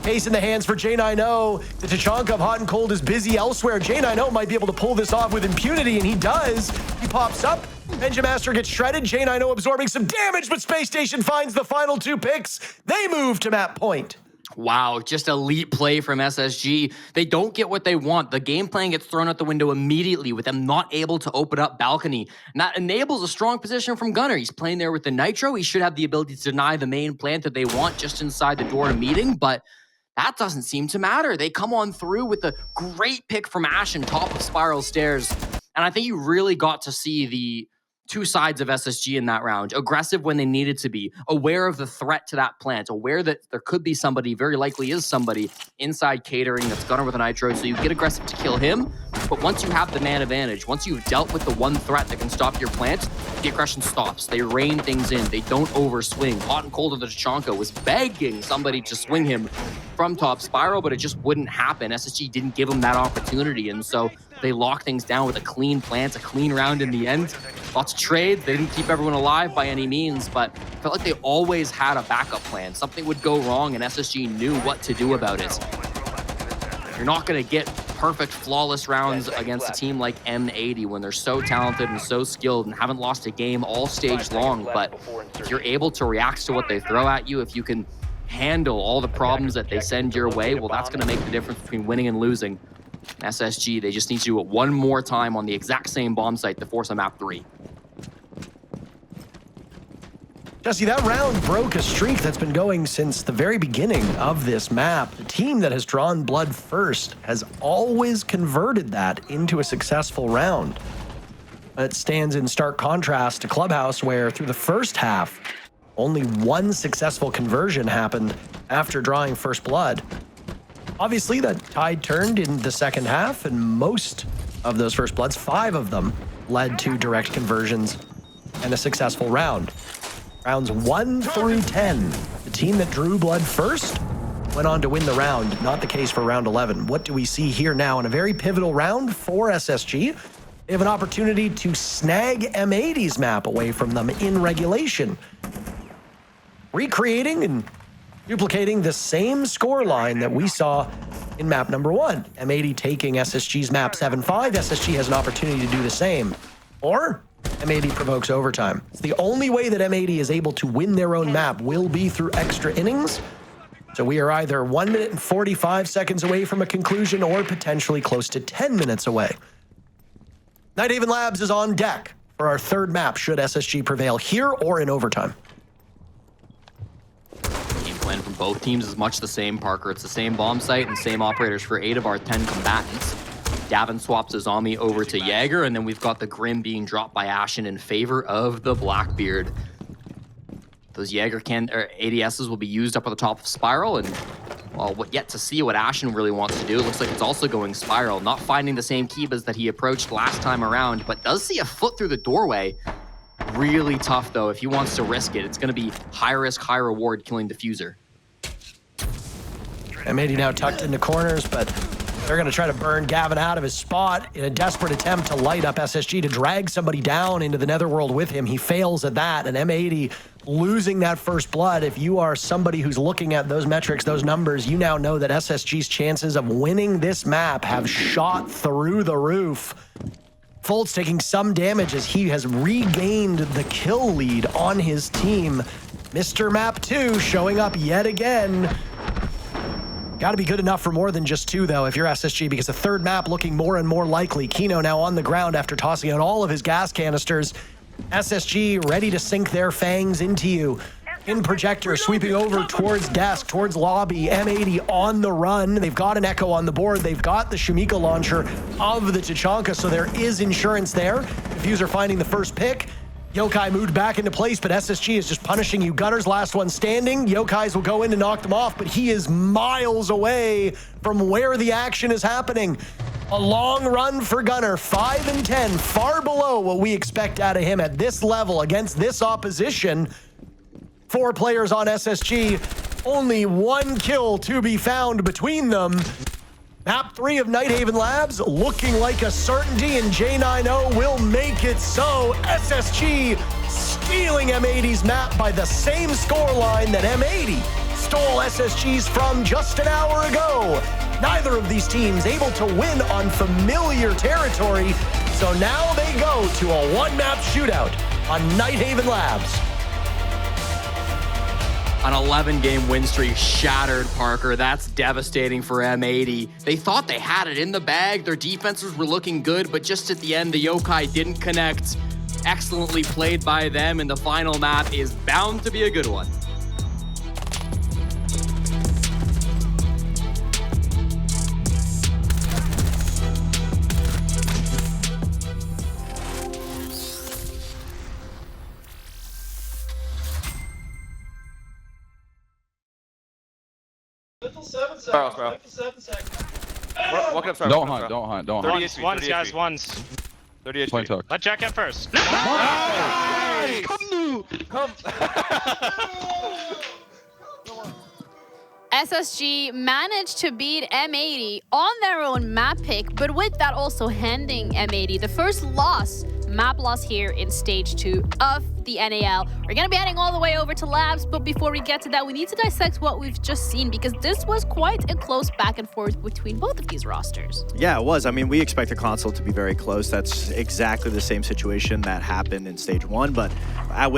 S4: Case in the hands for J90. The Tachanka of Hot and Cold is busy elsewhere. J90 might be able to pull this off with impunity, and he does. He pops up. Benjamaster gets shredded. J90 absorbing some damage, but Space Station finds the final 2 picks. They move to map point.
S5: Wow, just elite play from SSG. They don't get what they want. The game plan gets thrown out the window immediately with them not able to open up balcony. And that enables a strong position from Gunner. He's playing there with the Nitro. He should have the ability to deny the main plant that they want just inside the door to meeting, but that doesn't seem to matter. They come on through with a great pick from Ashen, top of Spiral Stairs. And I think you really got to see the 2 sides of SSG in that round. Aggressive when they needed to be, aware of the threat to that plant, aware that there could be somebody, very likely is somebody, inside catering that's Gunner with a Nitro, so you get aggressive to kill him. But once you have the man advantage, once you've dealt with the one threat that can stop your plant, the aggression stops. They rein things in. They don't overswing. Hot and Cold of the Tachanka was begging somebody to swing him from top Spiral, but it just wouldn't happen. SSG didn't give him that opportunity, and so they locked things down with a clean plant, a clean round in the end. Lots of trades. They didn't keep everyone alive by any means, but I felt like they always had a backup plan. Something would go wrong, and SSG knew what to do about it. You're not going to get perfect, flawless rounds against a team like M80 when they're so talented and so skilled and haven't lost a game all stage long, but if you're able to react to what they throw at you, if you can handle all the problems that they send your way, well, that's going to make the difference between winning and losing. SSG, they just need to do it one more time on the exact same bomb site to force a map 3.
S4: Jesse, that round broke a streak that's been going since the very beginning of this map. The team that has drawn blood first has always converted that into a successful round. It stands in stark contrast to Clubhouse, where through the first half, only 1 successful conversion happened after drawing first blood. Obviously, that tide turned in the second half, and most of those first bloods, 5 of them, led to direct conversions and a successful round. Rounds 1 through 10, the team that drew blood first went on to win the round. Not the case for round 11. What do we see here now in a very pivotal round for SSG? They have an opportunity to snag M80's map away from them in regulation, recreating and duplicating the same scoreline that we saw in map number 1. M80 taking SSG's map 7-5. SSG has an opportunity to do the same. Or M80 provokes overtime. It's the only way that M80 is able to win their own map will be through extra innings. So we are either 1 minute and 45 seconds away from a conclusion or potentially close to 10 minutes away. Nighthaven Labs is on deck for our 3rd map should SSG prevail here or in overtime.
S5: Game plan from both teams is much the same, Parker. It's the same bomb site and same operators for 8 of our 10 combatants. Gavin swaps his Zombie over to Jaeger, and then we've got the Grim being dropped by Ashen in favor of the Blackbeard. Those Jaeger ADSs will be used up at the top of Spiral, and well, yet to see what Ashen really wants to do. It looks like it's also going Spiral, not finding the same Kibas that he approached last time around, but does see a foot through the doorway. Really tough, though. If he wants to risk it, it's going to be high risk, high reward killing Diffuser.
S4: M80 now tucked into corners, but they're going to try to burn Gavin out of his spot in a desperate attempt to light up SSG to drag somebody down into the netherworld with him. He fails at that, and M80 losing that first blood. If you are somebody who's looking at those metrics, those numbers, you now know that SSG's chances of winning this map have shot through the roof. Foltz taking some damage as he has regained the kill lead on his team. Mr. Map 2 showing up yet again. Got to be good enough for more than just 2, though, if you're SSG, because the 3rd map looking more and more likely. Kino now on the ground after tossing out all of his gas canisters. SSG ready to sink their fangs into you. In projector, sweeping over towards desk, towards lobby. M80 on the run. They've got an Echo on the board. They've got the Shumika launcher of the Tachanka, so there is insurance there. Diffuser finding the first pick. Yokai moved back into place, but SSG is just punishing you. Gunner's last one standing. Yokai's will go in to knock them off, but he is miles away from where the action is happening. A long run for Gunner, 5 and 10, far below what we expect out of him at this level against this opposition. 4 players on SSG, only 1 kill to be found between them. Map 3 of Nighthaven Labs looking like a certainty, and J90 will make it so. SSG stealing M80's map by the same scoreline that M80 stole SSG's from just an hour ago. Neither of these teams able to win on familiar territory, so now they go to a 1-map shootout on Nighthaven Labs.
S5: An 11-game win streak shattered, Parker. That's devastating for M80. They thought they had it in the bag. Their defenses were looking good, but just at the end, the Yokai didn't connect. Excellently played by them, and the final map is bound to be a good one.
S8: Barrels, bro. Walking up, sorry.
S9: Don't hunt, don't hunt, don't hunt.
S8: 30 HP,
S10: Ones,
S8: 30
S10: guys,
S8: HP.
S10: ones.
S8: 30 HP.
S9: Plain talk.
S10: Let Jack in first.
S8: Nice! Come.
S1: SSG managed to beat M80 on their own map pick, but with that also handing M80 the first map loss here in stage 2 of the NAL. We're gonna be heading all the way over to Labs, but before we get to that, we need to dissect what we've just seen, because this was quite a close back and forth between both of these rosters.
S3: Yeah, it was. I mean, we expect the console to be very close. That's exactly the same situation that happened in stage 1, but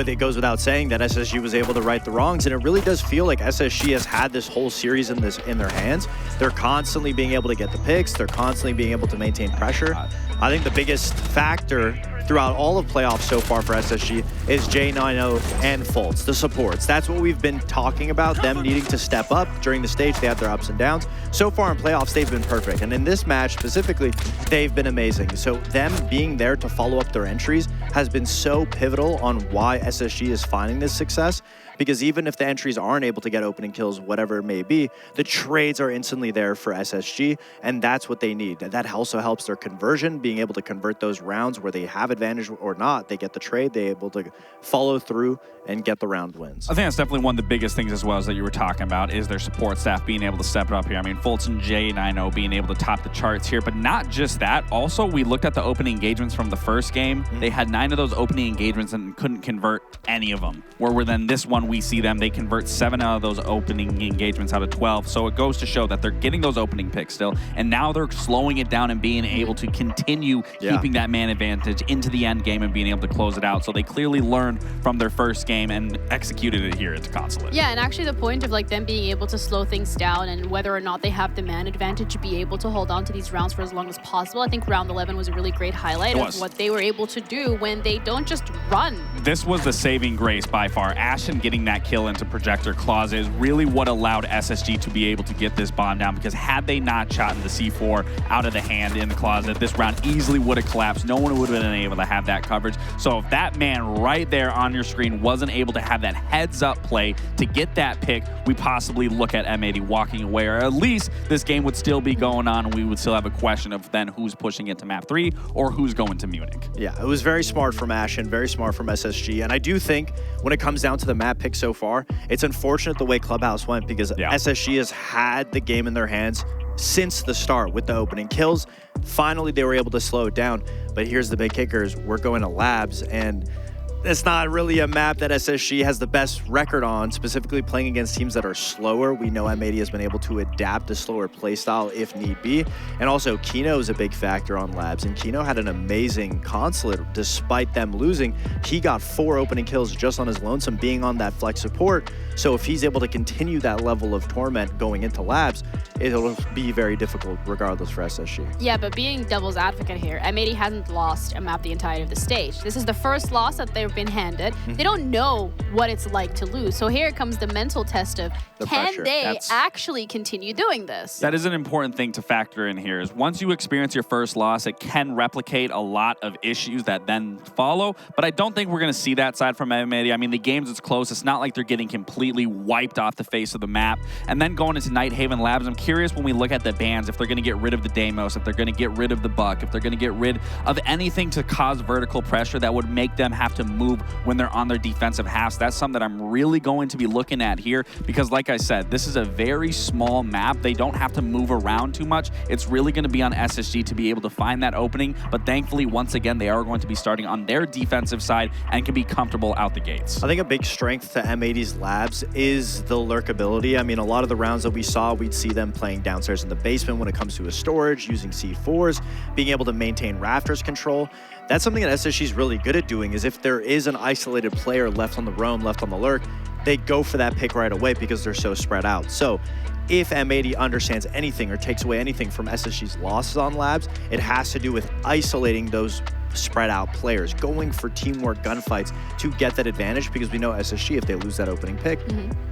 S3: it goes without saying that SSG was able to right the wrongs, and it really does feel like SSG has had this whole series in their hands. They're constantly being able to get the picks. They're constantly being able to maintain pressure. I think the biggest factor throughout all of playoffs so far for SSG is J90 and Fultz, the supports. That's what we've been talking about, them needing to step up during the stage. They have their ups and downs. So far in playoffs, they've been perfect. And in this match specifically, they've been amazing. So them being there to follow up their entries has been so pivotal on why SSG is finding this success. Because even if the entries aren't able to get opening kills, whatever it may be, the trades are instantly there for SSG, and that's what they need. That also helps their conversion, being able to convert those rounds where they have advantage or not. They get the trade, they're able to follow through and get the round wins.
S2: I think that's definitely one of the biggest things as well as that you were talking about is their support staff being able to step it up here. I mean, Fultz and J90 being able to top the charts here, but not just that. Also, we looked at the opening engagements from the first game. They had 9 of those opening engagements and couldn't convert any of them. Where then this one, we see them, they convert 7 out of those opening engagements out of 12. So it goes to show that they're getting those opening picks still, and now they're slowing it down and being able to continue keeping that man advantage into the end game and being able to close it out. So they clearly learned from their first game and executed it here at the Consulate.
S1: Yeah, and actually the point of like them being able to slow things down and whether or not they have the man advantage to be able to hold on to these rounds for as long as possible. I think round 11 was a really great highlight of what they were able to do when they don't just run.
S2: This was the saving grace by far. Ashen getting that kill into Projector Closet is really what allowed SSG to be able to get this bomb down, because had they not shot the C4 out of the hand in the closet, this round easily would have collapsed. No one would have been able to have that coverage. So if that man right there on your screen wasn't able to have that heads up play to get that pick, we possibly look at M80 walking away, or at least this game would still be going on and we would still have a question of then who's pushing it to map 3 or who's going to Munich.
S3: Yeah, it was very smart from Ashen, very smart from SSG, and I do think when it comes down to the map pick so far, it's unfortunate the way Clubhouse went, because SSG has had the game in their hands since the start with the opening kills. Finally, they were able to slow it down, but here's the big kickers. We're going to Labs, and it's not really a map that SSG has the best record on, specifically playing against teams that are slower. We know M80 has been able to adapt a slower playstyle if need be. And also, Kino is a big factor on Labs, and Kino had an amazing Consulate despite them losing. He got 4 opening kills just on his lonesome, being on that flex support. So if he's able to continue that level of torment going into Labs, it'll be very difficult regardless for SSG.
S1: Yeah, but being devil's advocate here, M80 hasn't lost a map the entirety of the stage. This is the first loss that they've been handed. They don't know what it's like to lose. So here comes the mental test of
S3: The
S1: can
S3: pressure.
S1: they actually continue doing this?
S2: That is an important thing to factor in here is once you experience your first loss, it can replicate a lot of issues that then follow. But I don't think we're going to see that side from M80. I mean, the games it's close. It's not like they're getting completely wiped off the face of the map. And then going into Nighthaven Labs, I'm curious when we look at the bans, if they're going to get rid of the Deimos, if they're going to get rid of the Buck, if they're going to get rid of anything to cause vertical pressure that would make them have to move when they're on their defensive halves. That's something that I'm really going to be looking at here because, like I said, this is a very small map. They don't have to move around too much. It's really going to be on SSG to be able to find that opening. But thankfully, once again, they are going to be starting on their defensive side and can be comfortable out the gates.
S3: I think a big strength to M80's labs is the lurkability. I mean, a lot of the rounds that we saw, we'd see them playing downstairs in the basement when it comes to a storage, using C4s, being able to maintain rafters control. That's something that SSG's really good at doing, is if there is an isolated player left on the roam, left on the lurk, they go for that pick right away because they're so spread out. So if M80 understands anything or takes away anything from SSG's losses on labs, it has to do with isolating those spread out players, going for teamwork gunfights to get that advantage, because we know SSG, if they lose that opening pick,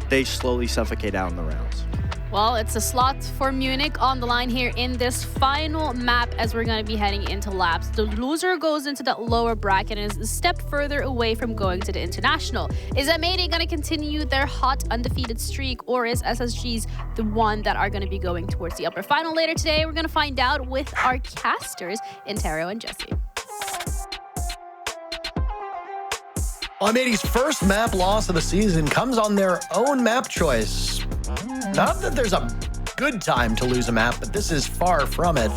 S3: they slowly suffocate out in the rounds.
S1: Well, it's a slot for Munich on the line here in this final map as we're going to be heading into labs. The loser goes into that lower bracket and is a step further away from going to the international. Is M80 going to continue their hot undefeated streak, or is SSG's the one that are going to be going towards the upper final later today? We're going to find out with our casters, Intero and Jesse.
S4: M80's first map loss of the season comes on their own map choice. Not that there's a good time to lose a map, but this is far from it.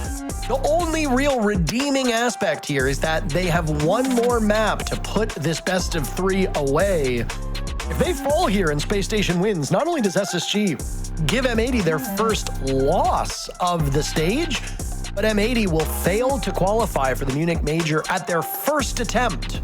S4: The only real redeeming aspect here is that they have one more map to put this best of 3 away. If they fall here and Spacestation wins, not only does SSG give M80 their first loss of the stage, but M80 will fail to qualify for the Munich Major at their first attempt.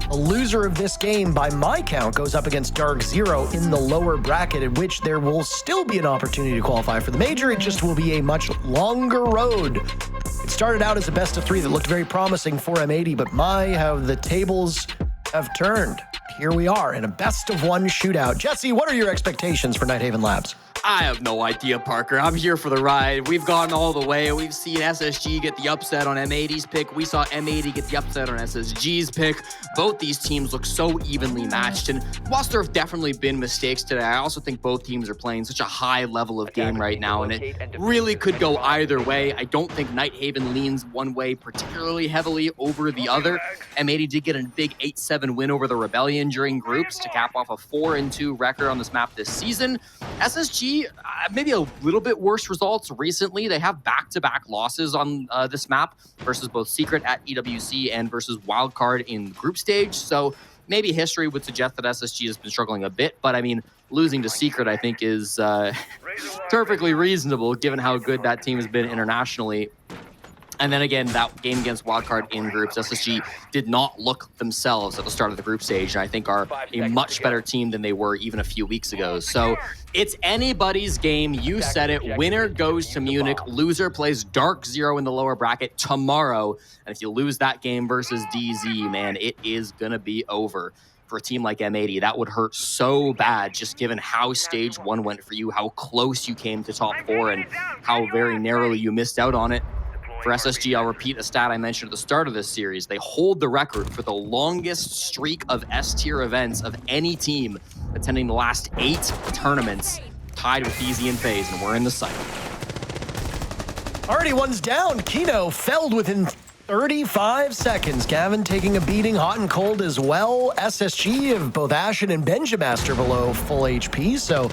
S4: The loser of this game, by my count, goes up against Dark Zero in the lower bracket, in which there will still be an opportunity to qualify for the major. It just will be a much longer road. It started out as a best of 3 that looked very promising for M80, but my, how the tables have turned. Here we are in a best of 1 shootout. Jesse, what are your expectations for Nighthaven Labs?
S5: I have no idea, Parker. I'm here for the ride. We've gone all the way. We've seen SSG get the upset on M80's pick. We saw M80 get the upset on SSG's pick. Both these teams look so evenly matched. And whilst there have definitely been mistakes today, I also think both teams are playing such a high level of game right now, and it really could go either way. I don't think Nighthaven leans one way particularly heavily over the other. M80 did get a big 8-7 win over the Rebellion during groups to cap off a 4-2 record on this map this season. SSG, maybe a little bit worse results recently. They have back-to-back losses on this map versus both Secret at EWC and versus Wildcard in group stage. So maybe history would suggest that SSG has been struggling a bit, but I mean, losing to Secret, I think, is perfectly reasonable given how good that team has been internationally. And then again, that game against Wildcard in groups, SSG did not look themselves at the start of the group stage, and I think are a much better team than they were even a few weeks ago. So it's anybody's game. You said it. Winner goes to Munich. Loser plays Dark Zero in the lower bracket tomorrow. And if you lose that game versus DZ, man, it is going to be over. For a team like M80, that would hurt so bad, just given how stage 1 went for you, how close you came to top 4, and how very narrowly you missed out on it. For SSG, I'll repeat a stat I mentioned at the start of this series. They hold the record for the longest streak of S-tier events of any team attending the last 8 tournaments, tied with DZ and FaZe, and we're in the cycle.
S4: Already one's down. Kino felled within 35 seconds. Gavin taking a beating, hot and cold as well. SSG of both Ashen and Benjamaster below full HP, so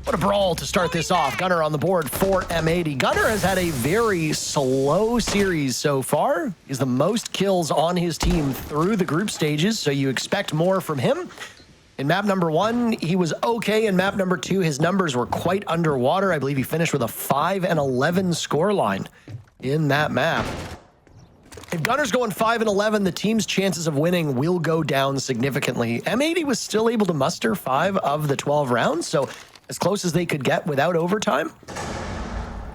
S4: what a brawl to start this off. Gunner on the board for M80. Gunner has had a very slow series so far. He's the most kills on his team through the group stages, so you expect more from him. In map number 1, he was okay. In map number 2, his numbers were quite underwater. I believe he finished with a 5-11 scoreline in that map. If Gunner's going 5-11, the team's chances of winning will go down significantly. M80 was still able to muster 5 of the 12 rounds, so as close as they could get without overtime.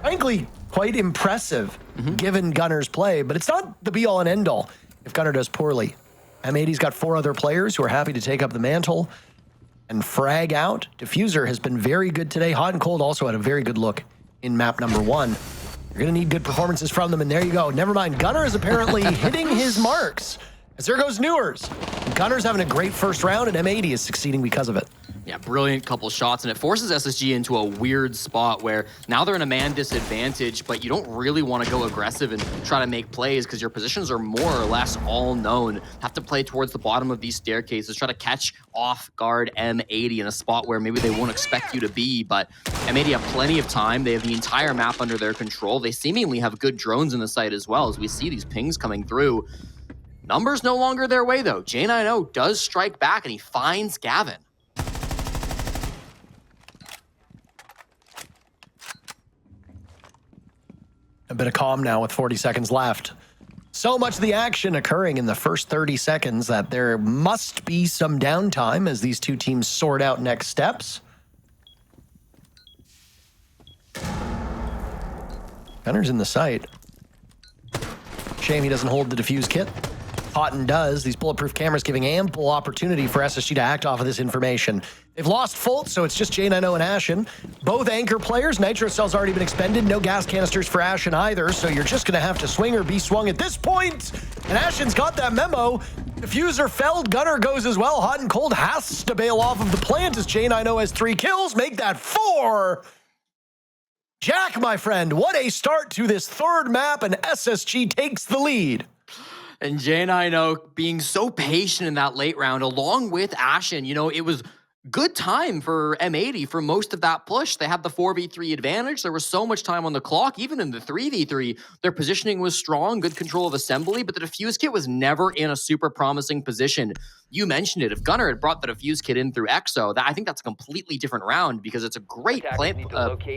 S4: Frankly, quite impressive given Gunner's play, but it's not the be-all and end-all if Gunner does poorly. M80's got 4 other players who are happy to take up the mantle and frag out. Diffuser has been very good today. Hot and Cold also had a very good look in map number 1. You're going to need good performances from them, and there you go. Never mind, Gunnar is apparently hitting his marks. As there goes Newers. Gunner's having a great first round, and M80 is succeeding because of it.
S5: Yeah, brilliant couple shots, and it forces SSG into a weird spot where now they're in a man disadvantage, but you don't really want to go aggressive and try to make plays because your positions are more or less all known. Have to play towards the bottom of these staircases, try to catch off guard M80 in a spot where maybe they won't expect you to be, but M80 have plenty of time. They have the entire map under their control. They seemingly have good drones in the site as well, as we see these pings coming through. Numbers no longer their way, though. J90 does strike back, and he finds Gavin.
S4: A bit of calm now with 40 seconds left. So much of the action occurring in the first 30 seconds that there must be some downtime as these two teams sort out next steps. Gunner's in the site. Shame he doesn't hold the defuse kit. Cotton does. These bulletproof cameras giving ample opportunity for SSG to act off of this information. They've lost Folt, so it's just J90 and Ashen. Both anchor players. Nitro cell's already been expended. No gas canisters for Ashen either, so you're just going to have to swing or be swung at this point. And Ashen's got that memo. Diffuser felled. Gunner goes as well. Hot and Cold has to bail off of the plant as J90 has 3 kills. Make that 4. Jack, my friend, what a start to this third map, and SSG takes the lead.
S5: And J90 being so patient in that late round, along with Ashen, you know, it was good time for M80 for most of that push. They had the 4v3 advantage. There was so much time on the clock. Even in the 3v3, their positioning was strong, good control of assembly, but the defuse kit was never in a super promising position. You mentioned it. If Gunnar had brought the defuse kit in through EXO, I think that's a completely different round because it's a great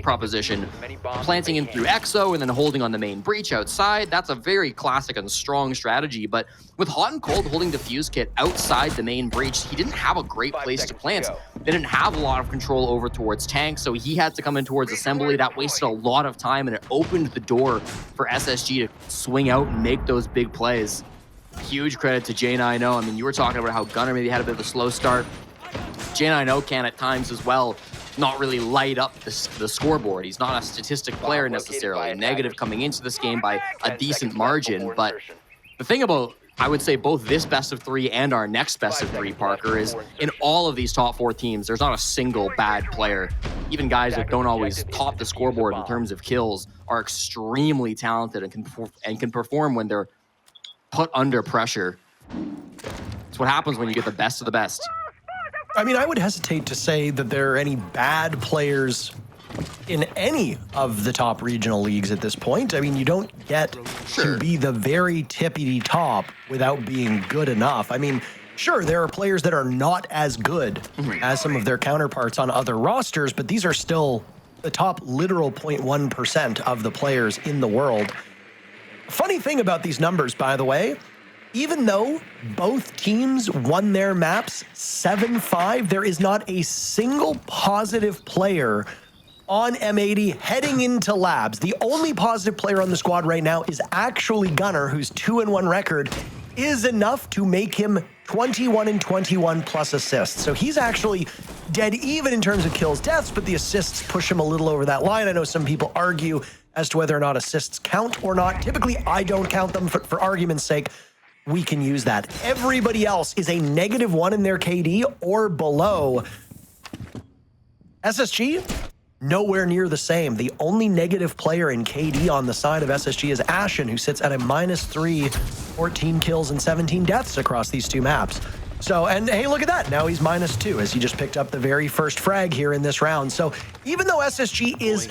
S5: proposition. Planting in through EXO and then holding on the main breach outside, that's a very classic and strong strategy. But with Hot and Cold holding defuse kit outside the main breach, he didn't have a great place to plant. They didn't have a lot of control over towards tank, so he had to come in towards assembly. That wasted a lot of time, and it opened the door for SSG to swing out and make those big plays. Huge credit to J90. I mean, you were talking about how Gunnar maybe had a bit of a slow start. J90 can at times as well not really light up the scoreboard. He's not a statistic player necessarily. A negative coming into this game by a decent margin, but the thing about, I would say, both this best of 3 and our next best of 3, Parker, is in all of these top 4 teams, there's not a single bad player. Even guys that don't always top the scoreboard in terms of kills are extremely talented and can perform when they're put under pressure. It's what happens when you get the best of the best.
S4: I mean, I would hesitate to say that there are any bad players in any of the top regional leagues at this point. I mean, you don't get to be the very tippity top without being good enough. I mean, sure, there are players that are not as good as some of their counterparts on other rosters, but these are still the top literal 0.1% of the players in the world. Funny thing about these numbers, by the way, even though both teams won their maps 7-5, there is not a single positive player on M80 heading into labs. The only positive player on the squad right now is actually Gunnar, whose 2-1 record is enough to make him 21-21 plus assists. So he's actually dead even in terms of kills, deaths, but the assists push him a little over that line. I know some people argue as to whether or not assists count or not. Typically, I don't count them for argument's sake. We can use that. Everybody else is a -1 in their KD or below. SSG, nowhere near the same. The only negative player in KD on the side of SSG is Ashen, who sits at a -3, 14 kills and 17 deaths across these 2 maps. So, and hey, look at that. Now he's -2 as he just picked up the very first frag here in this round. So even though SSG is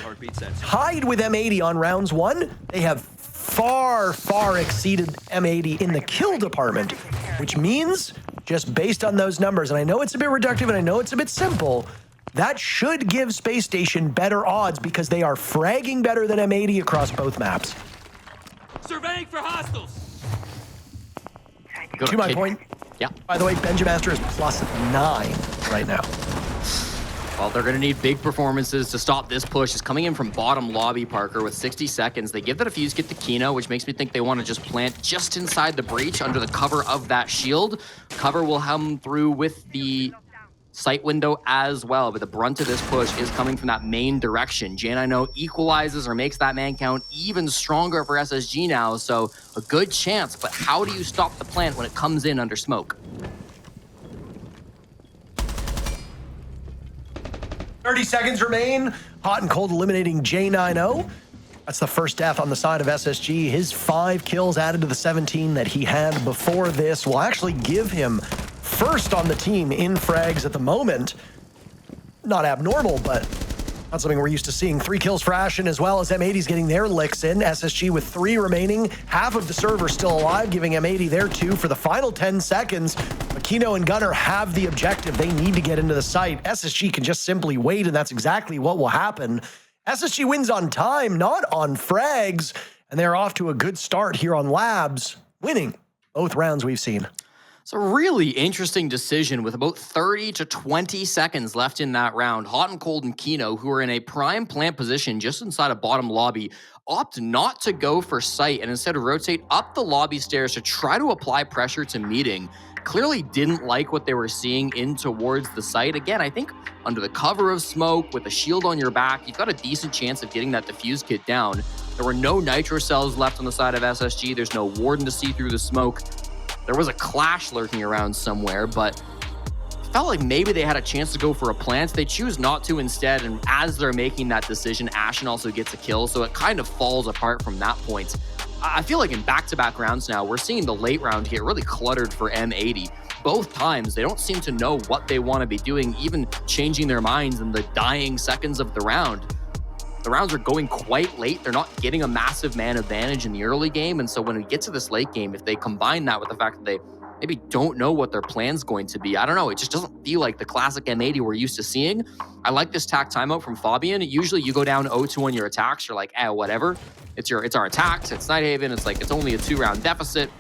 S4: tied with M80 on rounds 1, they have far, far exceeded M80 in the kill department, which means just based on those numbers, and I know it's a bit reductive and I know it's a bit simple, that should give Spacestation better odds because they are fragging better than M80 across both maps.
S6: Surveying for hostiles.
S4: To my point,
S5: yeah.
S4: By the way, Benjamaster is +9 right now.
S5: Well, they're going to need big performances to stop this push. It's coming in from bottom lobby, Parker, with 60 seconds. They give the defuse, get the Kino, which makes me think they want to just plant just inside the breach under the cover of that shield. Cover will come through with the sight window as well, but the brunt of this push is coming from that main direction. J9O equalizes or makes that man count even stronger for SSG now, so a good chance, but how do you stop the plant when it comes in under smoke?
S4: 30 seconds remain. Hot and Cold eliminating J9O. That's the first death on the side of SSG. His 5 kills added to the 17 that he had before this will actually give him first on the team in frags at the moment. Not abnormal, but not something we're used to seeing. 3 kills for Ashen, as well as M80's getting their licks in. SSG with 3 remaining. Half of the server still alive, giving M80 their 2 for the final 10 seconds. Aquino and Gunner have the objective. They need to get into the site. SSG can just simply wait, and that's exactly what will happen. SSG wins on time, not on frags, and they're off to a good start here on Labs, winning both rounds we've seen.
S5: It's a really interesting decision with about 30 to 20 seconds left in that round. Hot and Cold and Kino, who are in a prime plant position just inside a bottom lobby, opt not to go for sight and instead rotate up the lobby stairs to try to apply pressure to meeting. Clearly didn't like what they were seeing in towards the site. Again, I think under the cover of smoke with a shield on your back, you've got a decent chance of getting that defuse kit down. There were no nitro cells left on the side of SSG. There's no warden to see through the smoke. There was a clash lurking around somewhere, but it felt like maybe they had a chance to go for a plant. They choose not to instead, and as they're making that decision, Ashen also gets a kill, so it kind of falls apart from that point. I feel like in back-to-back rounds now, we're seeing the late round here really cluttered for M80. Both times, they don't seem to know what they want to be doing, even changing their minds in the dying seconds of the round. The rounds are going quite late. They're not getting a massive man advantage in the early game. And so when we get to this late game, if they combine that with the fact that they maybe don't know what their plan's going to be, I don't know. It just doesn't feel like the classic M80 we're used to seeing. I like this tack timeout from Fabian. Usually you go down 0-2 on your attacks. You're like, whatever. It's our attacks. It's Nighthaven. It's like, it's only a 2-round deficit.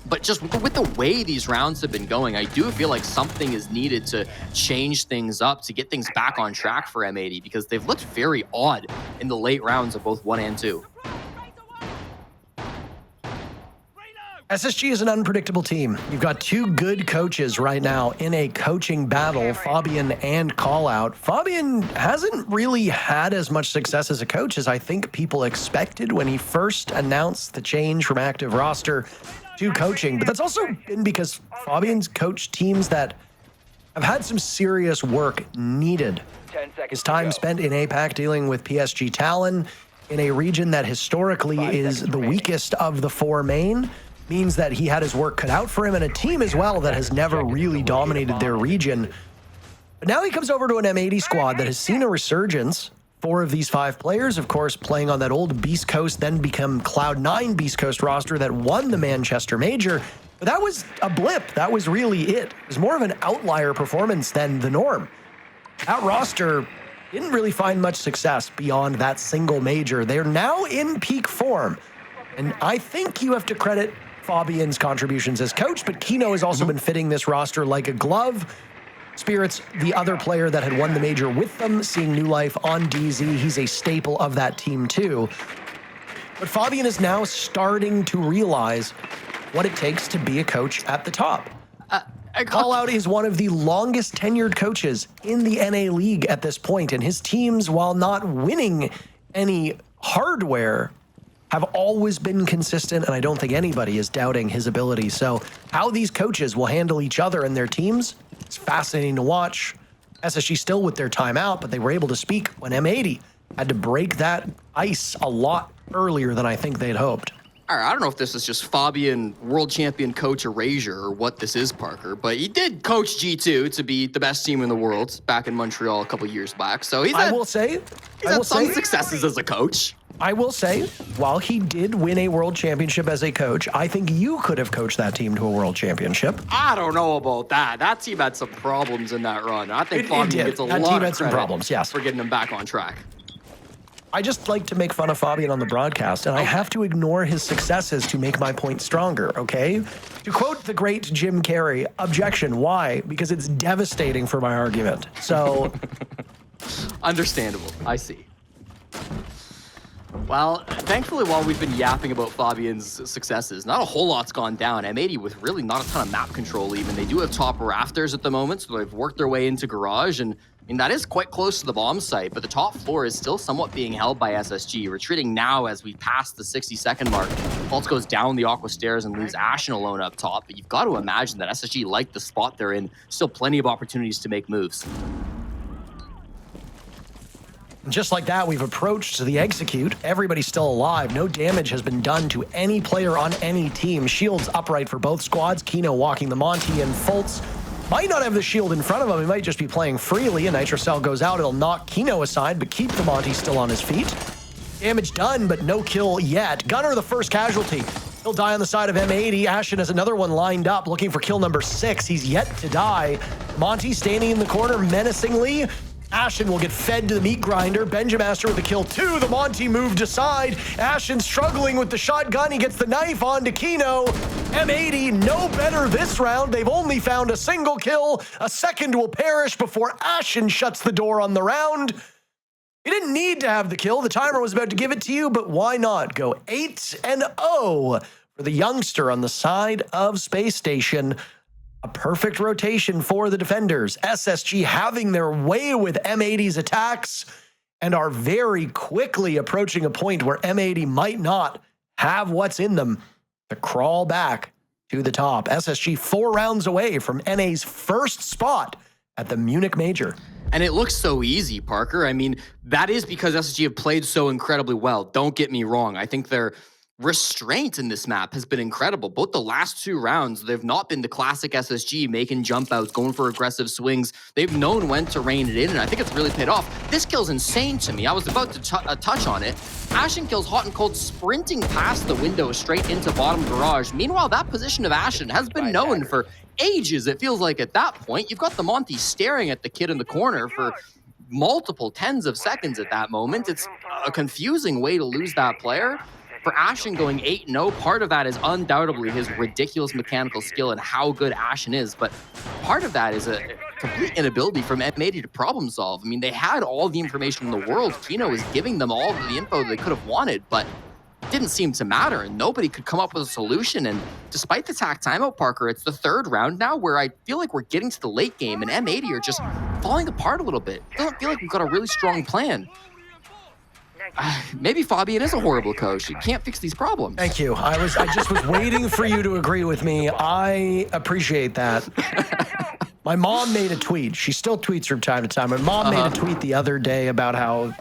S5: But just with the way these rounds have been going, I do feel like something is needed to change things up, to get things back on track for M80, because they've looked very odd in the late rounds of both 1 and 2.
S4: SSG is an unpredictable team. You've got 2 good coaches right now in a coaching battle, Fabian and Callout. Fabian hasn't really had as much success as a coach as I think people expected when he first announced the change from active roster to coaching. But that's also been because Fabian's coached teams that have had some serious work needed. His time spent in APAC dealing with PSG Talon in a region that historically is the weakest of the 4 main means that he had his work cut out for him, and a team as well that has never really dominated their region. But now he comes over to an M80 squad that has seen a resurgence. 4 of these 5 players, of course, playing on that old Beast Coast, then become Cloud9 Beast Coast roster that won the Manchester Major. But that was a blip. That was really it. It was more of an outlier performance than the norm. That roster didn't really find much success beyond that single major. They're now in peak form. And I think you have to credit Fabian's contributions as coach, but Kino has also been fitting this roster like a glove. Spirits, the other player that had won the major with them, seeing new life on DZ. He's a staple of that team too. But Fabian is now starting to realize what it takes to be a coach at the top. Callout is one of the longest tenured coaches in the NA League at this point, and his teams, while not winning any hardware, have always been consistent, and I don't think anybody is doubting his ability. So how these coaches will handle each other and their teams, it's fascinating to watch. SSG still with their timeout, but they were able to speak when M80 had to break that ice a lot earlier than I think they'd hoped.
S5: All right, I don't know if this is just Fabian world champion coach erasure or what this is, Parker, but he did coach G2 to be the best team in the world back in Montreal a couple years back. So he's had some successes as a coach.
S4: I will say, while he did win a world championship as a coach, I think you could have coached that team to a world championship.
S5: I don't know about that. That team had some problems in that run. I think Fabian gets a lot of credit
S4: problems, yes,
S5: for getting them back on track.
S4: I just like to make fun of Fabian on the broadcast, and I have to ignore his successes to make my point stronger, okay? To quote the great Jim Carrey, objection, why? Because it's devastating for my argument. So...
S5: Understandable. I see. Well, thankfully, while we've been yapping about Fabian's successes, not a whole lot's gone down. M80 with really not a ton of map control even. They do have top rafters at the moment, so they've worked their way into garage, and I mean, that is quite close to the bomb site, but the top floor is still somewhat being held by SSG. Retreating now as we pass the 60-second mark. Pulse goes down the Aqua stairs and leaves Ashen alone up top, but you've got to imagine that SSG like the spot they're in. Still plenty of opportunities to make moves.
S4: Just like that, we've approached the execute. Everybody's still alive. No damage has been done to any player on any team. Shields upright for both squads. Kino walking the Monty, and Fultz might not have the shield in front of him. He might just be playing freely. A Nitrocell goes out. It'll knock Kino aside, but keep the Monty still on his feet. Damage done, but no kill yet. Gunner, the first casualty. He'll die on the side of M80. Ashen has another one lined up, looking for kill number 6. He's yet to die. Monty standing in the corner menacingly. Ashen will get fed to the meat grinder. Benjamaster with the kill 2. The Monty moved aside. Ashen struggling with the shotgun. He gets the knife onto Kino. M80 no better this round. They've only found a single kill. A second will perish before Ashen shuts the door on the round. You didn't need to have the kill. The timer was about to give it to you, but why not go 8-0 for the youngster on the side of Space Station. A perfect rotation for the defenders. SSG having their way with M80's attacks and are very quickly approaching a point where M80 might not have what's in them to crawl back to the top. SSG 4 rounds away from NA's first spot at the Munich Major.
S5: And it looks so easy, Parker. I mean, that is because SSG have played so incredibly well. Don't get me wrong. I think their restraint in this map has been incredible. Both the last 2 rounds, they've not been the classic SSG making jump outs, going for aggressive swings. They've known when to rein it in, and I think it's really paid off. This kill's insane to me. I was about to touch on it. Ashen kills Hot and Cold, sprinting past the window straight into bottom garage. Meanwhile, that position of Ashen has been known for ages, it feels like at that point. You've got the Monty staring at the kid in the corner for multiple tens of seconds at that moment. It's a confusing way to lose that player. For Ashen going 8-0, part of that is undoubtedly his ridiculous mechanical skill and how good Ashen is, but part of that is a complete inability from M80 to problem solve. I mean, they had all the information in the world. Kino was giving them all of the info they could have wanted, but it didn't seem to matter, and nobody could come up with a solution. And despite the TAC timeout, Parker, it's the 3rd round now where I feel like we're getting to the late game, and M80 are just falling apart a little bit. It doesn't feel like we've got a really strong plan. Maybe Fabian is a horrible coach. He can't fix these problems.
S4: Thank you. I just was waiting for you to agree with me. I appreciate that. My mom made a tweet. She still tweets from time to time. My mom made a tweet the other day about how,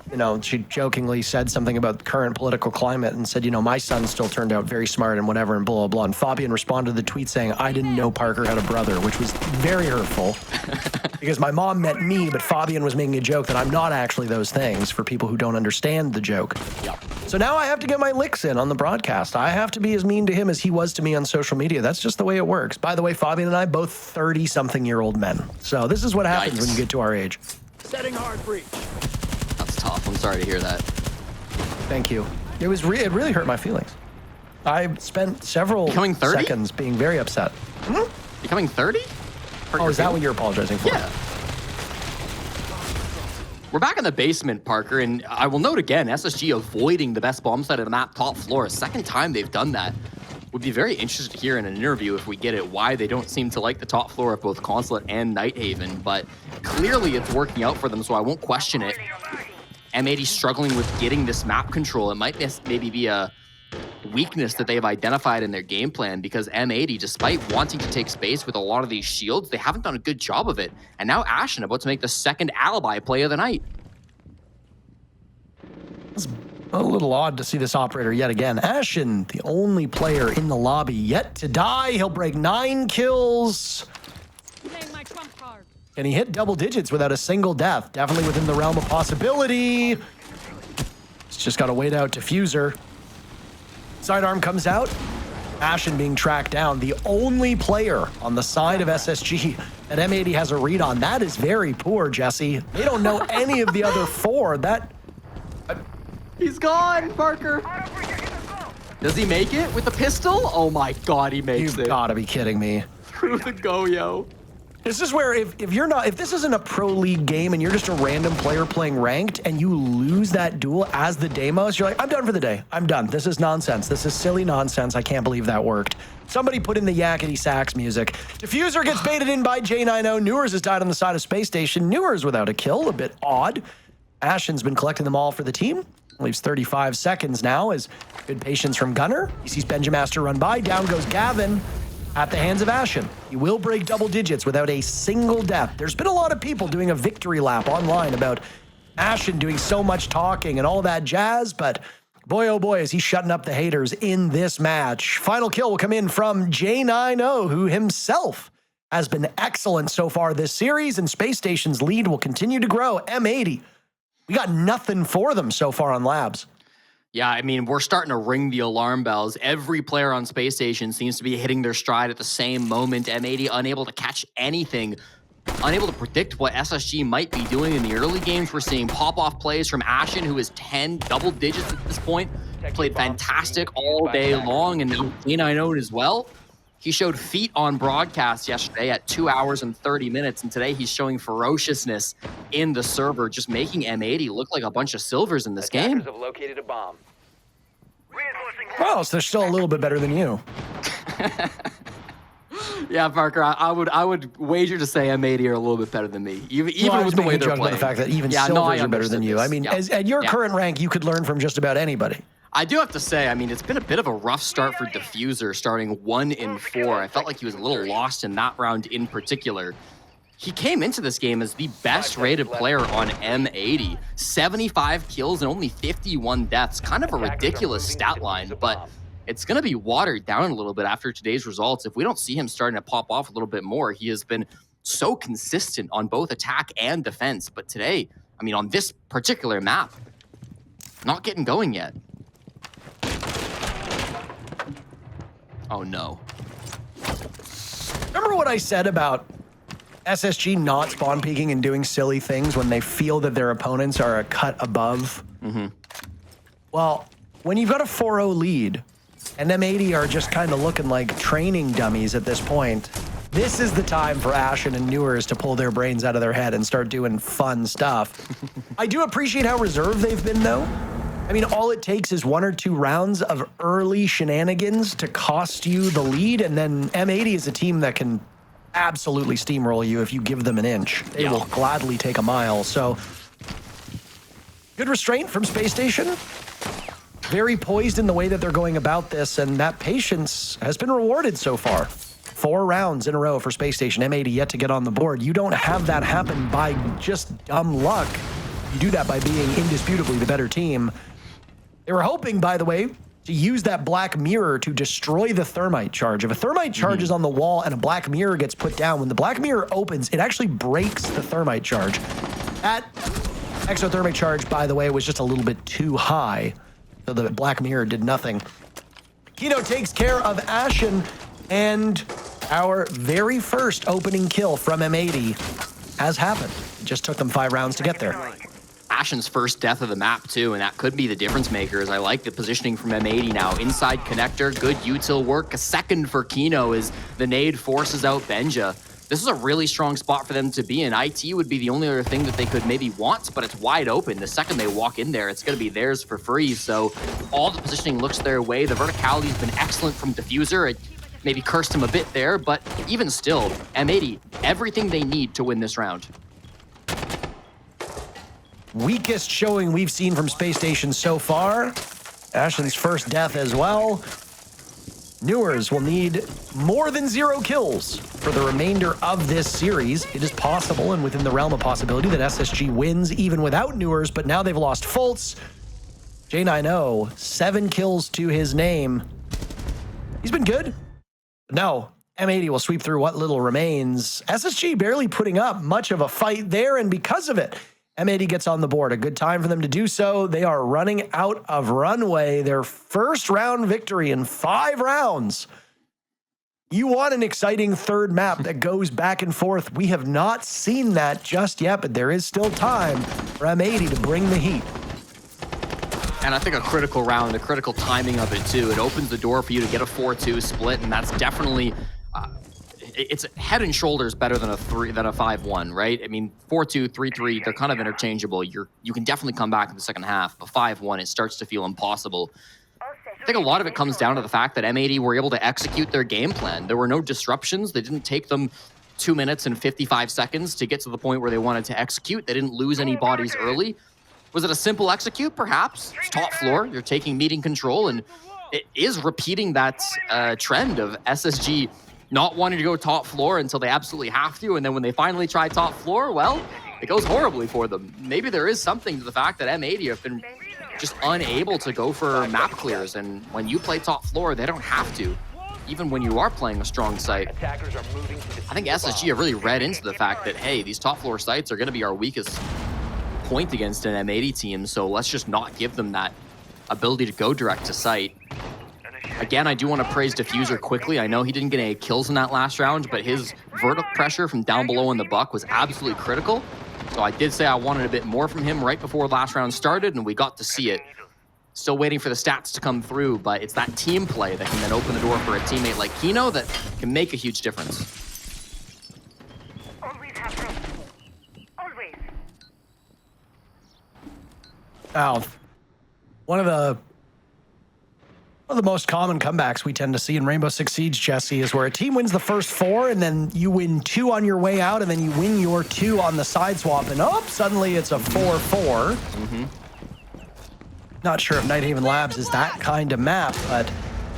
S4: she jokingly said something about the current political climate and said, my son still turned out very smart and whatever and blah, blah, blah. And Fabian responded to the tweet saying, I didn't know Parker had a brother, which was very hurtful because my mom meant me, but Fabian was making a joke that I'm not actually those things for people who don't understand the joke.
S5: Yep.
S4: So now I have to get my licks in on the broadcast. I have to be as mean to him as he was to me on social media. That's just the way it works. By the way, Fabian and I, both 30-something-year-old men. So this is what happens when you get to our age.
S6: Setting hard breach.
S5: That's tough. I'm sorry to hear that.
S4: Thank you. It really hurt my feelings. I spent several seconds being very upset.
S5: Becoming 30?
S4: Oh, is that what you're apologizing for?
S5: Yeah. We're back in the basement, Parker, and I will note again, SSG avoiding the best bomb site of the map, top floor. A second time they've done that. Would be very interested to hear in an interview, if we get it, why they don't seem to like the top floor of both Consulate and Nighthaven, but clearly it's working out for them, so I won't question it. M80 struggling with getting this map control. It might maybe be a weakness that they've identified in their game plan, because M80, despite wanting to take space with a lot of these shields, they haven't done a good job of it. And now Ashen about to make the second alibi play of the night.
S4: It's a little odd to see this operator yet again. Ashen, the only player in the lobby yet to die. He'll break 9 kills. And he hit double digits without a single death. Definitely within the realm of possibility. It's just got to wait out Diffuser. Sidearm comes out. Ashen being tracked down. The only player on the side of SSG that M80 has a read on. That is very poor, Jesse. They don't know any of the other 4.
S5: He's gone, Parker. Does he make it with the pistol? Oh my God, he makes
S4: You've
S5: it.
S4: got to be kidding me.
S5: Through the go-yo.
S4: This is where if this isn't a pro league game and you're just a random player playing ranked and you lose that duel as the Deimos, you're like, I'm done for the day. I'm done. This is nonsense. This is silly nonsense. I can't believe that worked. Somebody put in the yakety sax music. Diffuser gets baited in by J90. Newers has died on the side of Space Station. Newers without a kill, a bit odd. Ashen's been collecting them all for the team. Leaves 35 seconds now as good patience from Gunner. He sees Benjamaster run by. Down goes Gavin. At the hands of Ashen. He will break double digits without a single death. There's been a lot of people doing a victory lap online about Ashen doing so much talking and all that jazz, but boy, oh boy, is he shutting up the haters in this match. Final kill will come in from J90, who himself has been excellent so far this series, and Space Station's lead will continue to grow. M80, we got nothing for them so far on Labs.
S5: Yeah, I mean, we're starting to ring the alarm bells. Every player on Space Station seems to be hitting their stride at the same moment. M80 unable to catch anything, unable to predict what SSG might be doing in the early games. We're seeing pop-off plays from Ashen, who is 10 double digits at this point. Played fantastic all day long, and now J90 as well. He showed feet on broadcast yesterday at 2 hours and 30 minutes, and today he's showing ferociousness in the server, just making M80 look like a bunch of silvers in this game.
S7: Attackers have located a bomb.
S4: Well, so they're still a little bit better than you.
S5: Yeah, Parker, I would wager to say M80 are a little bit better than me, even with the way they're playing.
S4: About the fact that even silvers are better than you.
S5: This.
S4: I mean, at your current rank, you could learn from just about anybody.
S5: I do have to say, I mean, it's been a bit of a rough start for Diffuser, starting 1-4. I felt like he was a little lost in that round in particular. He came into this game as the best rated player on M80. 75 kills and only 51 deaths. Kind of a ridiculous stat line, but it's going to be watered down a little bit after today's results. If we don't see him starting to pop off a little bit more, he has been so consistent on both attack and defense. But today, I mean, on this particular map, not getting going yet. Oh no.
S4: Remember what I said about SSG not spawn peeking and doing silly things when they feel that their opponents are a cut above?
S5: Mm-hmm.
S4: Well, when you've got a 4-0 lead and M80 are just kind of looking like training dummies at this point, this is the time for Ashen and Newers to pull their brains out of their head and start doing fun stuff. I do appreciate how reserved they've been, though. I mean, all it takes is 1 or 2 rounds of early shenanigans to cost you the lead, and then M80 is a team that can absolutely steamroll you if you give them an inch. They will gladly take a mile. So, good restraint from Space Station. Very poised in the way that they're going about this, and that patience has been rewarded so far. 4 rounds in a row for Space Station. M80 yet to get on the board. You don't have that happen by just dumb luck. You do that by being indisputably the better team. They were hoping, by the way, to use that black mirror to destroy the thermite charge. If a thermite charge is on the wall and a black mirror gets put down, when the black mirror opens, it actually breaks the thermite charge. That exothermic charge, by the way, was just a little bit too high, so the black mirror did nothing. Kino takes care of Ashen, and our very first opening kill from M80 has happened. It just took them 5 rounds to get there.
S5: Ashen's first death of the map, too, and that could be the difference makers. I like the positioning from M80 now. Inside connector, good util work. A second for Kino as the nade forces out Benja. This is a really strong spot for them to be in. IT would be the only other thing that they could maybe want, but it's wide open. The second they walk in there, it's going to be theirs for free. So all the positioning looks their way. The verticality has been excellent from Diffuser. It maybe cursed him a bit there, but even still, M80, everything they need to win this round.
S4: Weakest showing we've seen from Space Station so far. Ashen's first death as well. Newers will need more than 0 kills for the remainder of this series. It is possible and within the realm of possibility that SSG wins even without Newers, but now they've lost Fultz. J90, 7 kills to his name. He's been good. No, M80 will sweep through what little remains. SSG barely putting up much of a fight there, and because of it, M80 gets on the board. A good time for them to do so. They are running out of runway. Their first round victory in 5 rounds. You want an exciting third map that goes back and forth. We have not seen that just yet, but there is still time for M80 to bring the heat.
S5: And I think a critical round, a critical timing of it too. It opens the door for you to get a 4-2 split, and that's definitely it's head and shoulders better than a 5-1, right? I mean, 4-2, 3-3, they're kind of interchangeable. You can definitely come back in the second half, but 5-1, it starts to feel impossible. I think a lot of it comes down to the fact that M80 were able to execute their game plan. There were no disruptions. They didn't take them 2 minutes and 55 seconds to get to the point where they wanted to execute. They didn't lose any bodies early. Was it a simple execute? Perhaps. It's top floor. You're taking meeting control, and it is repeating that trend of SSG not wanting to go top floor until they absolutely have to, and then when they finally try top floor, well, it goes horribly for them. Maybe there is something to the fact that M80 have been just unable to go for map clears, and when you play top floor, they don't have to. Even when you are playing a strong site, I think SSG have really read into the fact that, hey, these top floor sites are going to be our weakest point against an M80 team, so let's just not give them that ability to go direct to site. Again, I do want to praise Diffuser quickly. I know he didn't get any kills in that last round, but his vertical pressure from down below in the buck was absolutely critical. So I did say I wanted a bit more from him right before last round started, and we got to see it. Still waiting for the stats to come through, but it's that team play that can then open the door for a teammate like Kino that can make a huge difference.
S7: Always have room. Always.
S4: Now, one of the most common comebacks we tend to see in Rainbow Six Siege, Jesse, is where a team wins the first 4 and then you win 2 on your way out and then you win your 2 on the side swap and suddenly it's a 4-4. Not sure if Nighthaven Labs is that kind of map, but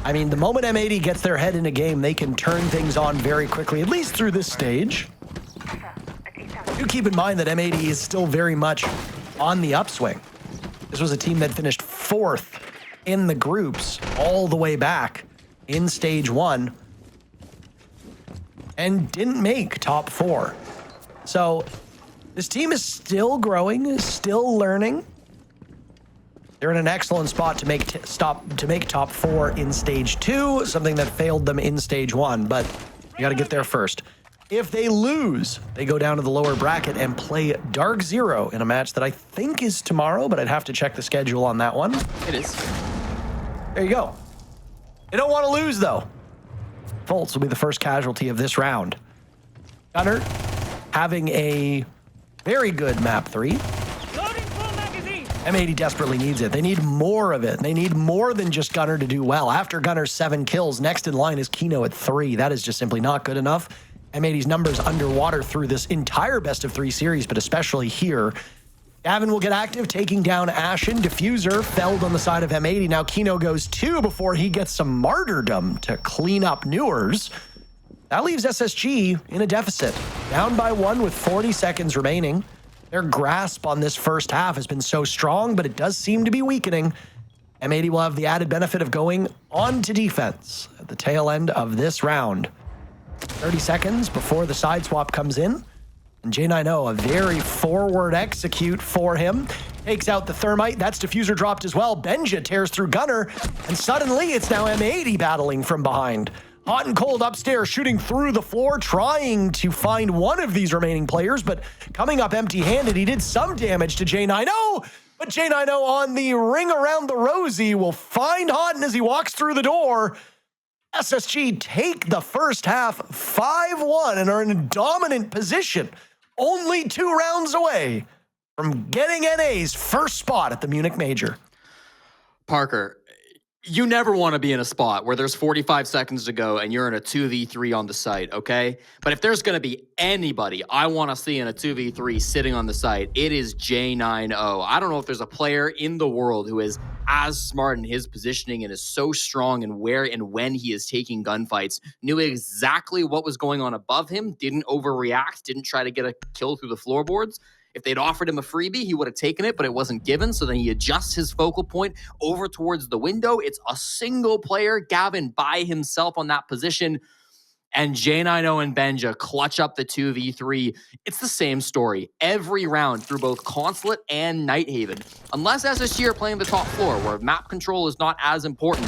S4: I mean, the moment M80 gets their head in a game, they can turn things on very quickly, at least through this stage. Do keep in mind that M80 is still very much on the upswing. This was a team that finished 4th in the groups all the way back in stage 1 and didn't make top 4. So this team is still growing, is still learning. They're in an excellent spot to make top 4 in stage 2, something that failed them in stage 1, but you got to get there first. If they lose, they go down to the lower bracket and play Dark Zero in a match that I think is tomorrow, but I'd have to check the schedule on that one.
S5: It is.
S4: There you go. They don't want to lose, though. Fultz will be the first casualty of this round. Gunner having a very good map 3. M80 desperately needs it. They need more of it. They need more than just Gunner to do well. After Gunner's 7 kills, next in line is Kino at 3. That is just simply not good enough. M80's numbers underwater through this entire best of 3 series, but especially here. Gavin will get active, taking down Ashen. Diffuser felled on the side of M80. Now Kino goes 2 before he gets some martyrdom to clean up Newers. That leaves SSG in a deficit. Down by 1 with 40 seconds remaining. Their grasp on this first half has been so strong, but it does seem to be weakening. M80 will have the added benefit of going on to defense at the tail end of this round. 30 seconds before the side swap comes in. And J90, a very forward execute for him. Takes out the thermite. That's Diffuser dropped as well. Benja tears through Gunner. And suddenly it's now M80 battling from behind. Hot and cold upstairs, shooting through the floor, trying to find one of these remaining players, but coming up empty-handed. He did some damage to J90, but J90 on the ring around the rosy will find Houghton as he walks through the door. SSG take the first half 5-1 and are in a dominant position, only 2 rounds away from getting NA's first spot at the Munich Major.
S5: Parker, you never want to be in a spot where there's 45 seconds to go and you're in a 2v3 on the site, okay? But if there's going to be anybody I want to see in a 2v3 sitting on the site, it is J90. I don't know if there's a player in the world who is as smart in his positioning and is so strong in where and when he is taking gunfights, knew exactly what was going on above him, didn't overreact, didn't try to get a kill through the floorboards. If they'd offered him a freebie, he would have taken it, but it wasn't given. So then he adjusts his focal point over towards the window. It's a single player, Gavin, by himself on that position. And J90 and Benja clutch up the 2v3. It's the same story every round through both Consulate and Nighthaven. Unless SSG are playing the top floor, where map control is not as important.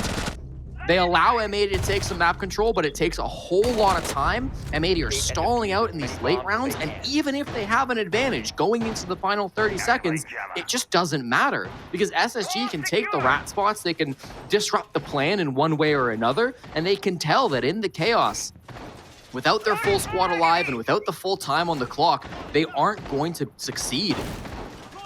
S5: They allow M80 to take some map control, but it takes a whole lot of time. M80 are stalling out in these late rounds, and even if they have an advantage going into the final 30 seconds, it just doesn't matter because SSG can take the rat spots, they can disrupt the plan in one way or another, and they can tell that in the chaos, without their full squad alive and without the full time on the clock, they aren't going to succeed.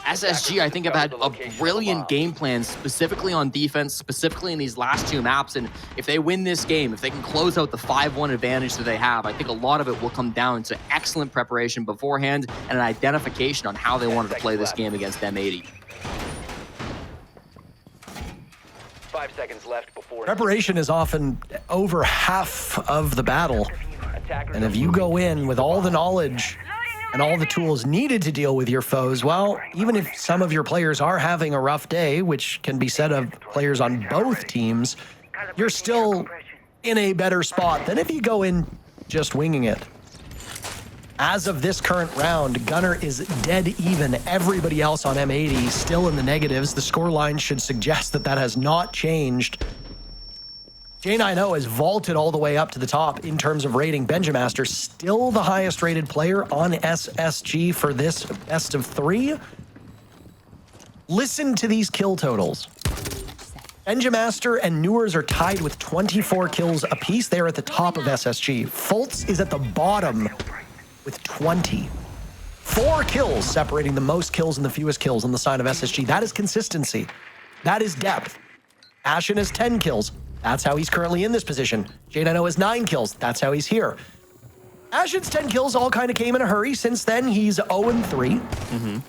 S5: SSG, I think, have had a brilliant game plan, specifically on defense, specifically in these last two maps. And if they win this game, if they can close out the 5-1 advantage that they have, I think a lot of it will come down to excellent preparation beforehand and an identification on how they wanted to play this game against M80.
S10: 5 seconds left before
S4: Preparation is often over half of the battle. And if you go in with all the knowledge and all the tools needed to deal with your foes, well, even if some of your players are having a rough day, which can be said of players on both teams, you're still in a better spot than if you go in just winging it. As of this current round, Gunnar is dead even. Everybody else on M80 still in the negatives. The scoreline should suggest that that has not changed. J90 has vaulted all the way up to the top in terms of rating. Benjamaster still the highest rated player on SSG for this best of 3. Listen to these kill totals. Benjamaster and Newers are tied with 24 kills apiece. They are at the top of SSG. Fultz is at the bottom with 20. 4 kills separating the most kills and the fewest kills on the side of SSG. That is consistency. That is depth. Ashen has 10 kills. That's how he's currently in this position. J90 has 9 kills. That's how he's here. Ashen's 10 kills all kind of came in a hurry. Since then, he's 0-3.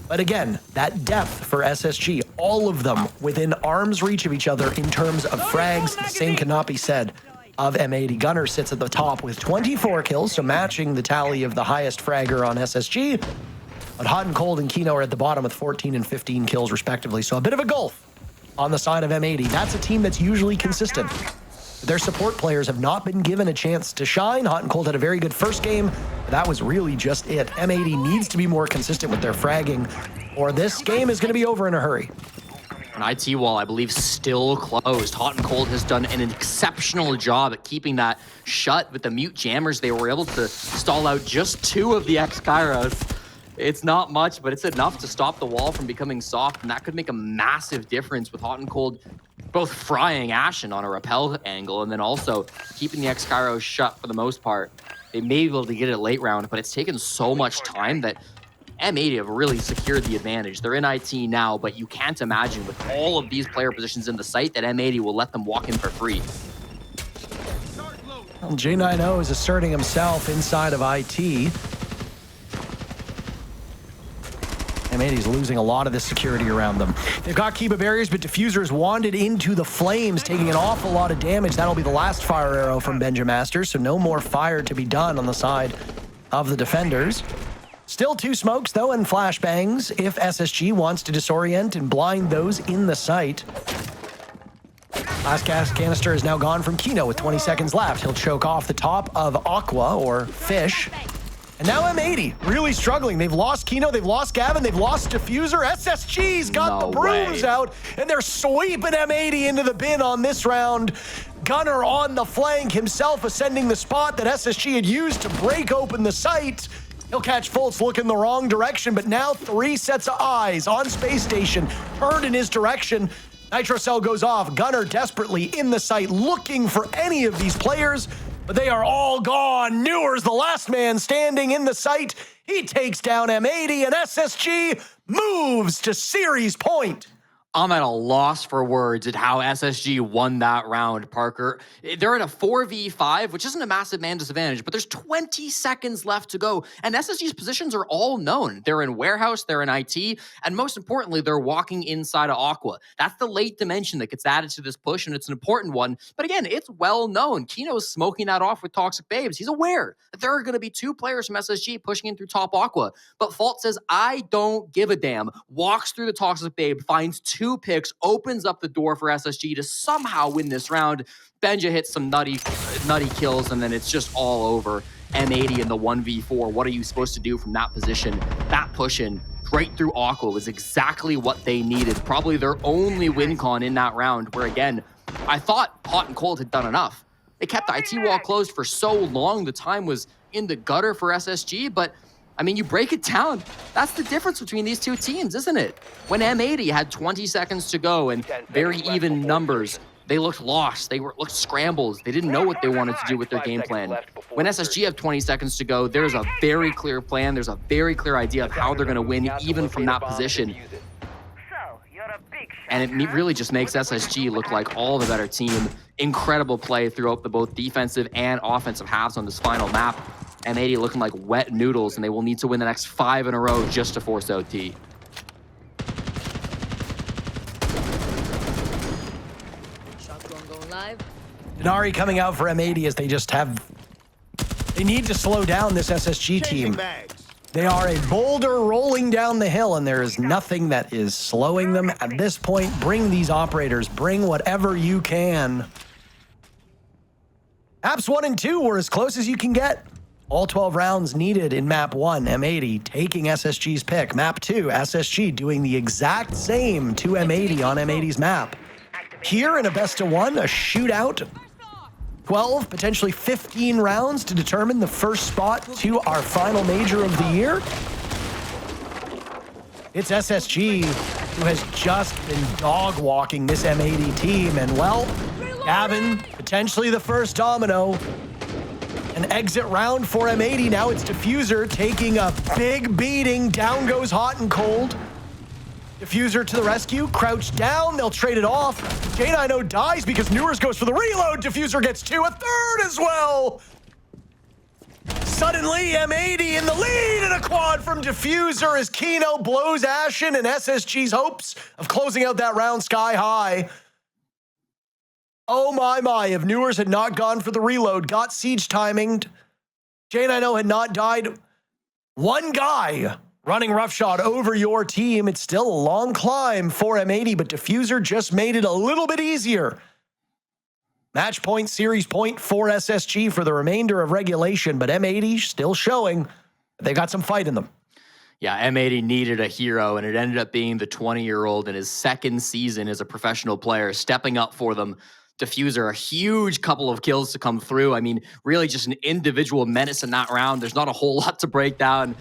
S4: But again, that depth for SSG, all of them within arm's reach of each other in terms of frags, the same cannot be said of M80. Gunnar sits at the top with 24 kills, so matching the tally of the highest fragger on SSG. But Hot and Cold and Kino are at the bottom with 14 and 15 kills respectively. So a bit of a gulf on the side of M80. That's a team that's usually consistent. Their support players have not been given a chance to shine. Hot and Cold had a very good first game, but that was really just it. M80 needs to be more consistent with their fragging, or this game is going to be over in a hurry.
S5: An IT wall, I believe, still closed. Hot and Cold has done an exceptional job at keeping that shut. With the mute jammers, they were able to stall out just 2 of the X-Kairos. It's not much, but it's enough to stop the wall from becoming soft, and that could make a massive difference with Hot and Cold both frying Ashen on a rappel angle and then also keeping the X-Kairos shut for the most part. They may be able to get it late round, but it's taken so much time that M80 have really secured the advantage. They're in IT now, but you can't imagine with all of these player positions in the site that M80 will let them walk in for free.
S4: Well, J90 is asserting himself inside of IT. M80 is losing a lot of the security around them. They've got Kiba barriers, but Diffuser's wandered into the flames, taking an awful lot of damage. That'll be the last fire arrow from Benjamaster, so no more fire to be done on the side of the defenders. Still 2 smokes, though, and flashbangs if SSG wants to disorient and blind those in the site. Last gas canister is now gone from Kino with 20 seconds left. He'll choke off the top of Aqua, or Fish. And now M80 really struggling. They've lost Kino, they've lost Gavin, they've lost Diffuser. SSG's got the brooms out, and they're sweeping M80 into the bin on this round. Gunnar on the flank, himself ascending the spot that SSG had used to break open the site. He'll catch Fultz looking the wrong direction, but now 3 sets of eyes on Space Station turned in his direction. Nitro Cell goes off. Gunnar desperately in the site looking for any of these players, but they are all gone. Newer's the last man standing in the site. He takes down M80, and SSG moves to series point.
S5: I'm at a loss for words at how SSG won that round, Parker. They're in a 4v5, which isn't a massive man disadvantage, but there's 20 seconds left to go, and SSG's positions are all known. They're in warehouse, they're in IT, and most importantly, they're walking inside of Aqua. That's the late dimension that gets added to this push, and it's an important one. But again, it's well known. Kino's smoking that off with Toxic Babes. He's aware that there are going to be 2 players from SSG pushing in through top Aqua. But Fault says, I don't give a damn. Walks through the Toxic Babe, finds 2 picks, opens up the door for SSG to somehow win this round. Benja hits some nutty kills, and then it's just all over. M80 in the 1v4. What are you supposed to do from that position? That push in right through Aqua was exactly what they needed. Probably their only win con in that round, where again, I thought Hot and Cold had done enough. They kept the IT wall closed for so long. The time was in the gutter for SSG, but I mean, you break it down. That's the difference between these two teams, isn't it? When M80 had 20 seconds to go and very even numbers, they looked lost. They looked scrambled. They didn't know what they wanted to do with their game plan. When SSG have 20 seconds to go, there's a very clear plan. There's a very clear idea of how they're going to win, even from that position. And it really just makes SSG look like all the better team. Incredible play throughout the both defensive and offensive halves on this final map. M80 looking like wet noodles, and they will need to win the next 5 in a row just to force OT.
S4: Denari coming out for M80 as they need to slow down this SSG team. They are a boulder rolling down the hill, and there is nothing that is slowing them at this point. Bring these operators, bring whatever you can. Maps 1 and 2 were as close as you can get. All 12 rounds needed in map 1, M80 taking SSG's pick. Map 2, SSG doing the exact same to M80 on M80's map. Here in a best of 1, a shootout. 12, potentially 15 rounds to determine the first spot to our final major of the year. It's SSG who has just been dog walking this M80 team. And well, Gavin, potentially the first domino. An exit round for M80. Now it's Diffuser taking a big beating. Down goes Hot and Cold. Diffuser to the rescue. Crouch down. They'll trade it off. J90 dies because Newers goes for the reload. Diffuser gets 2, a third as well. Suddenly, M80 in the lead, and a quad from Diffuser as Kino blows Ashen and SSG's hopes of closing out that round sky high. Oh my, if Newers had not gone for the reload, got siege timinged, J90 had not died, one guy running roughshod over your team, it's still a long climb for M80, but Diffuser just made it a little bit easier. Match point, series point for SSG for the remainder of regulation, but M80 still showing they got some fight in them.
S5: Yeah, M80 needed a hero, and it ended up being the 20-year-old in his second season as a professional player, stepping up for them. Diffuser, a huge couple of kills to come through. I mean, really just an individual menace in that round. There's not a whole lot to break down.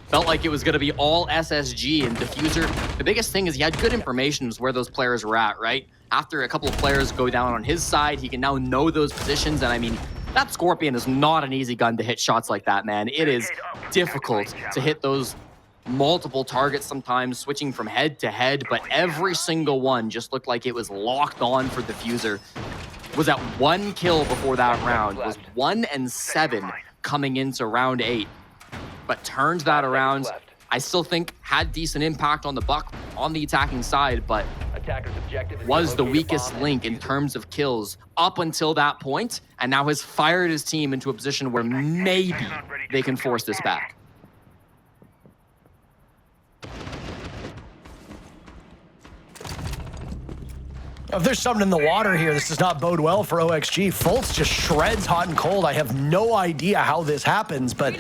S5: Felt like it was going to be all SSG, and Diffuser, the biggest thing is he had good information as where those players were at, right? After a couple of players go down on his side, he can now know those positions, and I mean, that Scorpion is not an easy gun to hit shots like that, man. It is difficult to hit those multiple targets sometimes, switching from head to head, but every single one just looked like it was locked on for Diffuser. Was at 1 kill before that round, was 1 and 7 coming into round 8, but turned that around. I still think had decent impact on the Buck on the attacking side, but was the weakest link in terms of kills up until that point, and now has fired his team into a position where maybe they can force this back.
S4: If there's something in the water here, this does not bode well for OXG. Fultz just shreds Hot and Cold. I have no idea how this happens, but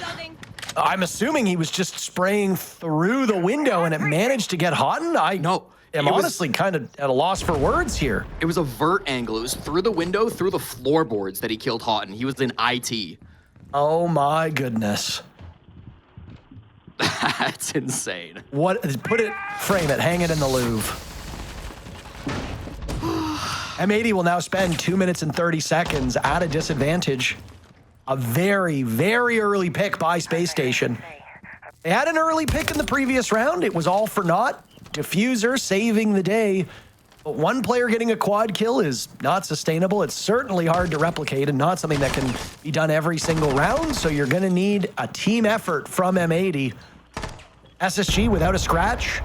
S4: I'm assuming he was just spraying through the window and it managed to get Hotton. I'm honestly kind of at a loss for words here.
S5: It was a vert angle. It was through the window, through the floorboards that he killed Hotton. He was in IT.
S4: Oh my goodness.
S5: That's insane.
S4: Frame it, hang it in the Louvre. M80 will now spend 2 minutes and 30 seconds at a disadvantage. A very, very early pick by Spacestation. They had an early pick in the previous round. It was all for naught. Diffuser saving the day. But one player getting a quad kill is not sustainable. It's certainly hard to replicate and not something that can be done every single round. So you're going to need a team effort from M80. SSG without a scratch.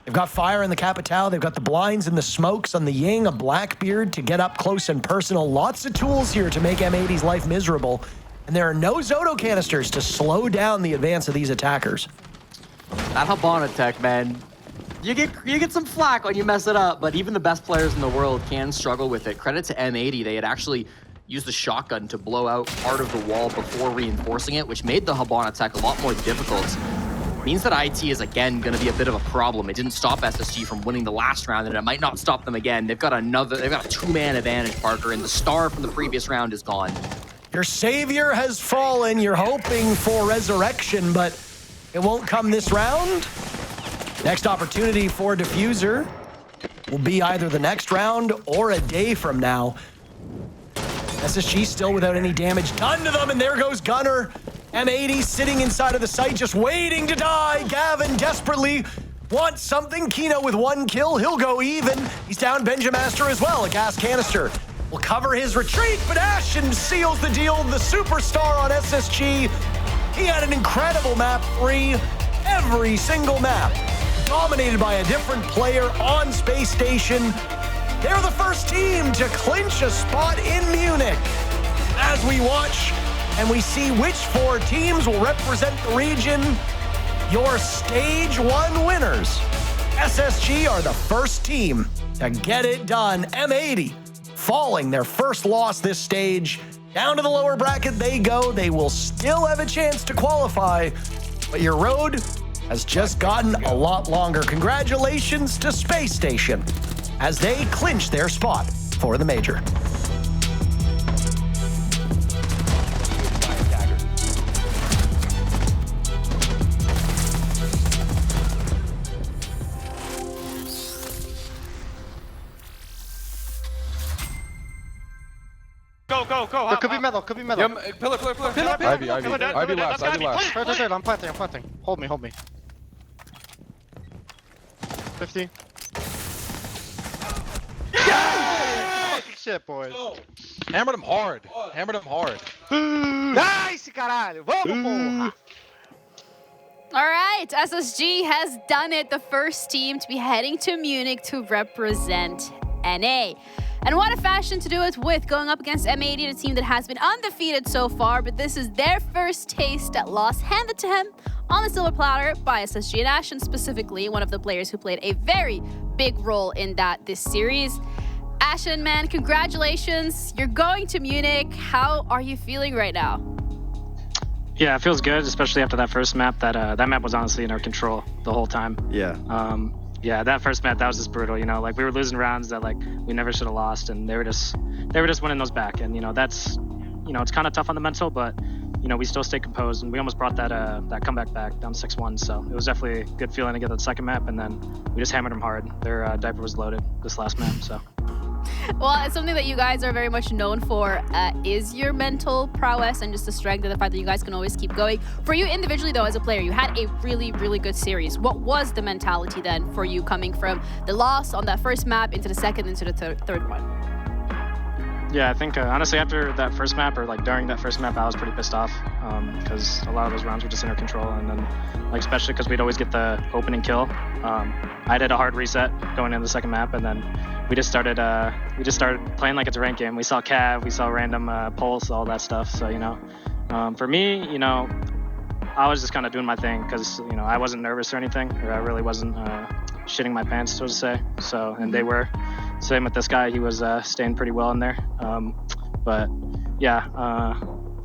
S4: They've got fire in the Capital. They've got the blinds and the smokes on the Ying, a Blackbeard to get up close and personal. Lots of tools here to make M80's life miserable. And there are no Zoto canisters to slow down the advance of these attackers.
S5: That Habana tech, man, you get some flack when you mess it up, but even the best players in the world can struggle with it. Credit to M80, they had actually used the shotgun to blow out part of the wall before reinforcing it, which made the Habana tech a lot more difficult. means that IT is again going to be a bit of a problem. It didn't stop SSG from winning the last round, and it might not stop them again. They've got a two-man advantage, Parker, and the star from the previous round is gone.
S4: Your savior has fallen. You're hoping for resurrection, but it won't come this round. Next opportunity for Diffuser will be either the next round or a day from now. SSG still without any damage done to them, and there goes Gunner. M80 sitting inside of the site, just waiting to die. Gavin desperately wants something. Kino with 1 kill, he'll go even. He's down Benjamaster as well. A gas canister will cover his retreat, but Ashen seals the deal. The superstar on SSG. He had an incredible map 3. Every single map dominated by a different player on Space Station. They're the first team to clinch a spot in Munich. As we watch and we see which 4 teams will represent the region, your Stage 1 winners. SSG are the first team to get it done. M80 falling their first loss this stage. Down to the lower bracket they go. They will still have a chance to qualify, but your road has just gotten a lot longer. Congratulations to Space Station as they clinch their spot for the major.
S8: Go.
S9: There could be metal, could be metal.
S8: Yeah, pillar.
S9: Ivy last.
S11: Right, I'm planting. Hold me. 50. Yeah! Shit, boys.
S8: Hammer them hard.
S11: Nice, caralho. Vamos, porra.
S1: All right, SSG has done it. The first team to be heading to Munich to represent NA. And what a fashion to do it with, going up against M80, a team that has been undefeated so far, but this is their first taste at loss handed to him on the silver platter by SSG, and Ashen specifically, one of the players who played a very big role in this series. Ashen, man, congratulations. You're going to Munich. How are you feeling right now?
S12: Yeah, it feels good, especially after that first map. That map was honestly in our control the whole time.
S3: Yeah.
S12: Yeah, that first map, that was just brutal. You know, like we were losing rounds that like we never should have lost, and they were just winning those back. And you know, that's, you know, it's kind of tough on the mental, but you know, we still stayed composed, and we almost brought that comeback back down 6-1. So it was definitely a good feeling to get that second map, and then we just hammered them hard. Their diaper was loaded this last map, so.
S1: Well, it's something that you guys are very much known for is your mental prowess and just the strength and the fact that you guys can always keep going. For you individually, though, as a player, you had a really, really good series. What was the mentality then for you coming from the loss on that first map into the second, into the third one?
S12: Yeah, I think honestly after that first map, or like during that first map, I was pretty pissed off because a lot of those rounds were just in our control, and then like especially because we'd always get the opening kill. I did a hard reset going into the second map, and then we just started playing like it's a ranked game. We saw Cav, we saw random pulse, all that stuff. So you know, for me, you know, I was just kind of doing my thing because you know I wasn't nervous or anything, or I really wasn't shitting my pants, so to say. So, and they were. Same with this guy, he was staying pretty well in there. But yeah,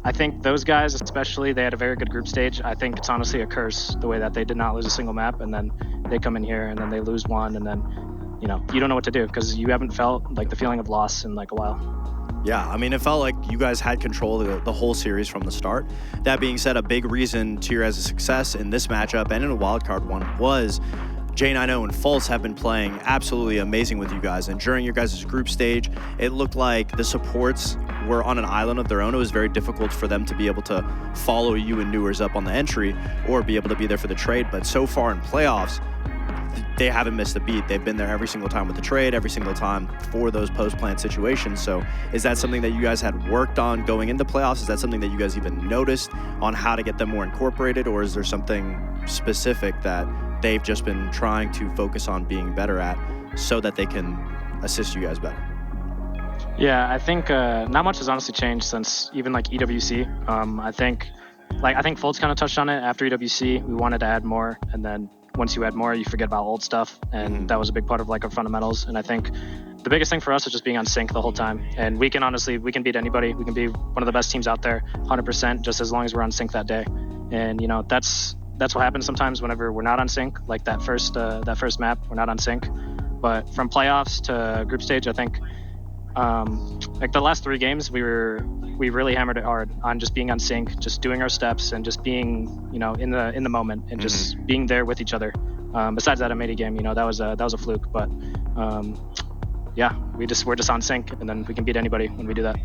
S12: I think those guys especially, they had a very good group stage. I think it's honestly a curse the way that they did not lose a single map, and then they come in here and then they lose one, and then you know you don't know what to do because you haven't felt like the feeling of loss in like a while.
S3: Yeah, I mean, it felt like you guys had control of the whole series from the start. That being said, a big reason to your guys' success in this matchup and in a wildcard one was J90 and False have been playing absolutely amazing with you guys. And during your guys' group stage, it looked like the supports were on an island of their own. It was very difficult for them to be able to follow you and Newers up on the entry or be able to be there for the trade. But so far in playoffs, they haven't missed a beat. They've been there every single time with the trade, every single time for those post-plant situations. So is that something that you guys had worked on going into playoffs? Is that something that you guys even noticed on how to get them more incorporated? Or is there something specific that they've just been trying to focus on being better at so that they can assist you guys better?
S12: Yeah, I think not much has honestly changed since even like EWC. I think Fultz kind of touched on it after EWC. We wanted to add more, and then once you add more, you forget about old stuff, and that was a big part of like our fundamentals. And I think the biggest thing for us is just being on sync the whole time. And we can beat anybody. We can be one of the best teams out there, 100%, just as long as we're on sync that day. And you know, that's that's what happens sometimes whenever we're not on sync. Like that first map, we're not on sync. But from playoffs to group stage, I think like the last 3 games, we really hammered it hard on just being on sync, just doing our steps, and just being, you know, in the moment, and just being there with each other. Besides that M80 game, you know, that was a fluke, but yeah, we're just on sync, and then we can beat anybody when we do that.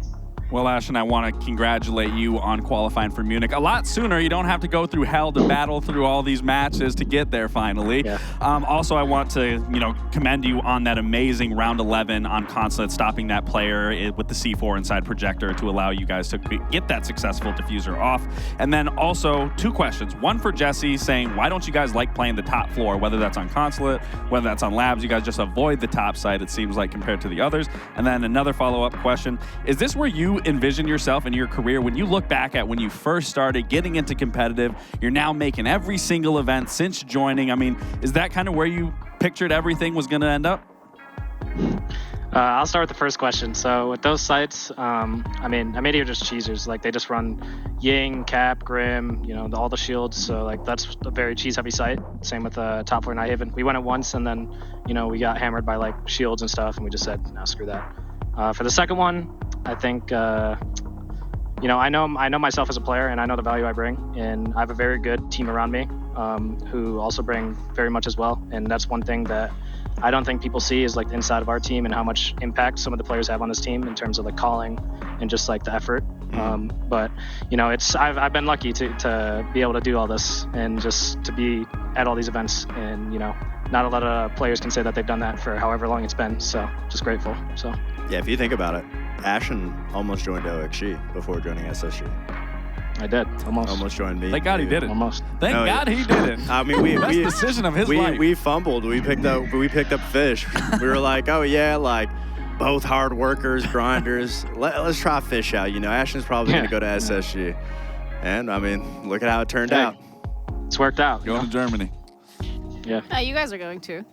S2: Well, Ashton, I want to congratulate you on qualifying for Munich a lot sooner. You don't have to go through hell to battle through all these matches to get there finally.
S12: Yeah.
S2: Also, I want to, you know, commend you on that amazing round 11 on Consulate, stopping that player with the C4 inside projector to allow you guys to get that successful diffuser off. And then also 2 questions. One for Jesse, saying, why don't you guys like playing the top floor, whether that's on Consulate, whether that's on Labs? You guys just avoid the top side, it seems like, compared to the others. And then another follow-up question. Is this where you envision yourself in your career when you look back at when you first started getting into competitive? You're now making every single event since joining. I mean, is that kind of where you pictured everything was going to end up?
S12: I'll start with the first question. So with those sites, I mean, M80 are just cheesers. Like, they just run Ying, Cap, Grim, you know, all the shields. So like that's a very cheese-heavy site. Same with top floor Nighthaven. We went it once, and then, you know, we got hammered by like shields and stuff, and we just said, no, screw that. For the second one, I think, you know, I know myself as a player, and I know the value I bring, and I have a very good team around me who also bring very much as well. And that's one thing that I don't think people see is like the inside of our team and how much impact some of the players have on this team in terms of like calling and just like the effort. But you know, I've been lucky to be able to do all this and just to be at all these events, and you know, not a lot of players can say that they've done that for however long it's been. So just grateful. So
S3: yeah, if you think about it, Ashen almost joined OXG before joining SSG.
S12: I did.
S3: Almost joined me.
S2: Thank God he did it.
S12: Almost.
S2: Thank God he did it.
S3: I mean,
S2: best decision of his life.
S3: We fumbled. We picked up fish. We were like, oh yeah, like both hard workers, grinders. Let's try fish out. You know, Ashen's probably gonna go to SSG, and I mean, look at how it turned out.
S12: It's worked out.
S2: Going to Germany.
S12: Yeah.
S1: You guys are going to.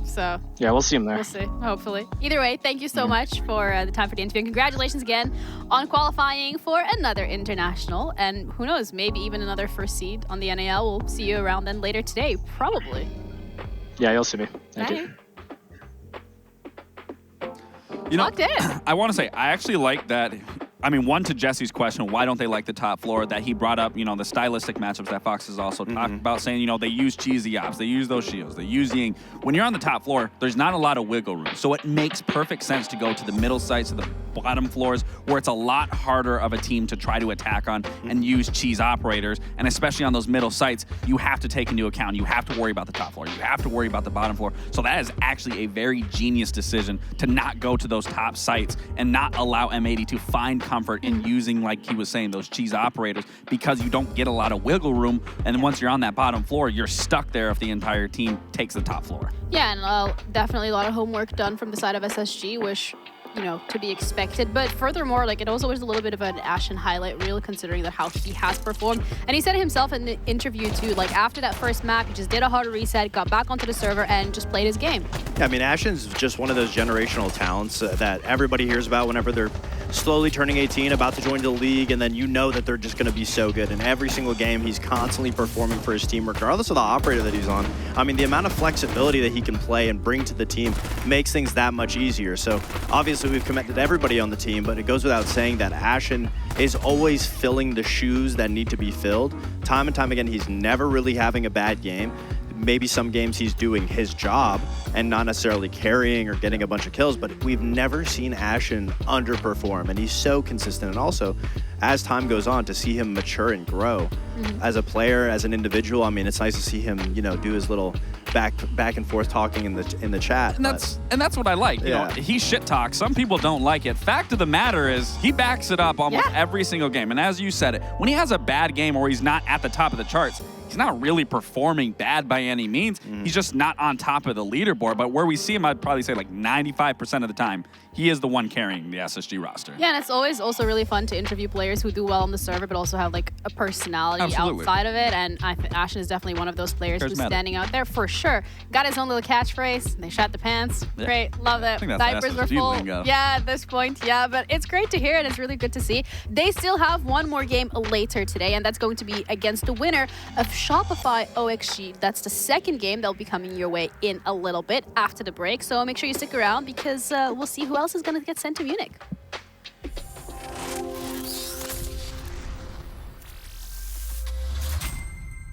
S1: So
S12: yeah, we'll see him there.
S1: We'll see, hopefully. Either way, thank you so much for the time for the interview. And congratulations again on qualifying for another international. And who knows, maybe even another first seed on the NAL. We'll see you around then later today, probably.
S12: Yeah, you'll see me. Thank you.
S2: You know,
S1: Locked in.
S2: I want to say, I actually like that. I mean, one, to Jesse's question, why don't they like the top floor, that he brought up, you know, the stylistic matchups that Fox has also talked about, saying, you know, they use cheesy ops, they use those shields, they use Ying. When you're on the top floor, there's not a lot of wiggle room. So it makes perfect sense to go to the middle sites, to the bottom floors, where it's a lot harder of a team to try to attack on and use cheese operators. And especially on those middle sites, you have to take into account, you have to worry about the top floor, you have to worry about the bottom floor. So that is actually a very genius decision to not go to those top sites and not allow M80 to find comfort in using, like he was saying, those cheese operators, because you don't get a lot of wiggle room. And then once you're on that bottom floor, you're stuck there if the entire team takes the top floor.
S1: Yeah, and definitely a lot of homework done from the side of SSG, which, you know, to be expected. But furthermore, like, it also was a little bit of an Ashen highlight reel, considering that how he has performed. And he said it himself in the interview too, like after that first map, he just did a hard reset, got back onto the server, and just played his game.
S3: Yeah, I mean, Ashen's just one of those generational talents that everybody hears about whenever they're slowly turning 18, about to join the league, and then you know that they're just going to be so good. And every single game, he's constantly performing for his team, regardless of the operator that he's on. I mean, the amount of flexibility that he can play and bring to the team makes things that much easier. So obviously we've commended everybody on the team, but it goes without saying that Ashen is always filling the shoes that need to be filled. Time and time again, he's never really having a bad game. Maybe some games he's doing his job and not necessarily carrying or getting a bunch of kills, but we've never seen Ashen underperform, and he's so consistent. And also, as time goes on, to see him mature and grow as a player, as an individual, I mean, it's nice to see him, you know, do his little back and forth talking in the chat.
S2: And that's what I like. You know, he shit talks. Some people don't like it. Fact of the matter is, he backs it up almost every single game. And as you said it, when he has a bad game or he's not at the top of the charts, he's not really performing bad by any means. He's just not on top of the leaderboard. But where we see him, I'd probably say like 95% of the time, he is the one carrying the SSG roster.
S1: Yeah, and it's always also really fun to interview players who do well on the server, but also have like a personality outside of it. And I think Ashen is definitely one of those players who's standing out there for sure. sure. Got his own little catchphrase. They shot the pants.
S2: Yeah.
S1: Great. Love it.
S2: think that's
S1: Diapers were
S2: SSG
S1: full.
S2: lingo.
S1: Yeah, at this point. Yeah, but it's great to hear and it's really good to see. They still have one more game later today, and that's going to be against the winner of Shopify OXG. That's the second game that'll be coming your way in a little bit after the break. So make sure you stick around because we'll see who else is going to get sent to Munich.